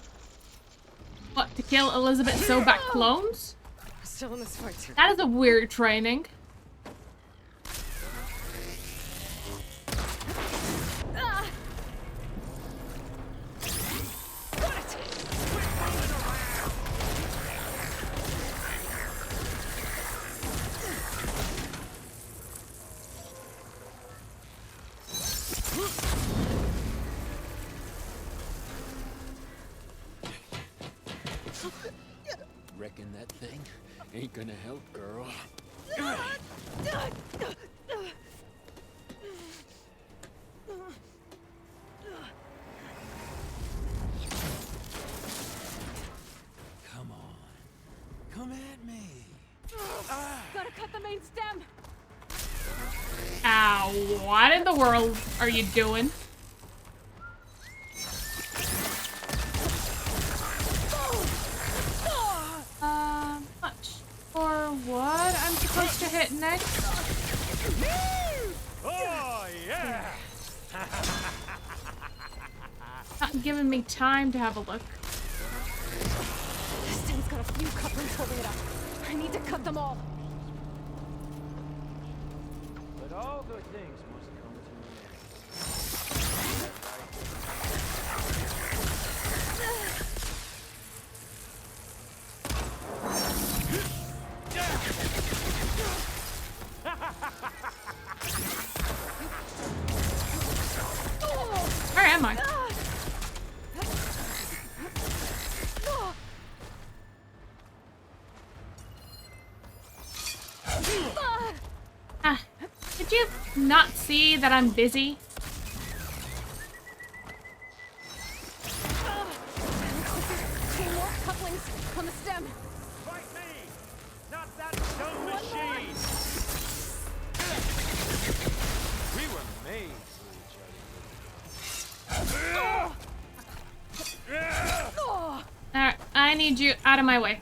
What, to kill Elizabeth Soback clones? We're still in this fight. That is a weird training. Reckon that thing ain't gonna help, girl. Need stem. Ow, what in the world are you doing? Much for what I'm supposed to hit next? Oh, yeah! Not giving me time to have a look. This thing's got a few couplings holding it up. I need to cut them all. But all good things must come to an end. Where am I? Did you not see that I'm busy? Two more couplings on the stem. Fight me! Not that stone machine! We were made for each other. Alright, I need you out of my way.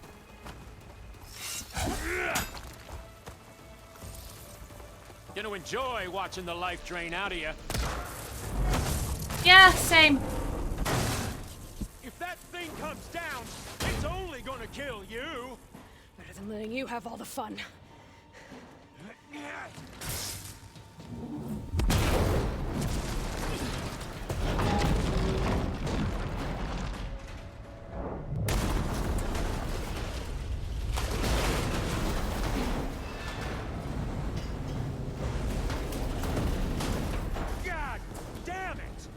Gonna enjoy watching the life drain out of you. Yeah, same. If that thing comes down, it's only gonna kill you. Better than letting you have all the fun. God damn it!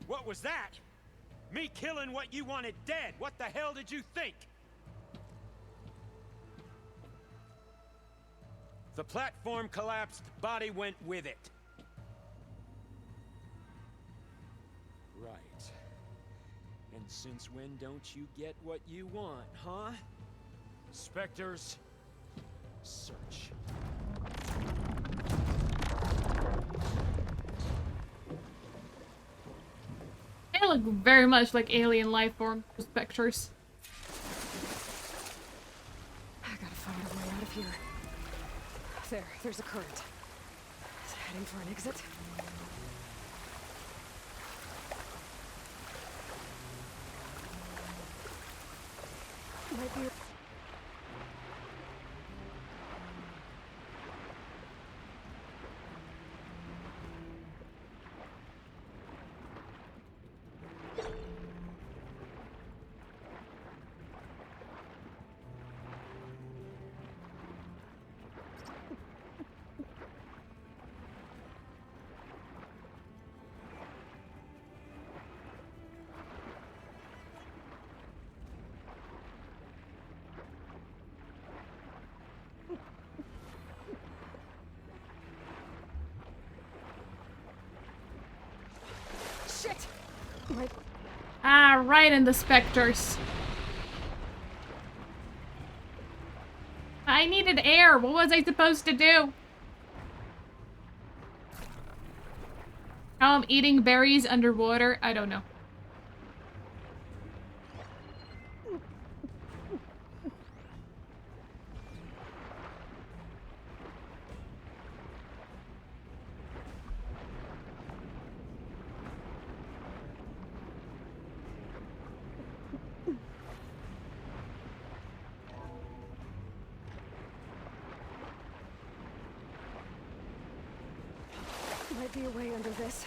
What was that? Me killing what you wanted dead. What the hell did you think? The platform collapsed, body went with it. Right. And since when don't you get what you want, huh? Spectres, search. They look very much like alien life form specters. I gotta find a way out of here. There's a current. Is it heading for an exit? Might be. Shit! Ah, right in the specters. I needed air. What was I supposed to do? How I'm eating berries underwater? I don't know. Might be a way under this.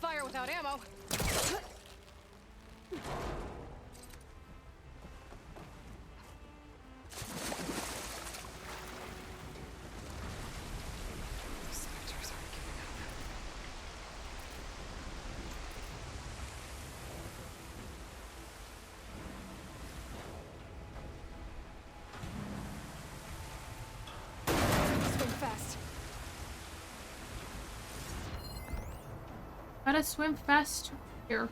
fire without ammo. Spectres aren't giving up. Swim fast. Gotta swim fast here.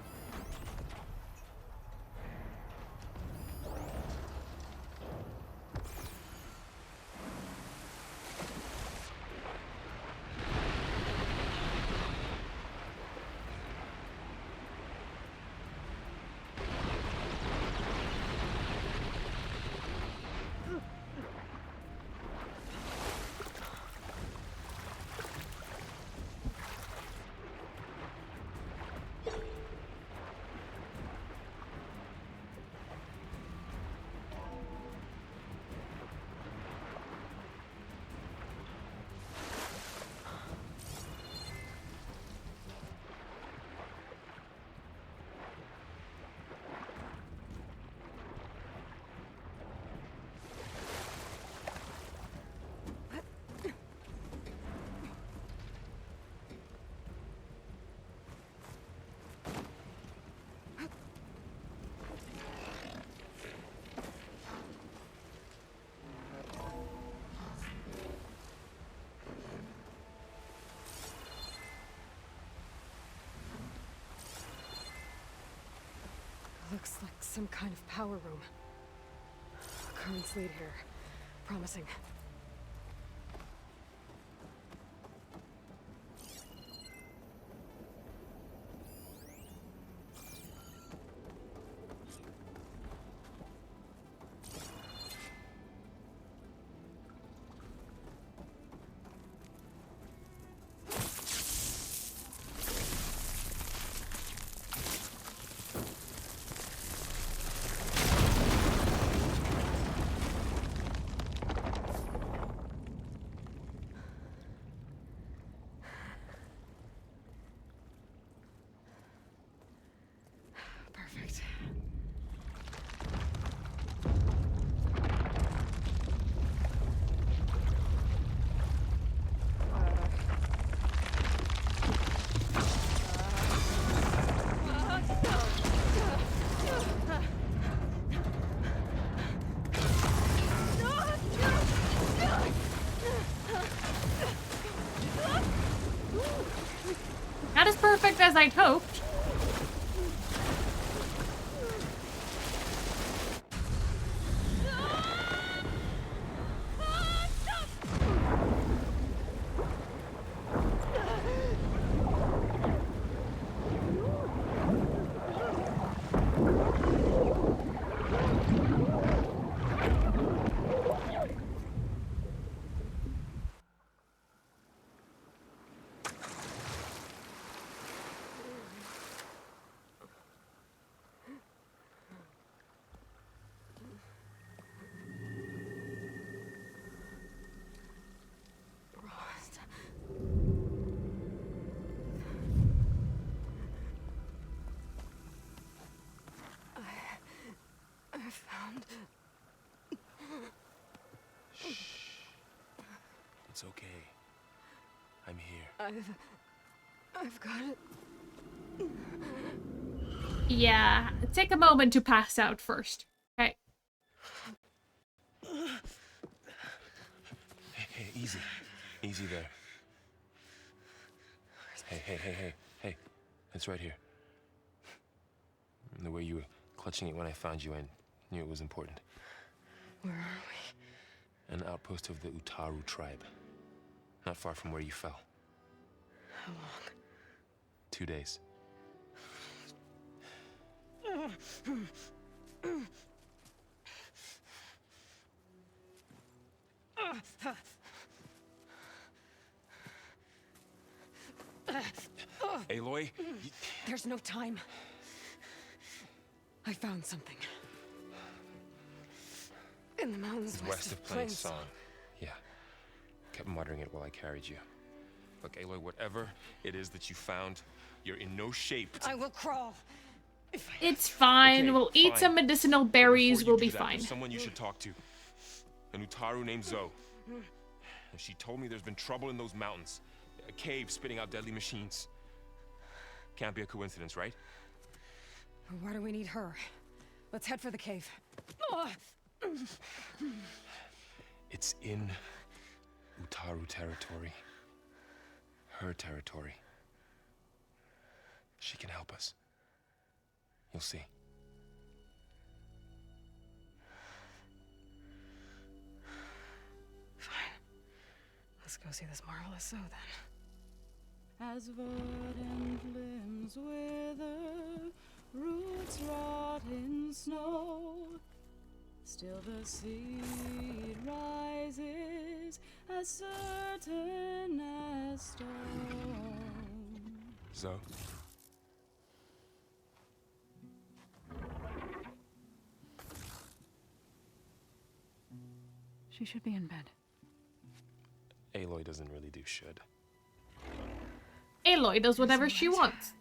Looks like some kind of power room. Currents lead here. Promising. Perfect. Not as perfect as I'd hoped. I found... It's okay. I'm here. I've got it. Yeah, take a moment to pass out first. Okay. Hey, easy. Easy there. Hey. It's right here. The way you were clutching it when I found you, I knew it was important. Where are we? An outpost of the Utaru tribe. Not far from where you fell. How long? 2 days. Aloy? There's no time. I found something. In the mountains West of Plains Song. Yeah. Kept muttering it while I carried you. Look, Aloy, whatever it is that you found, you're in no shape to... I will crawl. It's fine. Okay, We'll eat fine. some medicinal But berries. before you We'll do be that, fine. There's someone you should talk to. An Utaru named Zoe. And she told me there's been trouble in those mountains. A cave spitting out deadly machines. Can't be a coincidence, right? Why do we need her? Let's head for the cave. It's in Utaru territory. Her territory. She can help us. You'll see. Fine. Let's go see this marvelous Zoe then. As verdant limbs wither, roots rot in snow, still the seed rises as certain as stone. Zoe? She should be in bed. Aloy doesn't really do should. Aloy does whatever she wants.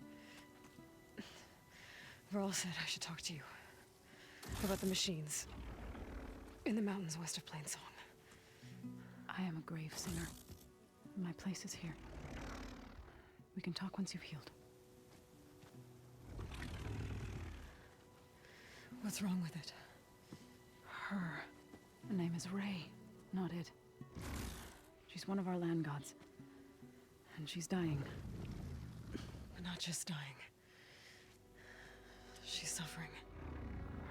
Varl said I should talk to you about the machines in the mountains west of Plainsong. I am a grave singer. My place is here. We can talk once you've healed. What's wrong with it? Her. Her name is Ray, not it. She's one of our land gods. And she's dying. But not just dying. She's suffering.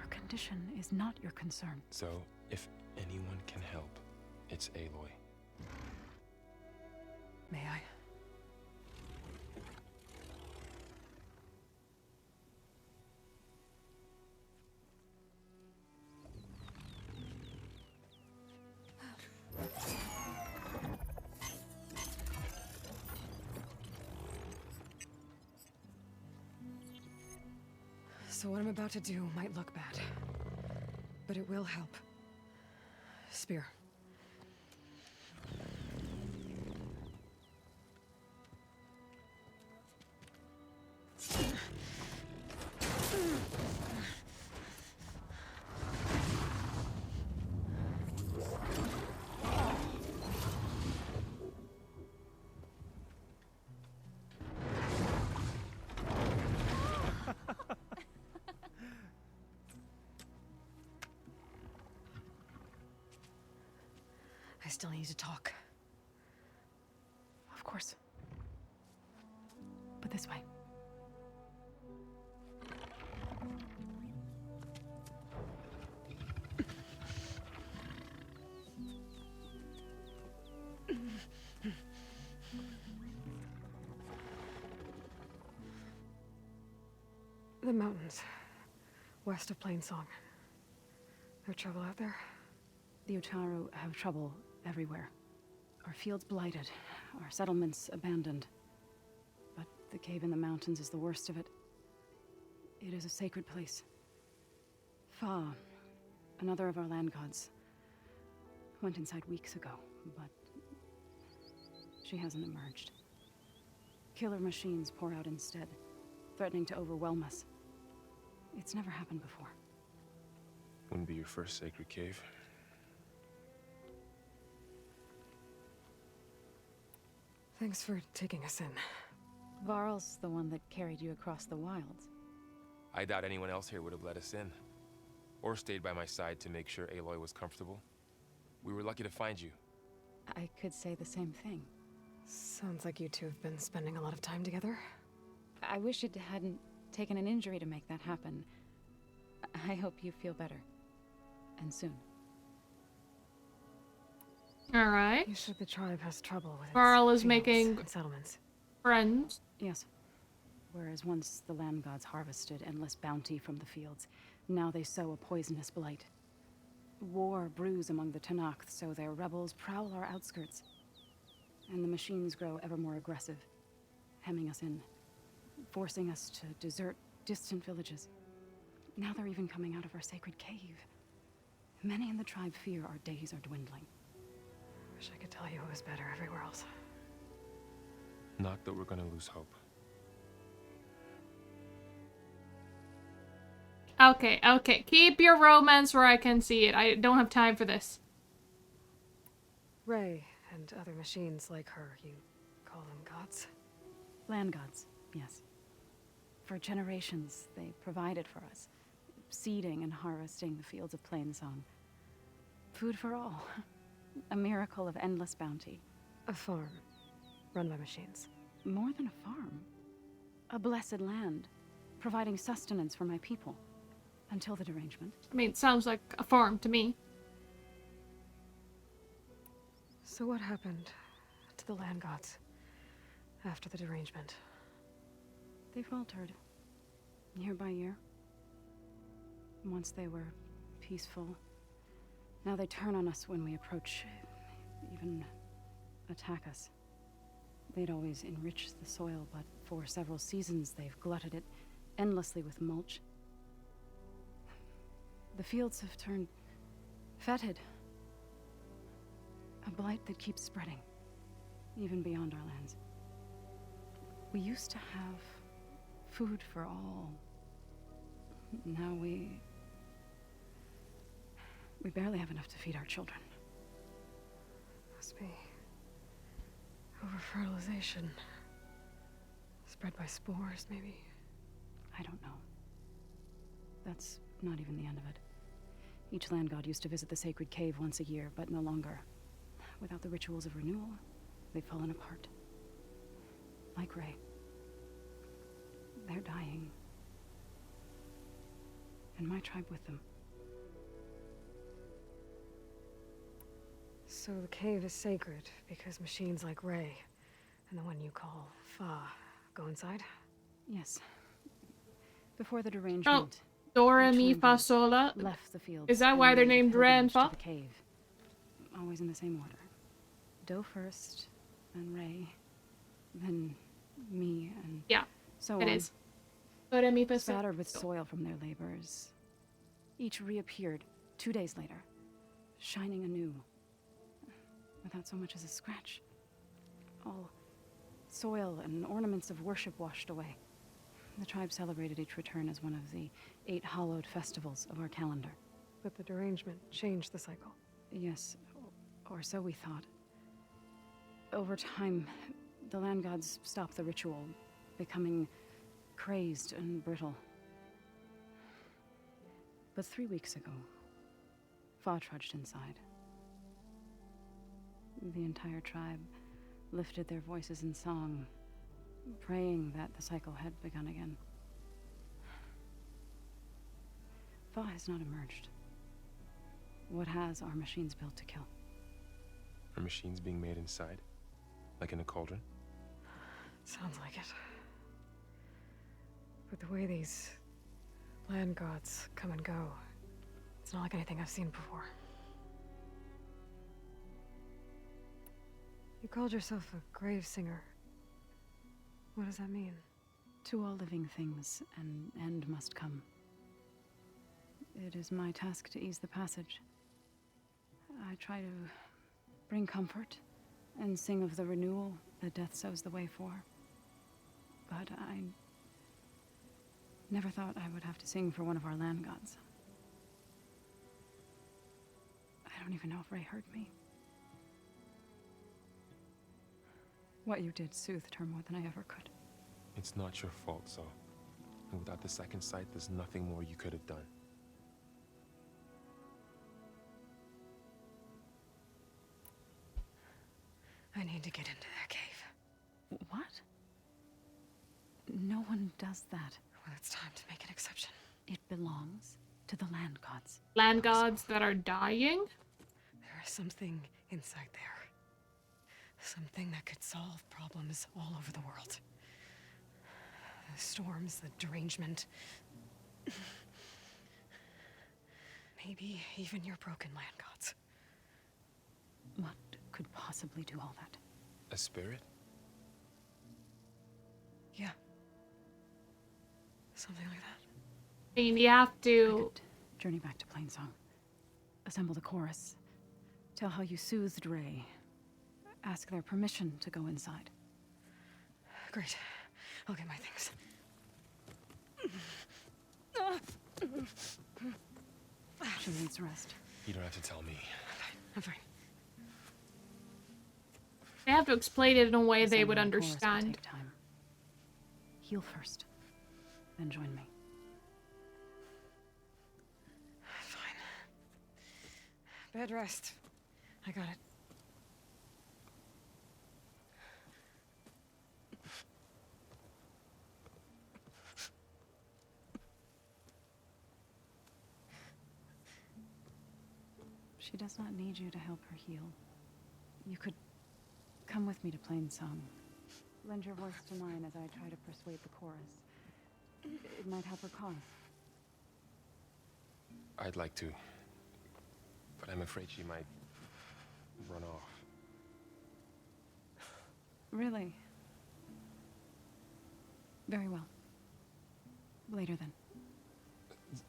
Her condition is not your concern. So, if anyone can help, it's Aloy. May I? So what I'm about to do might look bad, but it will help. Spear. I still need to talk. Of course. But this way. The mountains, west of Plainsong. There trouble out there? The Utaru have trouble everywhere. Our fields blighted, our settlements abandoned. But the cave in the mountains is the worst of it. It is a sacred place. Fa, another of our land gods, went inside weeks ago, but she hasn't emerged. Killer machines pour out instead, threatening to overwhelm us. It's never happened before. Wouldn't be your first sacred cave. Thanks for taking us in. Varl's the one that carried you across the wilds. I doubt anyone else here would have let us in. Or stayed by my side to make sure Aloy was comfortable. We were lucky to find you. I could say the same thing. Sounds like you two have been spending a lot of time together. I wish it hadn't taken an injury to make that happen. I hope you feel better. And soon. Alright. You said the tribe has trouble with Varl is fields making and settlements. friends. Yes. Whereas once the land gods harvested endless bounty from the fields, now they sow a poisonous blight. War brews among the Tenakth, so their rebels prowl our outskirts. And the machines grow ever more aggressive, hemming us in, forcing us to desert distant villages. Now they're even coming out of our sacred cave. Many in the tribe fear our days are dwindling. Wish I could tell you it was better everywhere else. Not that we're gonna lose hope. Okay, okay. Keep your romance where I can see it. I don't have time for this. Ray and other machines like her, you call them gods? Land gods, yes. For generations, they provided for us, seeding and harvesting the fields of Plainsong. Food for all. A miracle of endless bounty. A farm, run by machines. More than a farm. A blessed land, providing sustenance for my people. Until the derangement. I mean, it sounds like a farm to me. So what happened to the land gods after the derangement? They faltered, year by year. Once they were peaceful. Now they turn on us when we approach, even attack us. They'd always enriched the soil, but for several seasons they've glutted it endlessly with mulch. The fields have turned fetid. A blight that keeps spreading, even beyond our lands. We used to have food for all. Now we barely have enough to feed our children. Must be over-fertilization. Spread by spores, maybe? I don't know. That's not even the end of it. Each land god used to visit the sacred cave once a year, but no longer. Without the rituals of renewal, they've fallen apart. Like Ray. They're dying. And my tribe with them. So the cave is sacred because machines like Ray and the one you call Fa go inside? Yes. Before the derangement. Dora Mi Fa Sola. Left the field. Is that why they're named Re and Fa? The cave. Always in the same order. Do first, then Ray, then me, and so it on. is. Dora Mi Fa Sola. Spattered with soil from their labors. Each reappeared 2 days later, shining anew, without so much as a scratch. All soil and ornaments of worship washed away. The tribe celebrated each return as one of the 8 hallowed festivals of our calendar. But the derangement changed the cycle. Yes, or so we thought. Over time, the land gods stopped the ritual, becoming crazed and brittle. But 3 weeks ago, Fa trudged inside. The entire tribe lifted their voices in song, praying that the cycle had begun again. Fa has not emerged. What has are machines built to kill? Are machines being made inside? Like in a cauldron? Sounds like it. But the way these land gods come and go, it's not like anything I've seen before. You called yourself a grave singer. What does that mean? To all living things, an end must come. It is my task to ease the passage. I try to bring comfort and sing of the renewal that death sows the way for. But I never thought I would have to sing for one of our land gods. I don't even know if Ray heard me. What you did soothed her more than I ever could. It's not your fault, Zoe. And without the second sight, there's nothing more you could have done. I need to get into that cave. What? No one does that. Well, it's time to make an exception. It belongs to the land gods. Land gods that are dying? There is something inside there. Something that could solve problems all over the world. The storms, the derangement. Maybe even your broken land gods. What could possibly do all that? A spirit? Yeah. Something like that. I mean, you have to journey back to Plainsong. Assemble the chorus. Tell how you soothed Ray. Ask their permission to go inside. Great. I'll get my things. She needs rest. You don't have to tell me. I'm fine. They have to explain it in a way The they would samurai chorus will understand. take time. Heal first, then join me. Fine. Bed rest. I got it. She does not need you to help her heal. You could come with me to Plainsong. Lend your voice to mine as I try to persuade the chorus. It might help her cause. I'd like to, but I'm afraid she might run off. Really? Very well. Later then.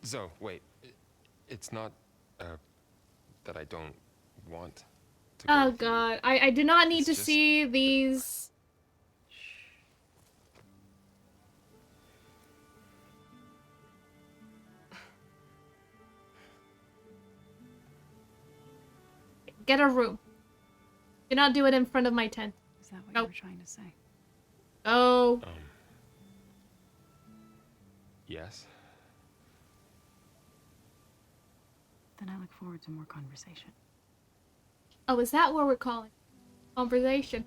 Zoe, wait. It's not, that I don't want to Oh go. god, I do not need It's to just- see these. Get a room. Do not do it in front of my tent. Is that what Nope. you were trying to say? Oh. Yes? Then I look forward to more conversation. Oh, is that what we're calling conversation?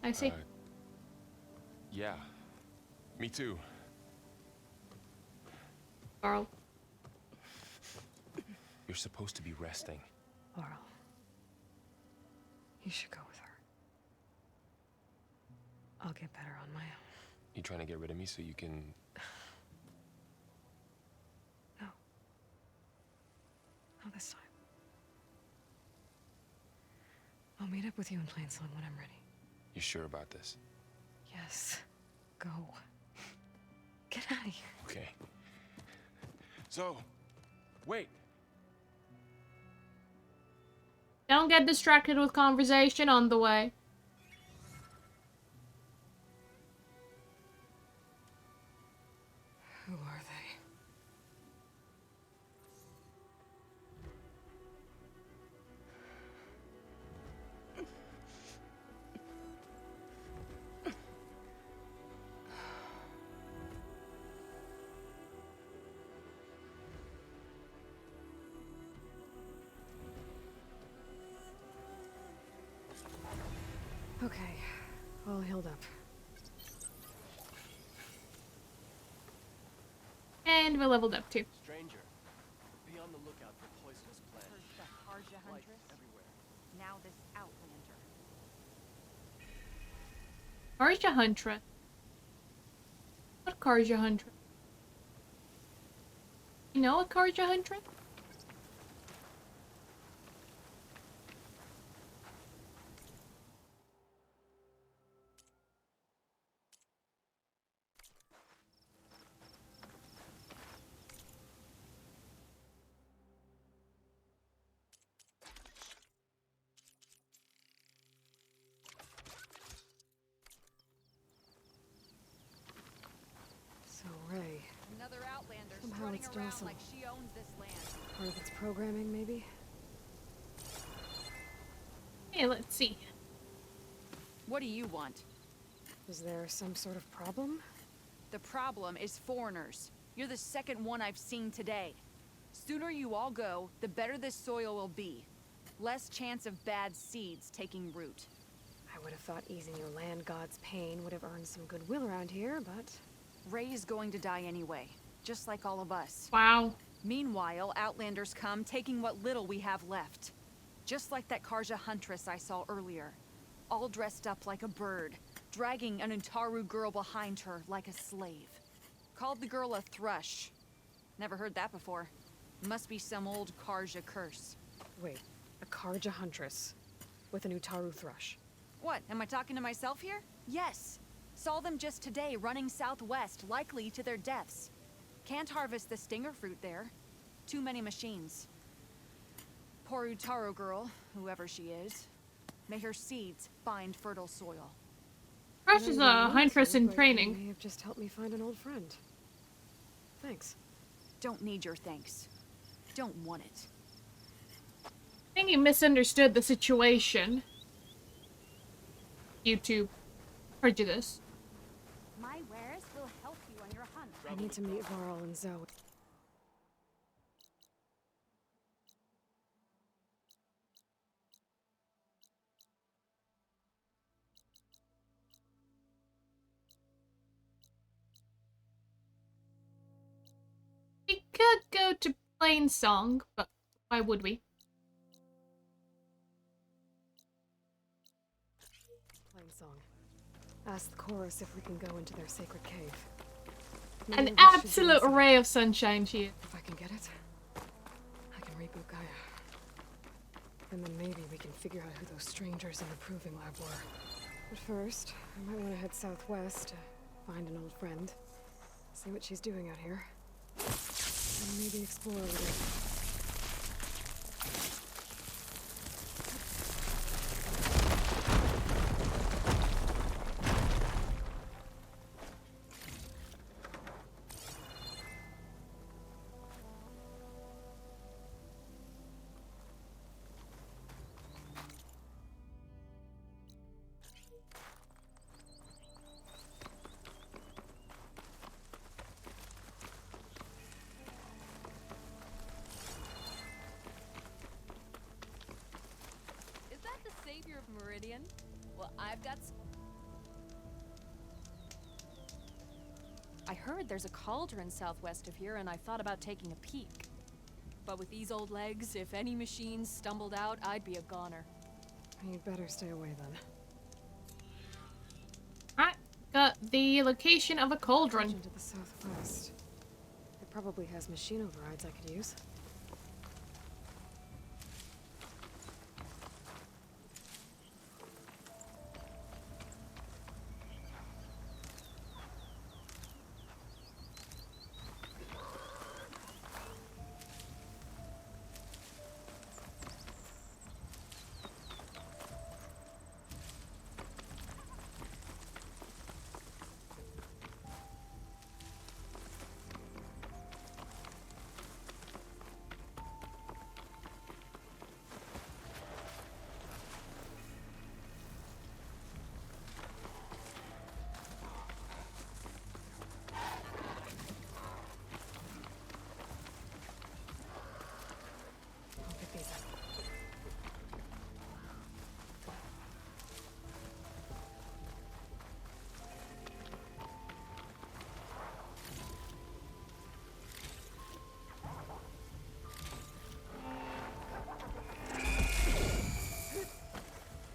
I see. Yeah. Me too. Carl. You're supposed to be resting. Laurel. You should go with her. I'll get better on my own. You trying to get rid of me so you can... No. Not this time. I'll meet up with you in Plainsong when I'm ready. You sure about this? Yes. Go. Get out of here. Okay. Zoe, wait. Don't get distracted with conversation on the way. Who are they? Okay, all healed up. And we're leveled up too. Stranger, be on the lookout for poisonous plants. First the Karja Huntress, Everywhere. now this Outlander. Karja Huntress. What Karja Huntress? You know a Karja Huntress? So, Ray. Another Outlander Somehow strutting it's around docile. like she owns this land. Part of its programming, maybe? Hey, let's see. What do you want? Is there some sort of problem? The problem is foreigners. You're the second one I've seen today. Sooner you all go, the better this soil will be. Less chance of bad seeds taking root. I would have thought easing your land god's pain would have earned some goodwill around here, but... Ray is going to die anyway, just like all of us. Wow. Meanwhile, Outlanders come, taking what little we have left. Just like that Karja Huntress I saw earlier. All dressed up like a bird, dragging an Utaru girl behind her like a slave. Called the girl a thrush. Never heard that before. Must be some old Karja curse. Wait, a Karja Huntress with an Utaru thrush. What, am I talking to myself here? Yes. Saw them just today running southwest, likely to their deaths. Can't harvest the stinger fruit there. Too many machines. Poor Utaru girl, whoever she is. May her seeds find fertile soil. Crush I is didn't a mean huntress to, in but you training. may have just helped me find an old friend. Thanks. Don't need your thanks. Don't want it. I think you misunderstood the situation due to prejudice. My wares will help you on your hunt. I need to meet Varl and Zoe. We could go to Plainsong, but why would we? Plainsong. Ask the chorus if we can go into their sacred cave. An absolute ray of sunshine she is. If I can get it, I can reboot Gaia. And then maybe we can figure out who those strangers in the proving lab were. But first, I might want to head southwest to find an old friend. See what she's doing out here. And maybe explore a little. Is that the savior of Meridian? Well, I've got... I heard there's a cauldron southwest of here, and I thought about taking a peek. But with these old legs, if any machines stumbled out, I'd be a goner. You'd better stay away then. Alright, got the location of a cauldron. To the southwest. It probably has machine overrides I could use.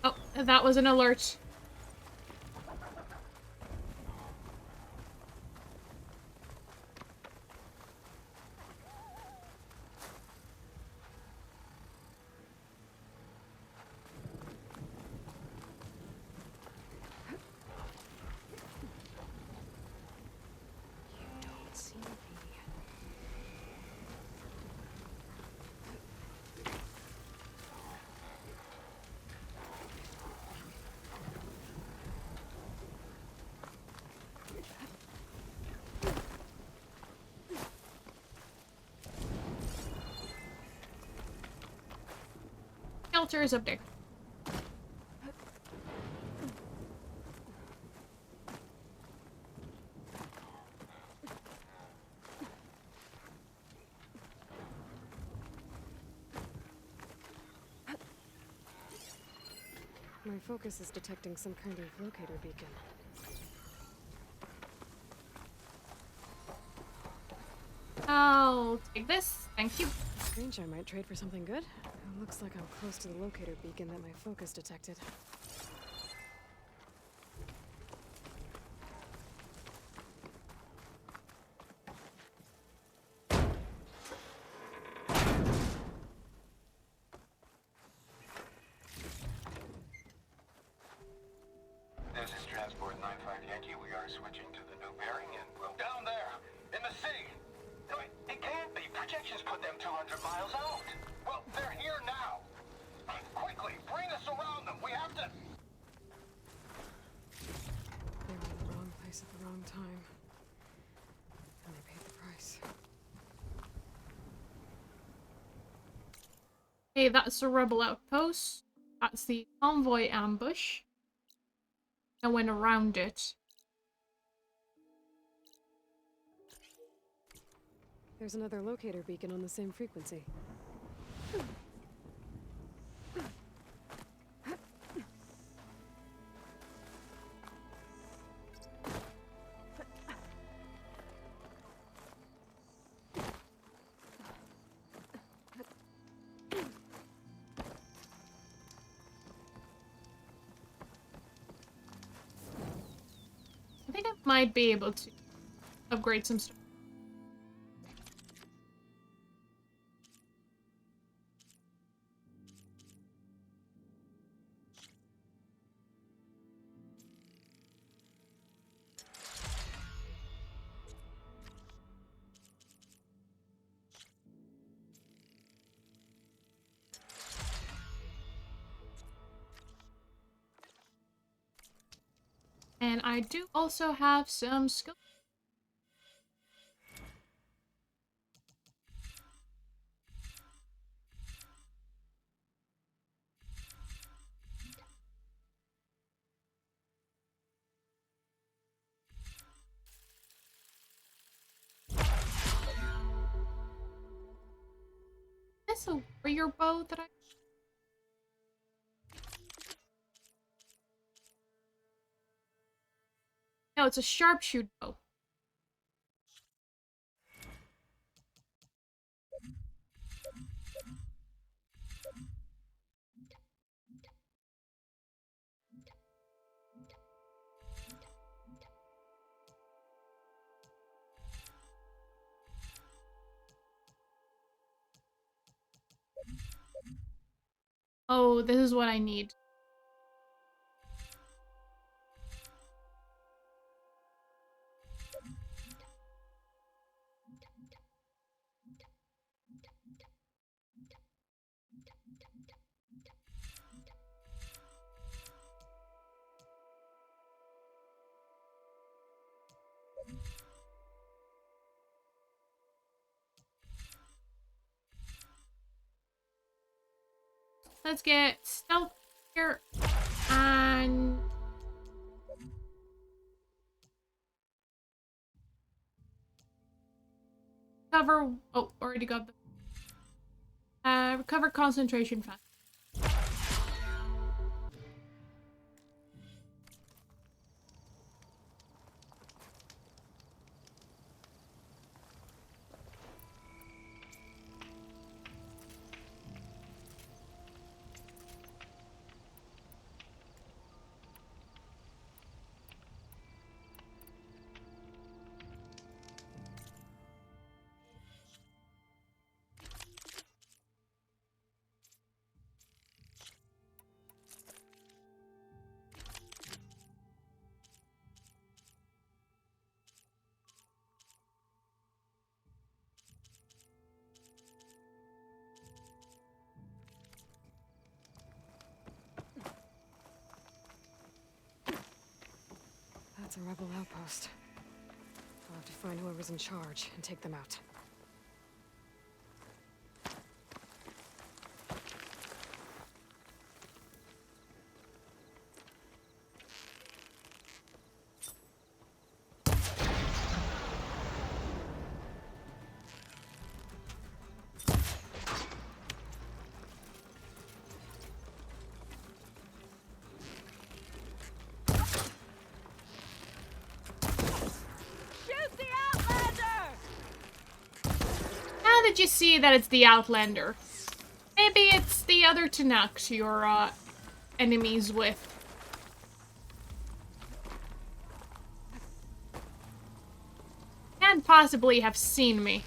Oh, that was an alert. Shelter is up there. My focus is detecting some kind of locator beacon. I'll take this. Thank you. Strange, I might trade for something good. It looks like I'm close to the locator beacon that my focus detected. This is Transport 95 Yankee. We are switching to the new bearing and we'll... Down there! In the sea! No, it can't be. Projections put them 200 miles out. Well, they're here now. Quickly, bring us around them. We have to... long time. And they paid the price. Okay, that's a rebel outpost. That's the convoy ambush. I went around it. There's another locator beacon on the same frequency. I think I might be able to upgrade some stuff. And I do also have some skill. Is this a warrior bow that I... No, it's a sharpshoot bow. Oh, this is what I need. Let's get stealth here and cover. Oh, already got the recover concentration fast. That's a rebel outpost. I'll have to find whoever's in charge and take them out. How did you see that it's the Outlander? Maybe it's the other Tanaks you're enemies with. Can't possibly have seen me.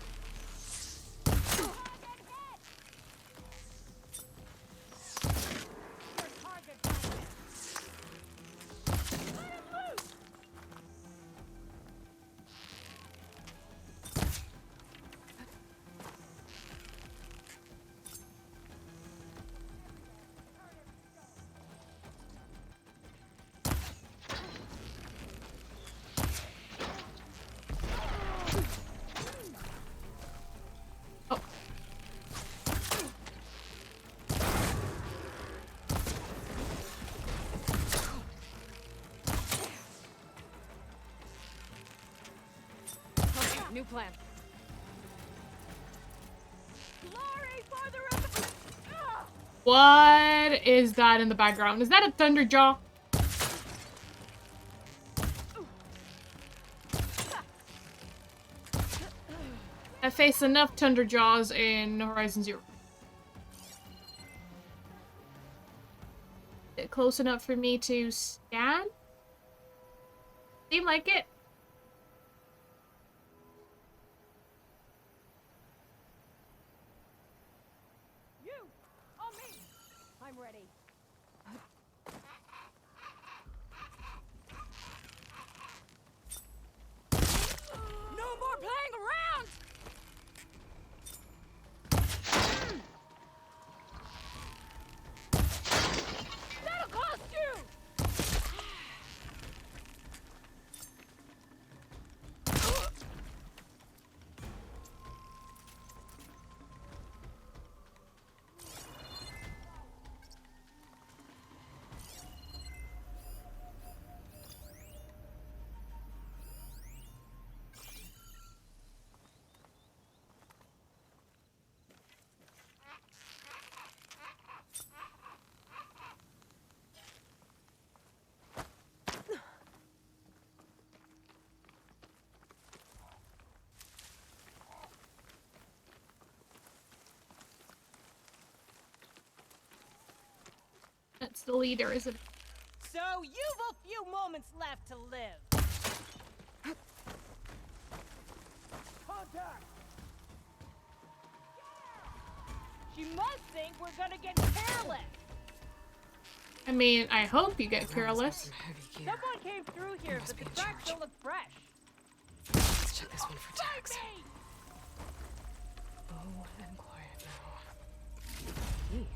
New plan. Glory for the rebel! What is that in the background? Is that a Thunderjaw? I faced enough Thunderjaws in Horizon Zero. Is it close enough for me to stand? Seem like it. You! On me! I'm ready. No more playing around! That'll cost you! That's the leader, isn't it? So you've a few moments left to live. Contact! She must think we're gonna get careless. I mean, I hope you get careless. Someone came through here, but the tracks don't look fresh. Let's check this one for tags. Oh, and quiet now. Hey.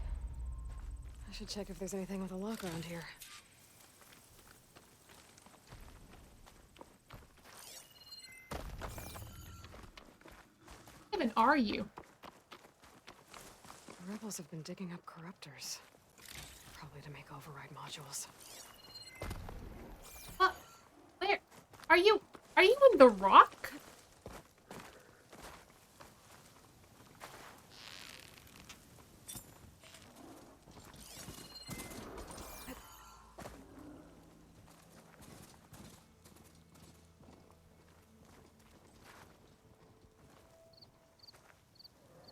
I should check if there's anything with a lock around here. What even are you? The rebels have been digging up corruptors. Probably to make override modules. What? Where? Are you in the rock?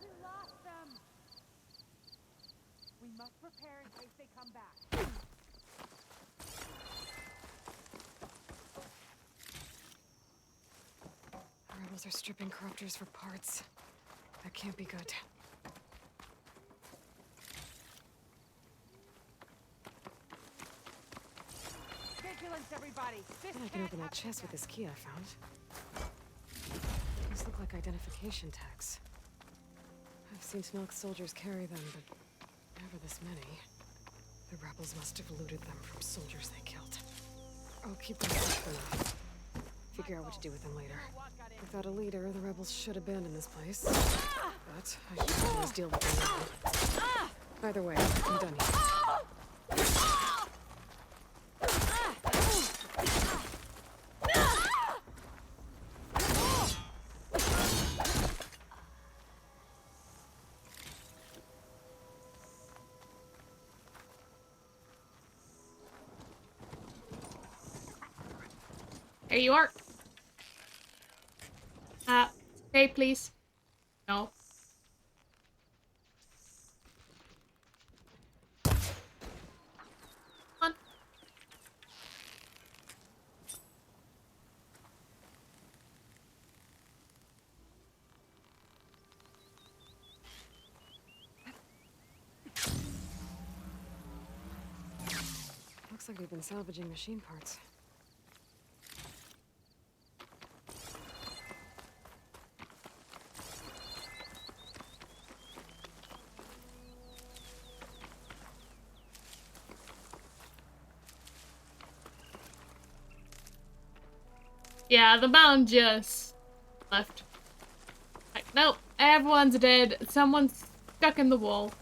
We lost them. We must prepare in case they come back. The rebels are stripping corruptors for parts. That can't be good. Vigilance, everybody. This I can open that chest with this key I found. These look like identification tags. I've seen Snoke soldiers carry them, but never this many. The rebels must have looted them from soldiers they killed. I'll keep them for now. Figure out what to do with them later. Without a leader, the rebels should abandon this place. But I should always deal with them now. Either way, I'm done here. There you are. Hey, please. No. Come on. Looks like we've been salvaging machine parts. Yeah, the mound just left. Like, nope, everyone's dead. Someone's stuck in the wall.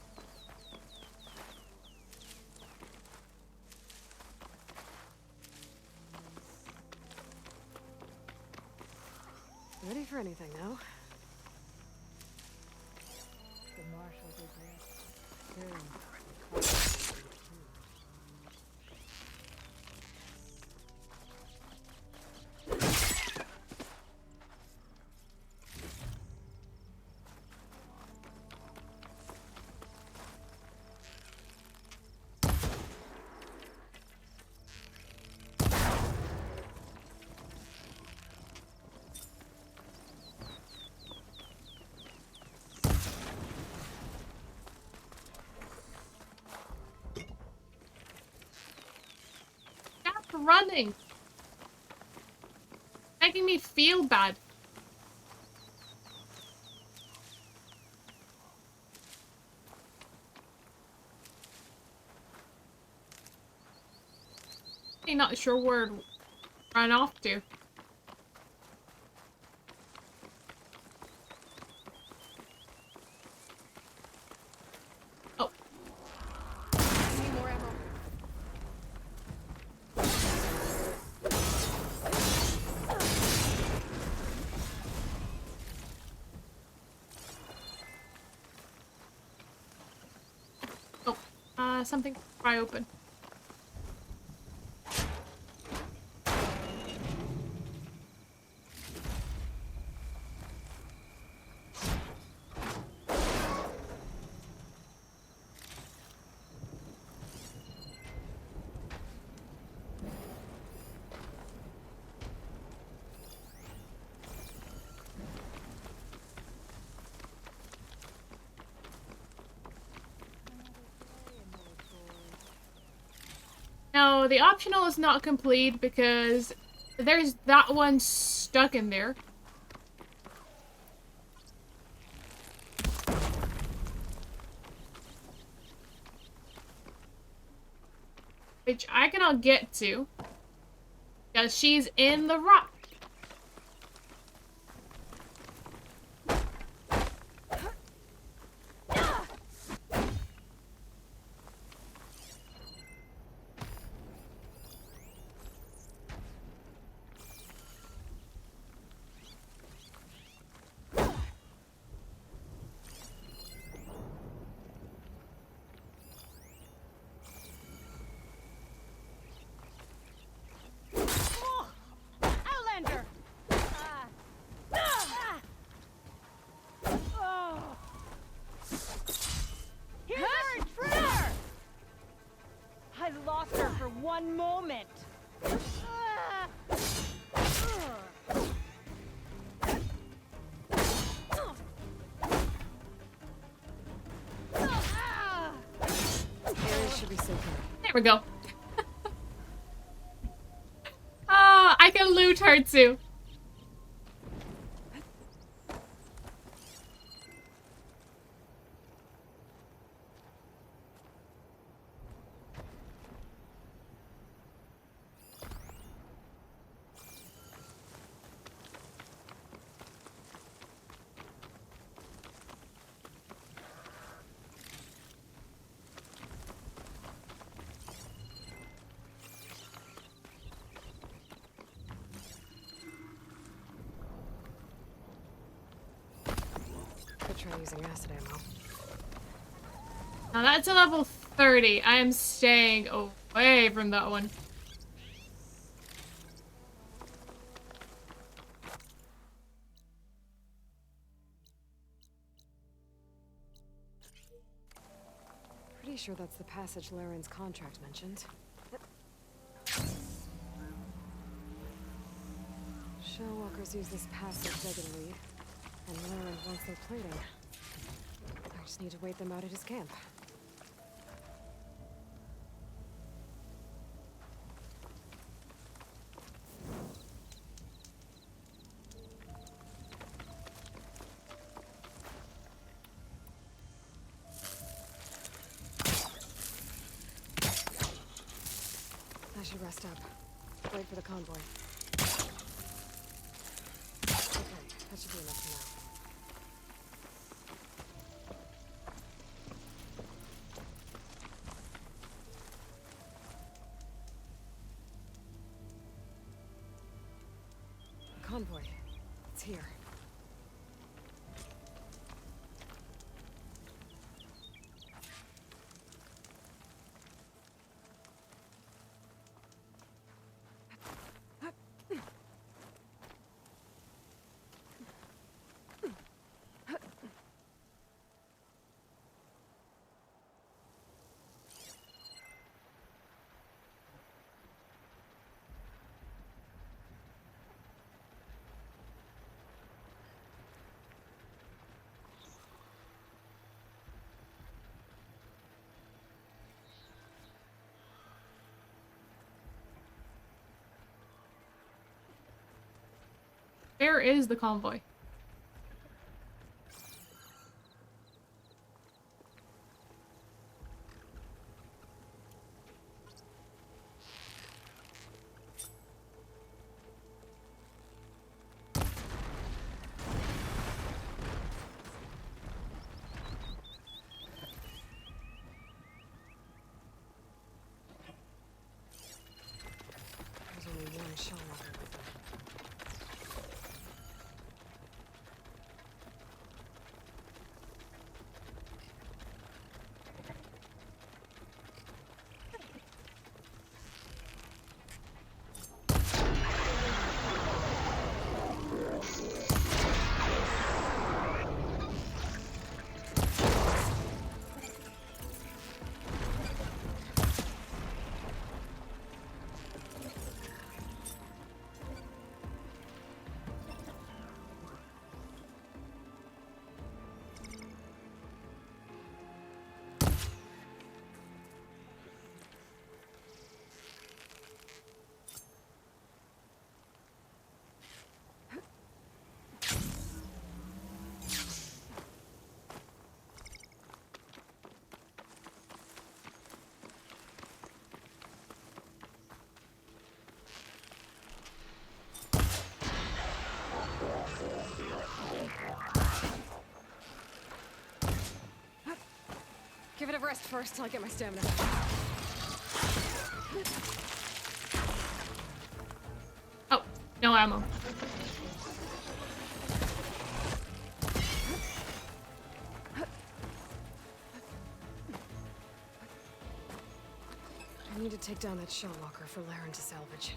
Ready for anything now? The marshals are there. Stop running! Making me feel bad. I'm not sure where to run off to. Oh. Need more ammo. Oh. Something pry open. No, the optional is not complete because there's that one stuck in there. Which I cannot get to. Because she's in the rock. Outlander! Here's our intruder! I lost her for one moment. Area should be safe here. There we go. I can loot her too. Could try using acid ammo. Now that's a level 30. I am staying away from that one. Pretty sure that's the passage Laren's contract mentioned. Shellwalkers use this passage regularly, and Laren wants their plating. I just need to wait them out at his camp. I should rest up. Wait for the convoy. Okay, that should be enough for now. Convoy. It's here. Where is the convoy? There's only one shell walker with them. Give it a rest first till I get my stamina. Oh, no ammo. I need to take down that shell walker for Laren to salvage.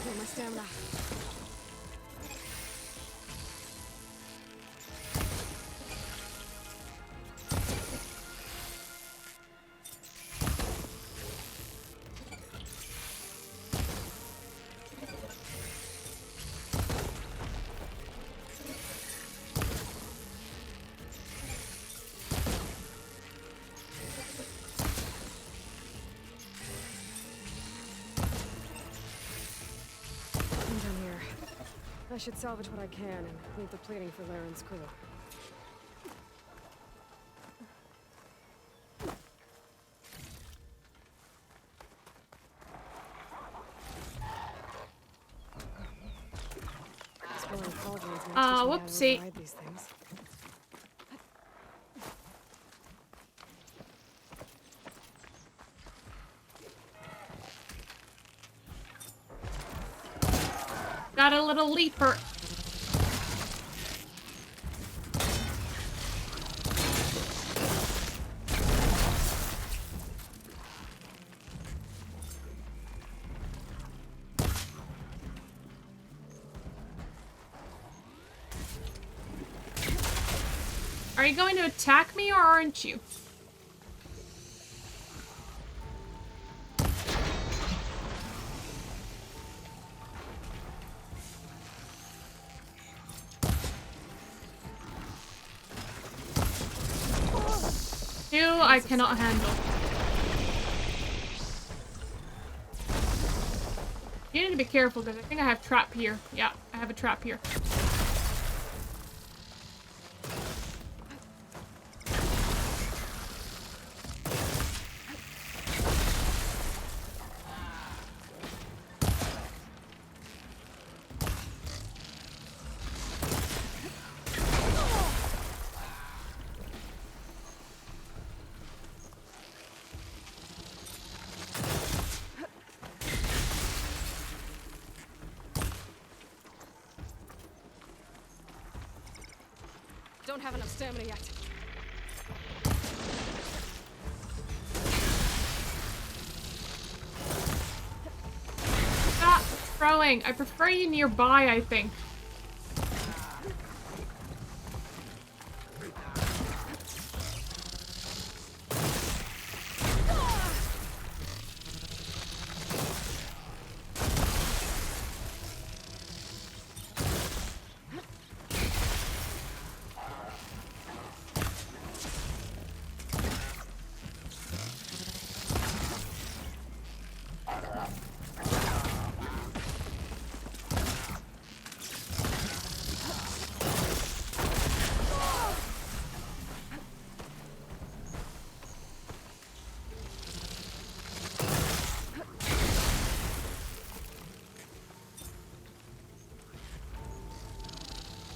Get my stamina. I'm done here. I should salvage what I can and leave the plating for Laren's crew. Exploring cauldrons might teach me how to Whoopsie. override these things. Got a little leaper. Are you going to attack me or aren't you? Two, I cannot handle. You need to be careful because I think I have trap here. Yeah, I have a trap here. Don't have enough stamina yet. Stop throwing. I prefer you nearby, I think.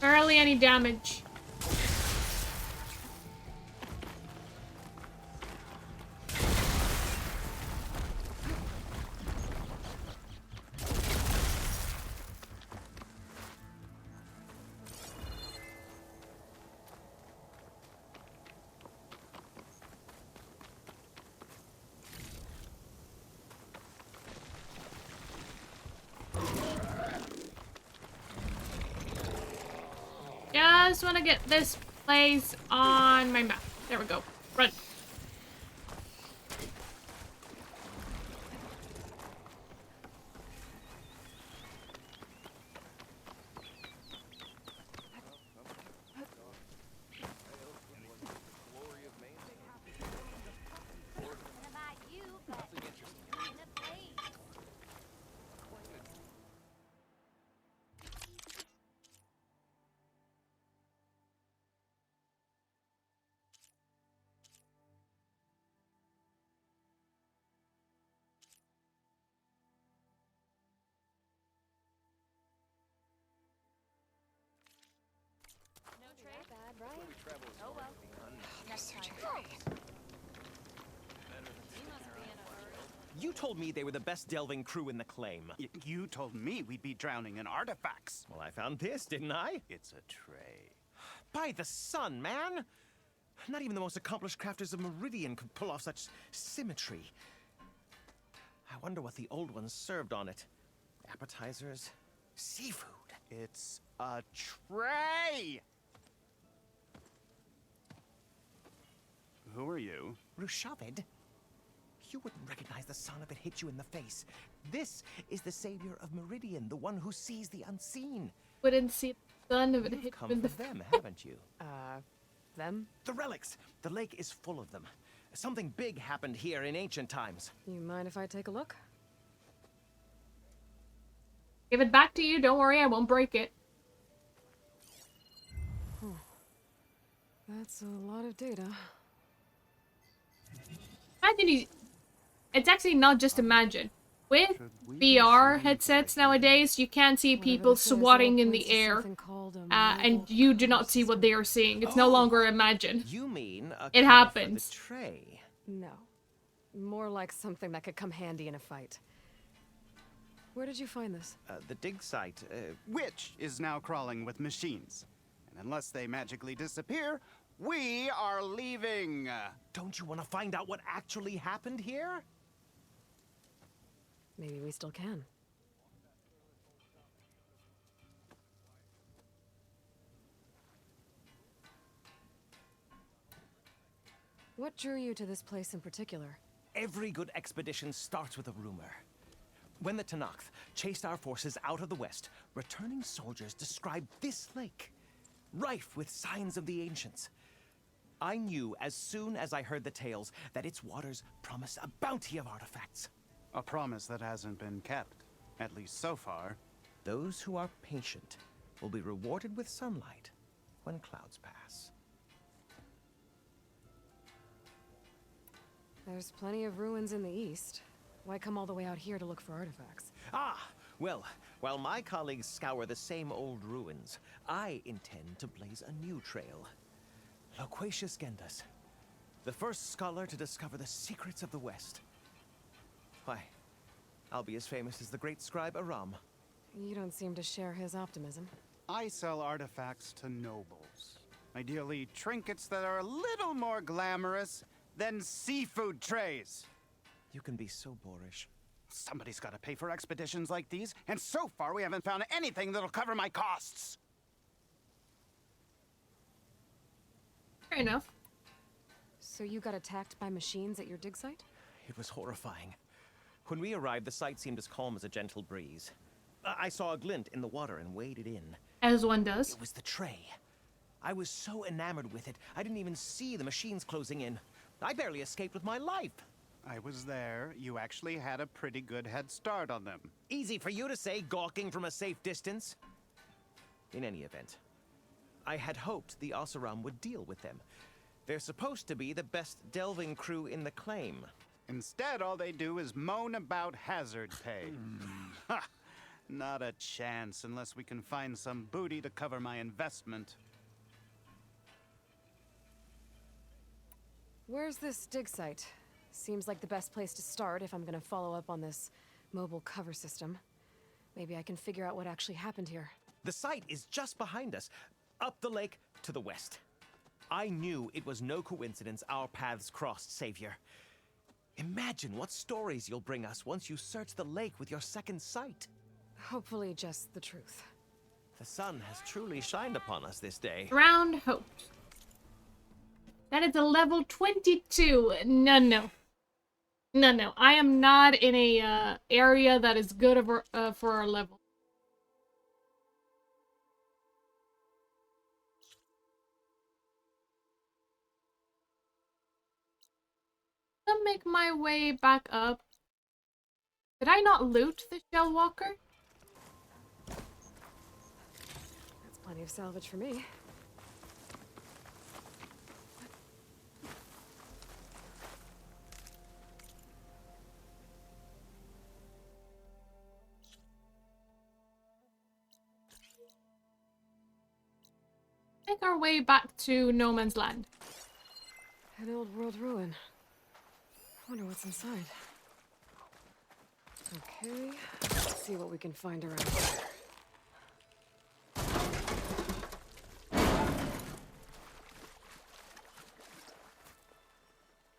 Barely any damage. Just want to get this place on my map. There we go. Run. Oh well. They're searching for me. You told me they were the best delving crew in the claim. You told me we'd be drowning in artifacts. Well, I found this, didn't I? It's a tray. By the sun, man! Not even the most accomplished crafters of Meridian could pull off such symmetry. I wonder what the old ones served on it. Appetizers? Seafood? It's a tray! Who are you? Rushavid? You wouldn't recognize the sun if it hit you in the face. This is the savior of Meridian, the one who sees the unseen. Wouldn't see the sun if it hit You've you in come the for them, haven't you? Them? The relics! The lake is full of them. Something big happened here in ancient times. You mind if I take a look? Give it back to you. Don't worry, I won't break it. That's a lot of data. Imagine it's actually not just imagine. With VR headsets nowadays, you can see people swatting in the air, and you do not see what they are seeing. It's no longer imagine. You mean it happens. The tray? No. More like something that could come handy in a fight. Where did you find this? The dig site. Which is now crawling with machines. And unless they magically disappear, we are leaving. Don't you want to find out what actually happened here? Maybe we still can. What drew you to this place in particular? Every good expedition starts with a rumor. When the Tenakth chased our forces out of the west, returning soldiers described this lake, rife with signs of the ancients. I knew as soon as I heard the tales that its waters promise a bounty of artifacts. A promise that hasn't been kept, at least so far. Those who are patient will be rewarded with sunlight when clouds pass. There's plenty of ruins in the east. Why come all the way out here to look for artifacts? Ah, well, while my colleagues scour the same old ruins, I intend to blaze a new trail. Loquacious Gendas, the first scholar to discover the secrets of the West. Why, I'll be as famous as the great scribe Aram. You don't seem to share his optimism. I sell artifacts to nobles. Ideally, trinkets that are a little more glamorous than seafood trays. You can be so boorish. Somebody's got to pay for expeditions like these, and so far we haven't found anything that'll cover my costs. Fair enough. So you got attacked by machines at your dig site? It was horrifying. When we arrived, the site seemed as calm as a gentle breeze. I saw a glint in the water and waded in. As one does. It was the tray. I was so enamored with it, I didn't even see the machines closing in. I barely escaped with my life. I was there. You actually had a pretty good head start on them. Easy for you to say, gawking from a safe distance. In any event, I had hoped the Oseram would deal with them. They're supposed to be the best delving crew in the claim. Instead, all they do is moan about hazard pay. Ha! Not a chance unless we can find some booty to cover my investment. Where's this dig site? Seems like the best place to start if I'm gonna follow up on this mobile cover system. Maybe I can figure out what actually happened here. The site is just behind us, up the lake to the west. I knew it was no coincidence our paths crossed, Savior. Imagine what stories you'll bring us once you search the lake with your second sight. Hopefully just the truth. The sun has truly shined upon us this day. Round hope. That is a level 22. No. I am not in a area that is good for our level. I'll make my way back up. Did I not loot the Shell Walker? That's plenty of salvage for me. Make our way back to No Man's Land. An old world ruin. Wonder what's inside. Okay, let's see what we can find around here.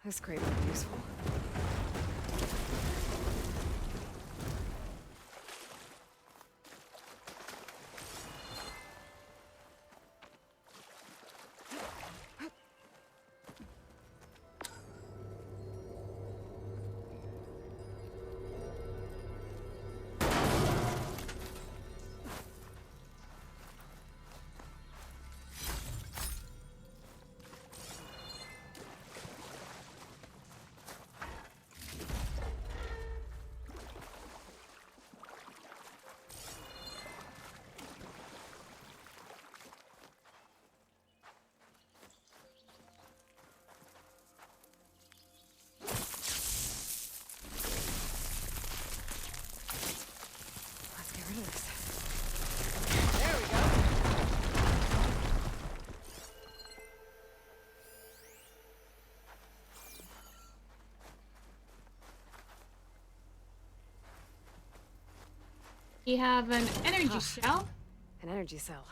This crate might be useful. We have an energy cell. An energy cell.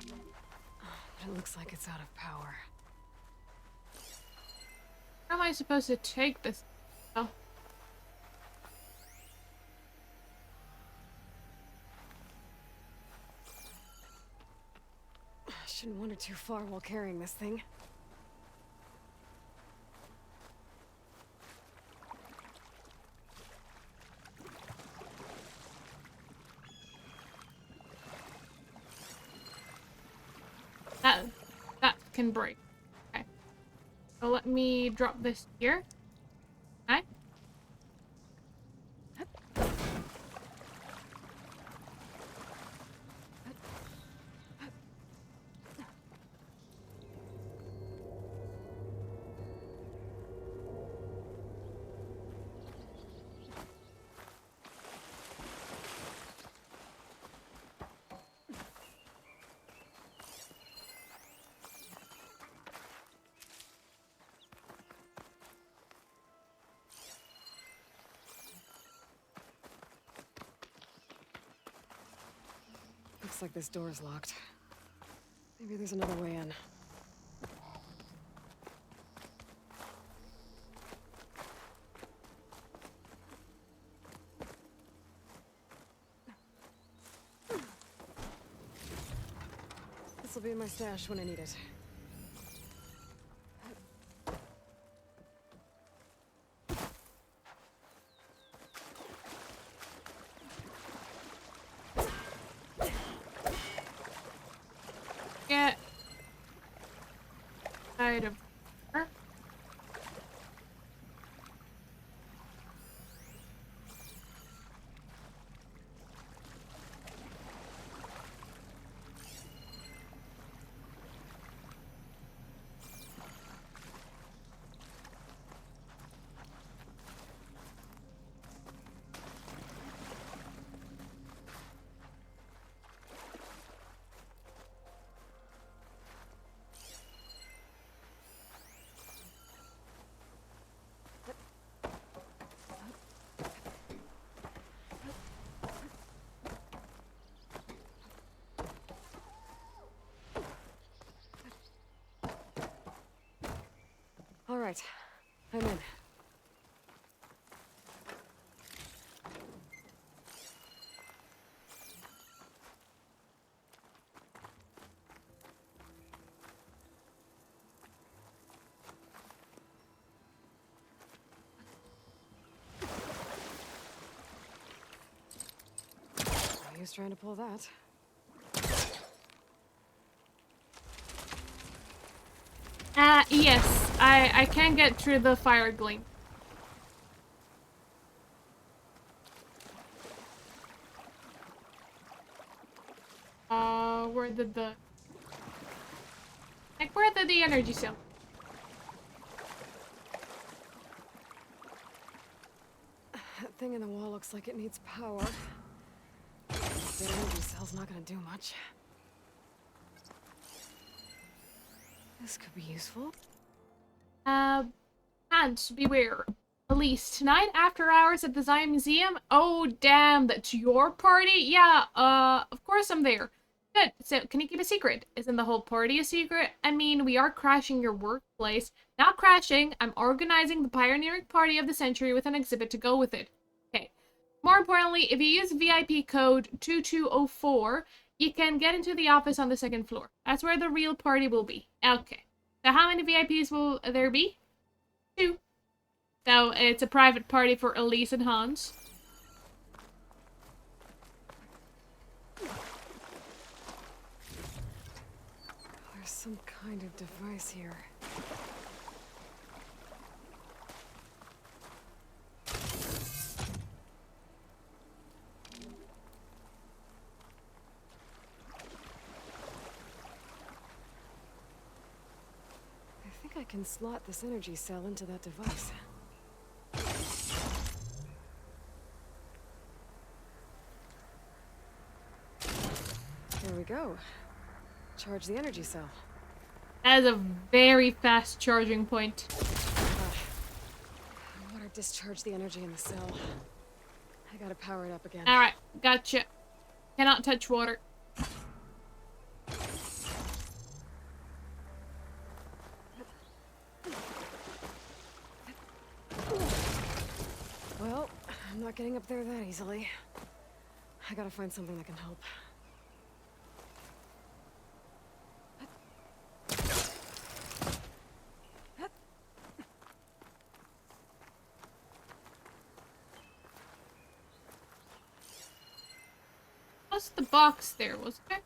But it looks like it's out of power. How am I supposed to take this? Oh. Shouldn't wander too far while carrying this thing. That can break. Okay. So let me drop this here. Okay. Looks like this door is locked. Maybe there's another way in. This'll be in my stash when I need it. Get out of her. All right, I'm in. Who's trying to pull that? Yes. I can get through the fire gleam. Where did the... Like, where did the energy cell? That thing in the wall looks like it needs power. The energy cell's not gonna do much. This could be useful. And beware. Elise, tonight after hours at the Zion Museum? Oh, damn, that's your party? Yeah, of course I'm there. Good. So, can you keep a secret? Isn't the whole party a secret? I mean, we are crashing your workplace. Not crashing, I'm organizing the pioneering party of the century with an exhibit to go with it. Okay. More importantly, if you use VIP code 2204, you can get into the office on the second floor. That's where the real party will be. Okay. So how many VIPs will there be? 2. So it's a private party for Elise and Hans. There's some kind of device here. I think I can slot this energy cell into that device. There we go. Charge the energy cell. That is a very fast charging point. Water discharge the energy in the cell. I gotta power it up again. Alright, gotcha. Cannot touch water. Well, I'm not getting up there that easily. I gotta find something that can help. What's the box there, wasn't there?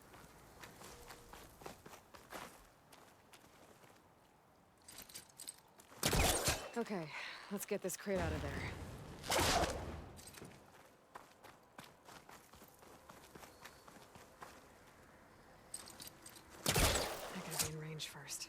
Okay, let's get this crate out of there. I gotta be in range first.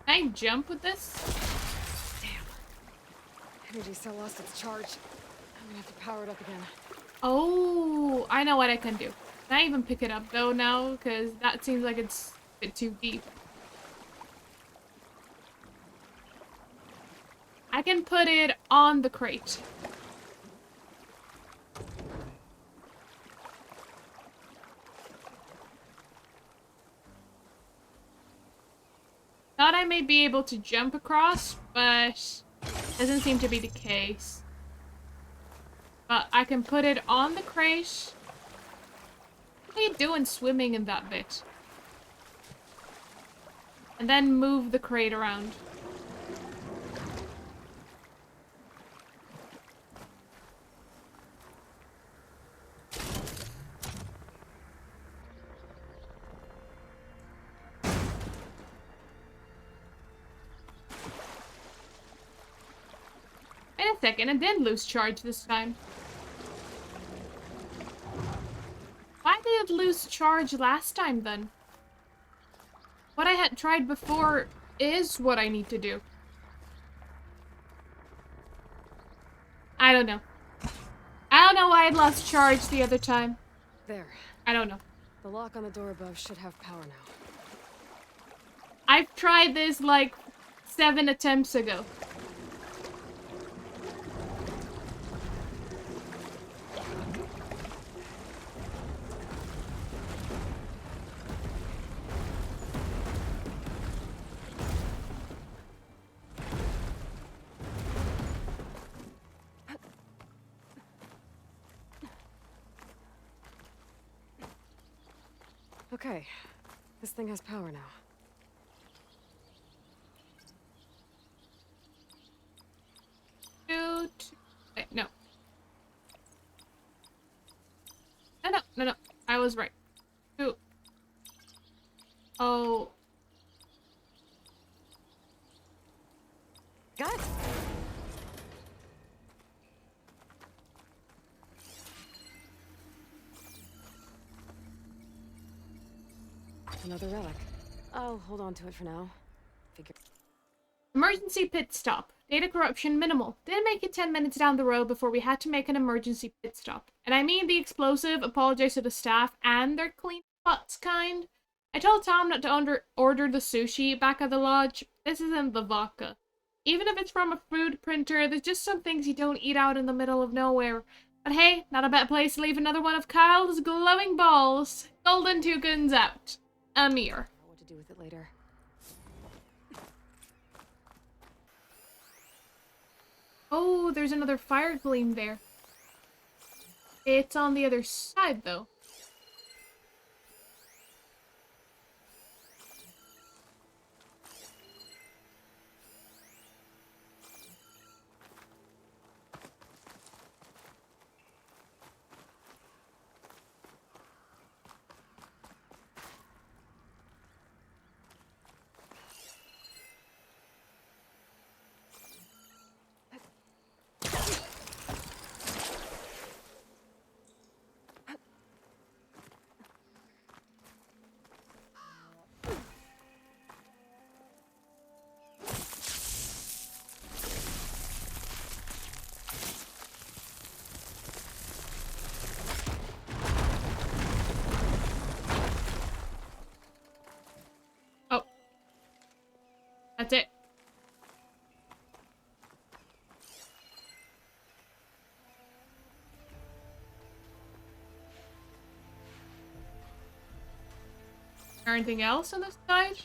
Can I jump with this? Damn. Energy cell lost its charge. I'm gonna have to power it up again. Oh, I know what I can do. Can I even pick it up though now? Because that seems like it's a bit too deep. I can put it on the crate. Thought I may be able to jump across, but doesn't seem to be the case. But I can put it on the crate. What are you doing swimming in that bit? And then move the crate around. Wait a second, it did lose charge this time. Why did it lose charge last time then? What I had tried before is what I need to do. I don't know. I don't know why it lost charge the other time. There. I don't know. The lock on the door above should have power now. I've tried this like 7 attempts ago. Okay, this thing has power now. Shoot. Wait, no. No. I was right. Shoot. Oh. Got it. Another relic. I'll hold on to it for now. Figure. Emergency pit stop. Data corruption minimal. Didn't make it 10 minutes down the road before we had to make an emergency pit stop. And I mean the explosive, apologize to the staff, and their clean butts kind. I told Tom not to order the sushi back at the lodge. This isn't the vodka. Even if it's from a food printer, there's just some things you don't eat out in the middle of nowhere. But hey, not a bad place to leave another one of Kyle's glowing balls. Golden toucans out. Amir. What to do with it later. Oh, there's another fire gleam there. It's on the other side, though. Anything else on this side?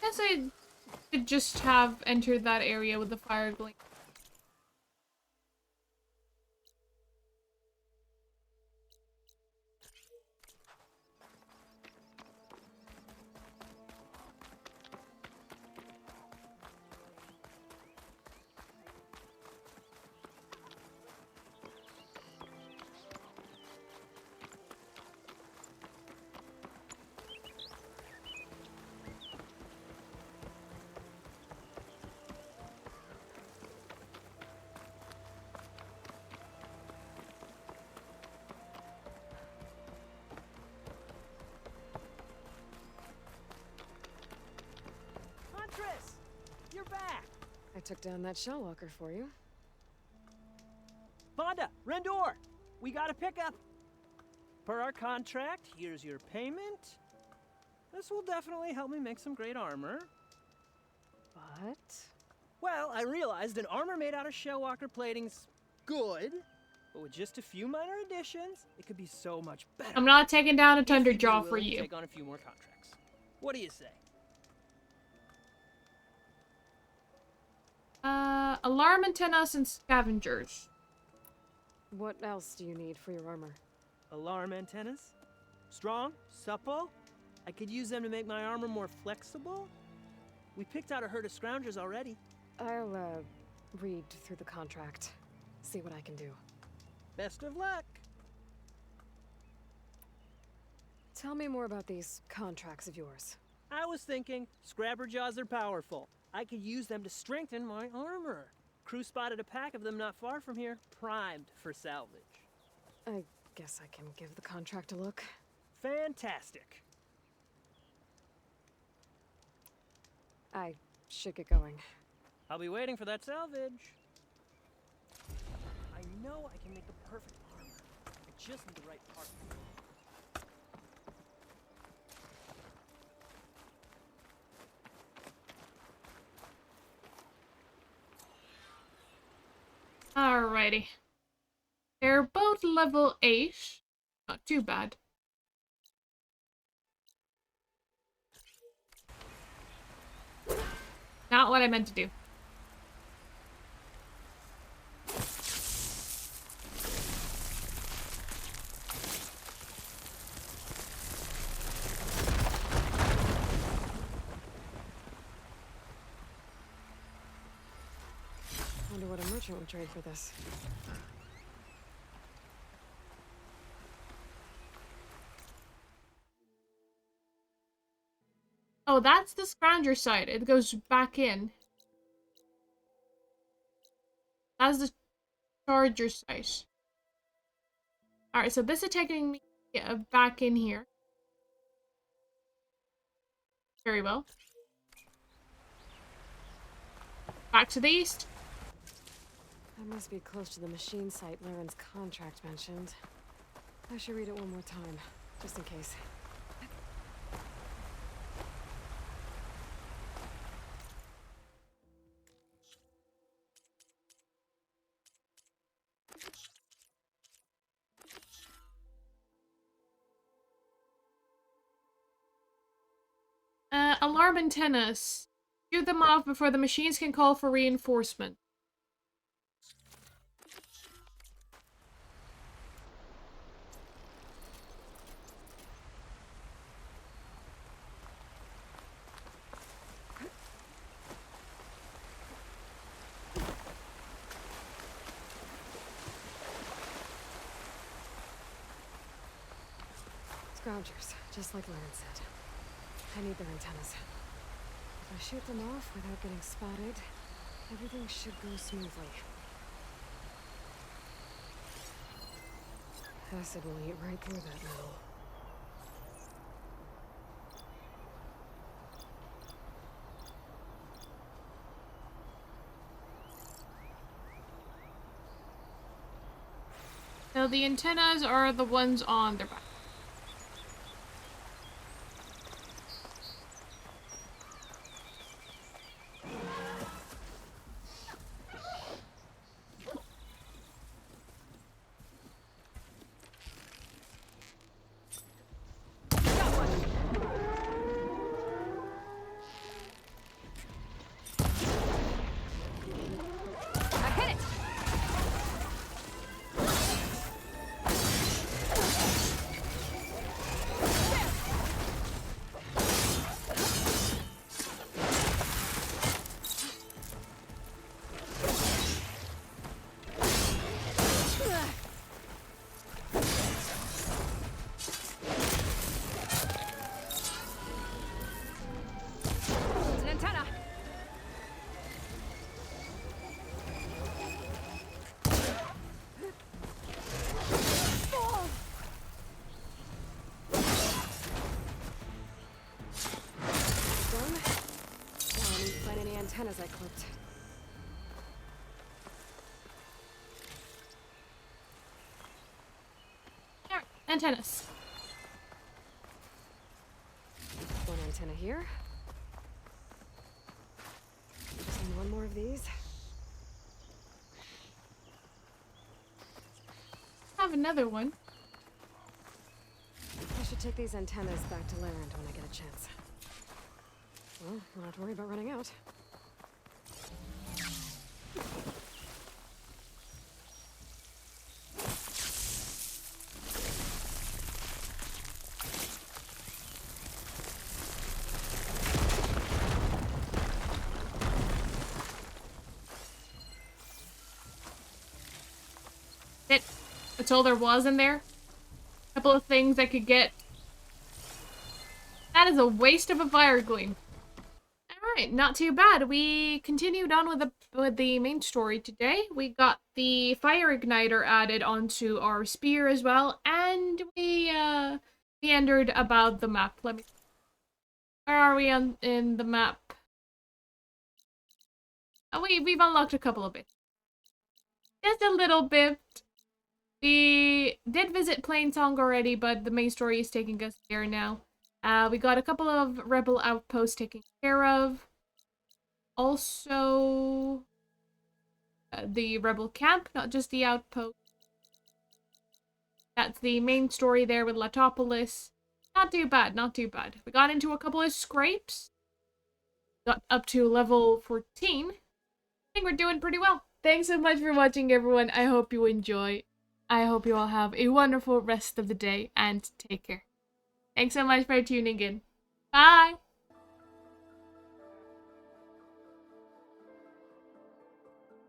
Guess I could just have entered that area with the fire glare. Huntress! You're back! I took down that shell walker for you. Vonda! Rendor! We got a pickup! Per our contract, here's your payment. This will definitely help me make some great armor. But? Well, I realized an armor made out of shellwalker plating's good, but with just a few minor additions, it could be so much better. I'm not taking down a If you'd be Thunderjaw for willing to you. Take on a few more contracts. What do you say? Alarm antennas and scavengers. What else do you need for your armor? Alarm antennas? Strong? Supple? I could use them to make my armor more flexible? We picked out a herd of scroungers already. I'll, read through the contract. See what I can do. Best of luck! Tell me more about these contracts of yours. I was thinking, Scrabber Jaws are powerful. I could use them to strengthen my armor. Crew spotted a pack of them not far from here, primed for salvage. I guess I can give the contract a look. Fantastic. I should get going. I'll be waiting for that salvage. I know I can make the perfect armor. I just need the right part. Alrighty. They're both level 8. Not too bad. Not what I meant to do. Wonder what a merchant would trade for this. Oh, that's the scrounger side. It goes back in. That's the charger side. Alright, so this is taking me back in here. Very well. Back to the east. That must be close to the machine site Laren's contract mentioned. I should read it one more time, just in case. Alarm antennas. Shoot them off before the machines can call for reinforcement. Scroungers, just like Laren said. I need their antennas. If I shoot them off without getting spotted, everything should go smoothly. Acid will eat right through that metal. So the antennas are the ones on their back. antennas I clipped. Alright, antennas. One antenna here. Just need one more of these. Have another one. I should take these antennas back to land when I get a chance. Well, I don't have to worry about running out. That's all there was in there. A couple of things I could get. That is a waste of a fire gleam. Alright, not too bad. We continued on with the main story today. We got the fire igniter added onto our spear as well, and we meandered about the map. Where are we in the map? Oh, we've unlocked a couple of bits. Just a little bit. We did visit Plainsong already, but the main story is taking us there now. We got a couple of rebel outposts taken care of. Also, the rebel camp, not just the outpost. That's the main story there with Latopolis. Not too bad, not too bad. We got into a couple of scrapes. Got up to level 14. I think we're doing pretty well. Thanks so much for watching, everyone. I hope you enjoy. I hope you all have a wonderful rest of the day and take care. Thanks so much for tuning in. Bye!